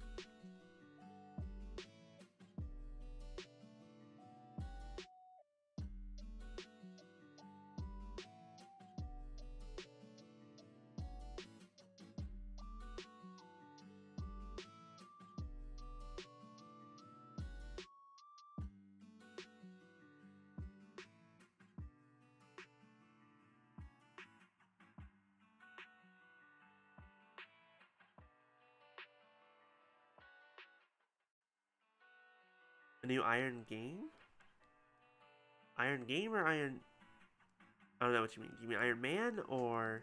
A new Iron game? Iron game or Iron... I don't know what you mean. Do you mean Iron Man or...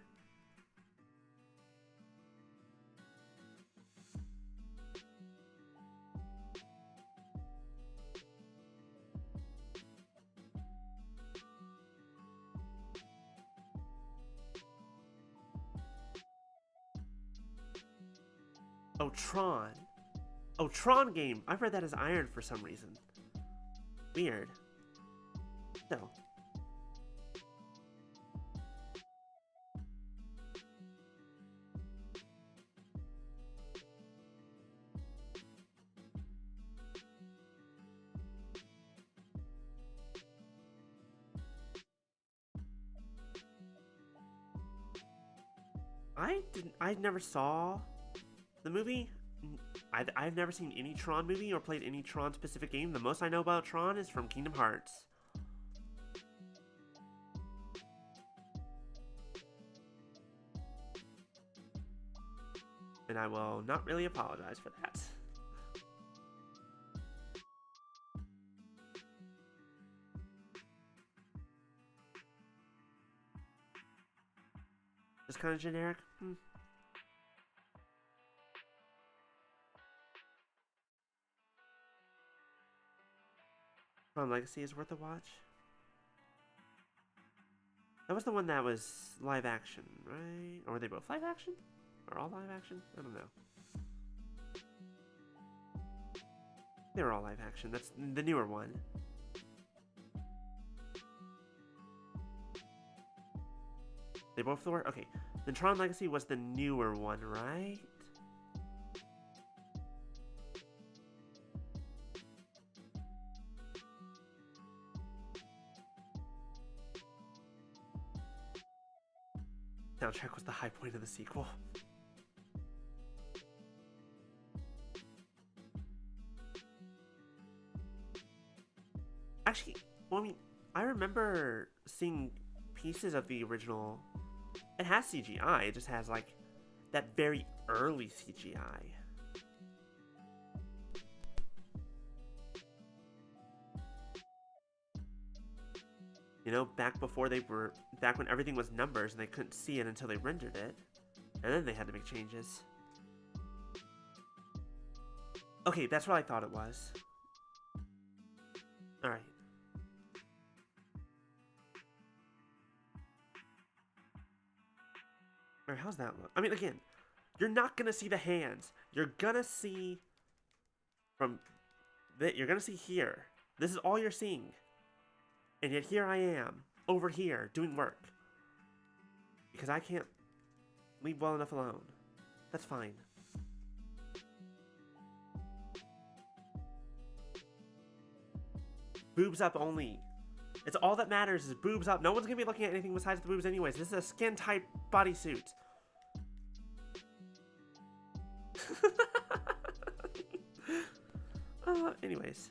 Oh, Tron. Oh, Tron game. I've read that as Iron for some reason. Weird. No. I never saw the movie. I've never seen any Tron movie or played any Tron specific game. The most I know about Tron is from Kingdom Hearts. And I will not really apologize for that. Just kind of generic. Tron Legacy is worth a watch. That was the one that was live action, right? Or were they both live action? Or all live action? I don't know. They were all live action. That's the newer one. They both were? Okay. Then Tron Legacy was the newer one, right? Soundtrack was the high point of the sequel. Actually, well, I mean, I remember seeing pieces of the original. It has CGI, it just has, like, that very early CGI. You know, back when everything was numbers and they couldn't see it until they rendered it. And then they had to make changes. Okay, that's what I thought it was. Alright. Alright, how's that look? I mean, again, you're not gonna see the hands. You're gonna see you're gonna see here. This is all you're seeing. And yet here I am, over here, doing work. Because I can't leave well enough alone. That's fine. Boobs up only. It's all that matters is boobs up. No one's gonna be looking at anything besides the boobs anyways. This is a skin-tight bodysuit. Anyways.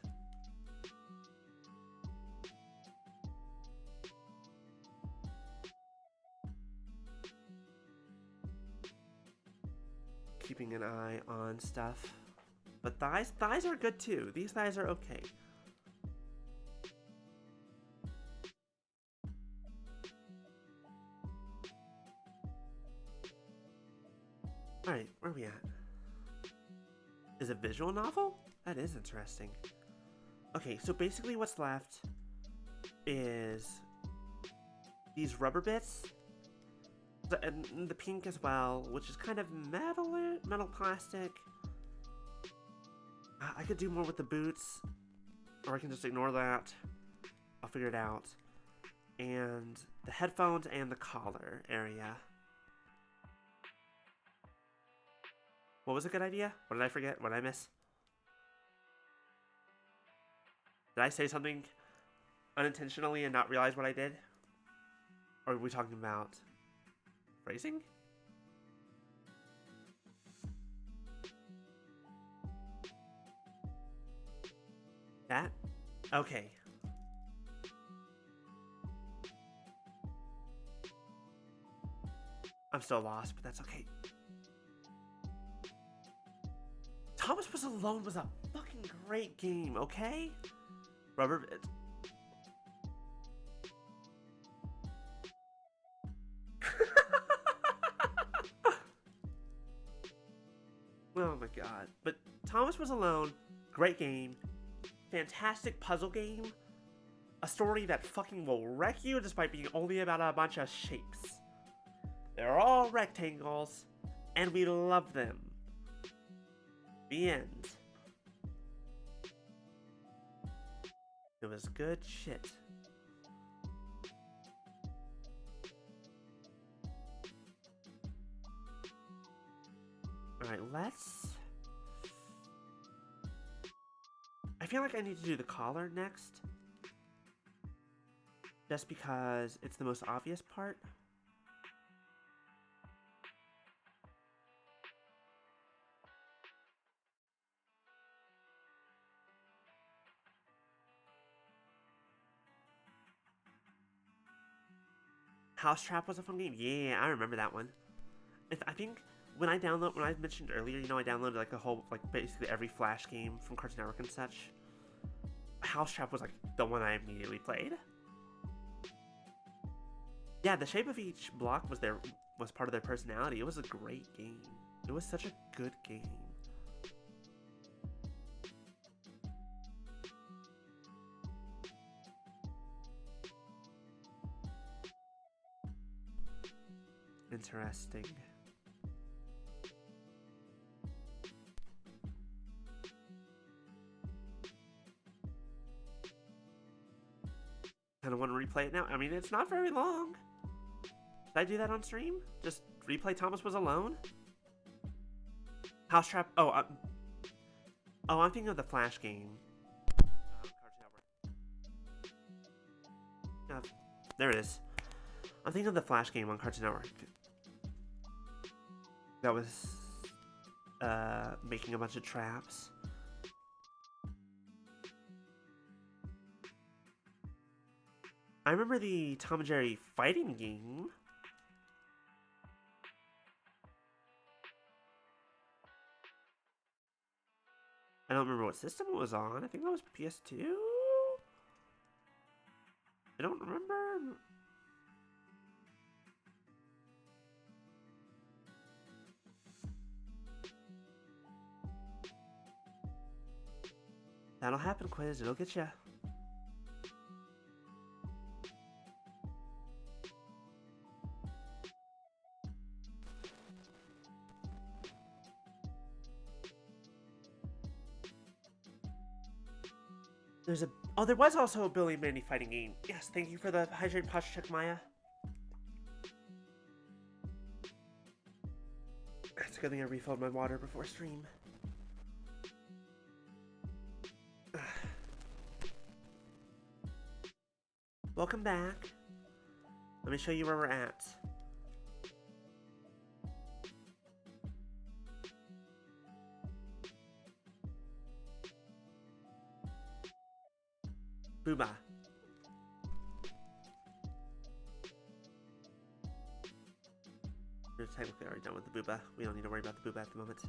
Keeping an eye on stuff. But thighs are good too. These thighs are okay. Alright, where are we at? Is it a visual novel? That is interesting. Okay, so basically what's left is these rubber bits. And the pink as well, which is kind of metal plastic. I could do more with the boots, or I can just ignore that. I'll figure it out. And the headphones and the collar area. What was a good idea? What did I forget? What did I miss? Did I say something unintentionally and not realize what I did? Or are we talking about phrasing? That? Okay. I'm still lost, but that's okay. Thomas Was Alone was a fucking fucking great game, okay? Rubber. Oh my god. But Thomas Was Alone, great game, fantastic puzzle game, a story that fucking will wreck you despite being only about a bunch of shapes. They're all rectangles, and we love them. The end. It was good shit. Alright, let's... I feel like I need to do the collar next. Just because it's the most obvious part. House Trap was a fun game. Yeah, I remember that one. I think when I mentioned earlier, I downloaded like a whole, like basically every Flash game from Cartoon Network and such. House Trap was like the one I immediately played. Yeah, the shape of each block was part of their personality. It was a great game. It was such a good game. Interesting. Kind of want to replay it now. I mean, it's not very long. Did I do that on stream? Just replay Thomas Was Alone? House Trap. Oh, I'm thinking of the Flash game. There it is. I'm thinking of the Flash game on Cartoon Network. That was making a bunch of traps. I remember the Tom and Jerry fighting game. I don't remember what system it was on. I think that was PS2? I don't remember. That'll happen, Quiz. It'll get ya. There was also a Billy and Mandy fighting game. Yes, thank you for the hydrate posture check, Maya. It's a good thing I refilled my water before stream. Welcome back. Let me show you where we're at. Booba. We're technically already done with the Booba. We don't need to worry about the Booba at the moment.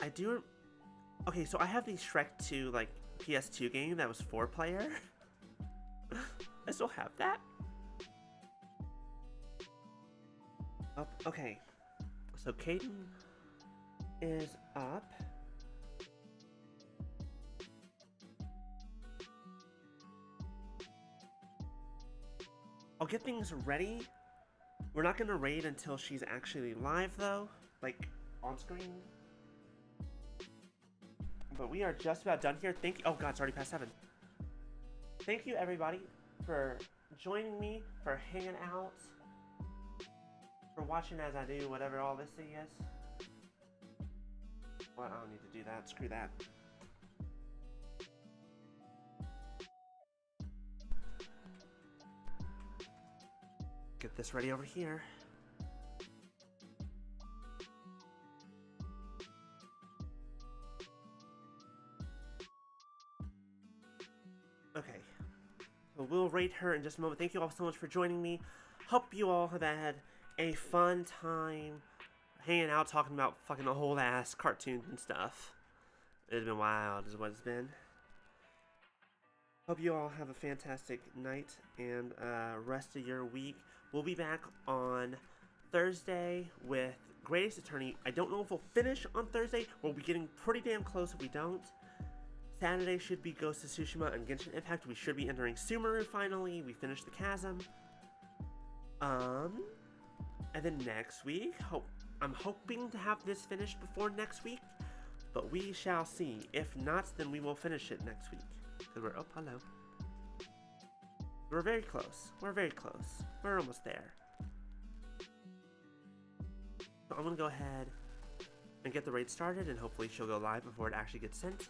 I do... Okay, so I have the Shrek 2, like, PS2 game that was 4-player. I still have that. Up. Okay. So Caden is up. I'll get things ready. We're not gonna raid until she's actually live, though. Like, on screen. But we are just about done here. Thank you. Oh god, it's already past 7. Thank you, everybody, for joining me, for hanging out, for watching as I do whatever all this thing is. Well, I don't need to do that. Screw that. get this ready over here. Okay. So we'll rate her in just a moment. Thank you all so much for joining me. Hope you all have had a fun time hanging out, talking about fucking the whole ass cartoons and stuff. It's been wild, is what it's been. Hope you all have a fantastic night and rest of your week. We'll be back on Thursday with Greatest Attorney. I don't know if we'll finish on Thursday. We'll be getting pretty damn close if we don't. Saturday should be Ghost of Tsushima and Genshin Impact. We should be entering Sumeru finally. We finished the Chasm. And then next week, I'm hoping to have this finished before next week, but we shall see. If not, then we will finish it next week. Because we're, oh, hello. We're very close. We're very close. We're almost there. So I'm going to go ahead and get the raid started, and hopefully she'll go live before it actually gets sent.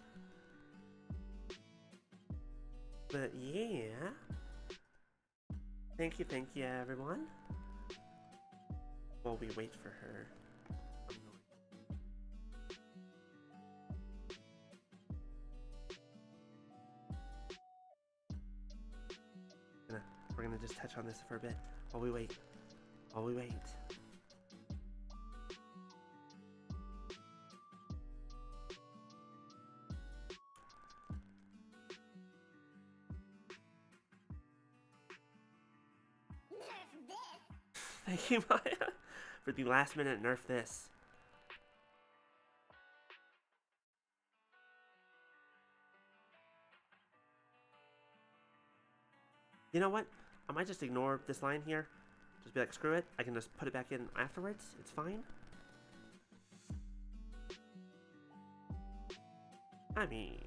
But yeah. Thank you everyone. While we wait for her. We're gonna just touch on this for a bit while we wait. While we wait. Thank you, Maya, for the last minute nerf this. You know what? I might just ignore this line here. Just be like, screw it. I can just put it back in afterwards. It's fine. I mean...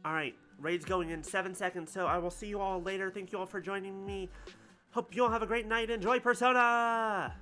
Alright, raid's going in 7 seconds, so I will see you all later. Thank you all for joining me. Hope you all have a great night. Enjoy Persona!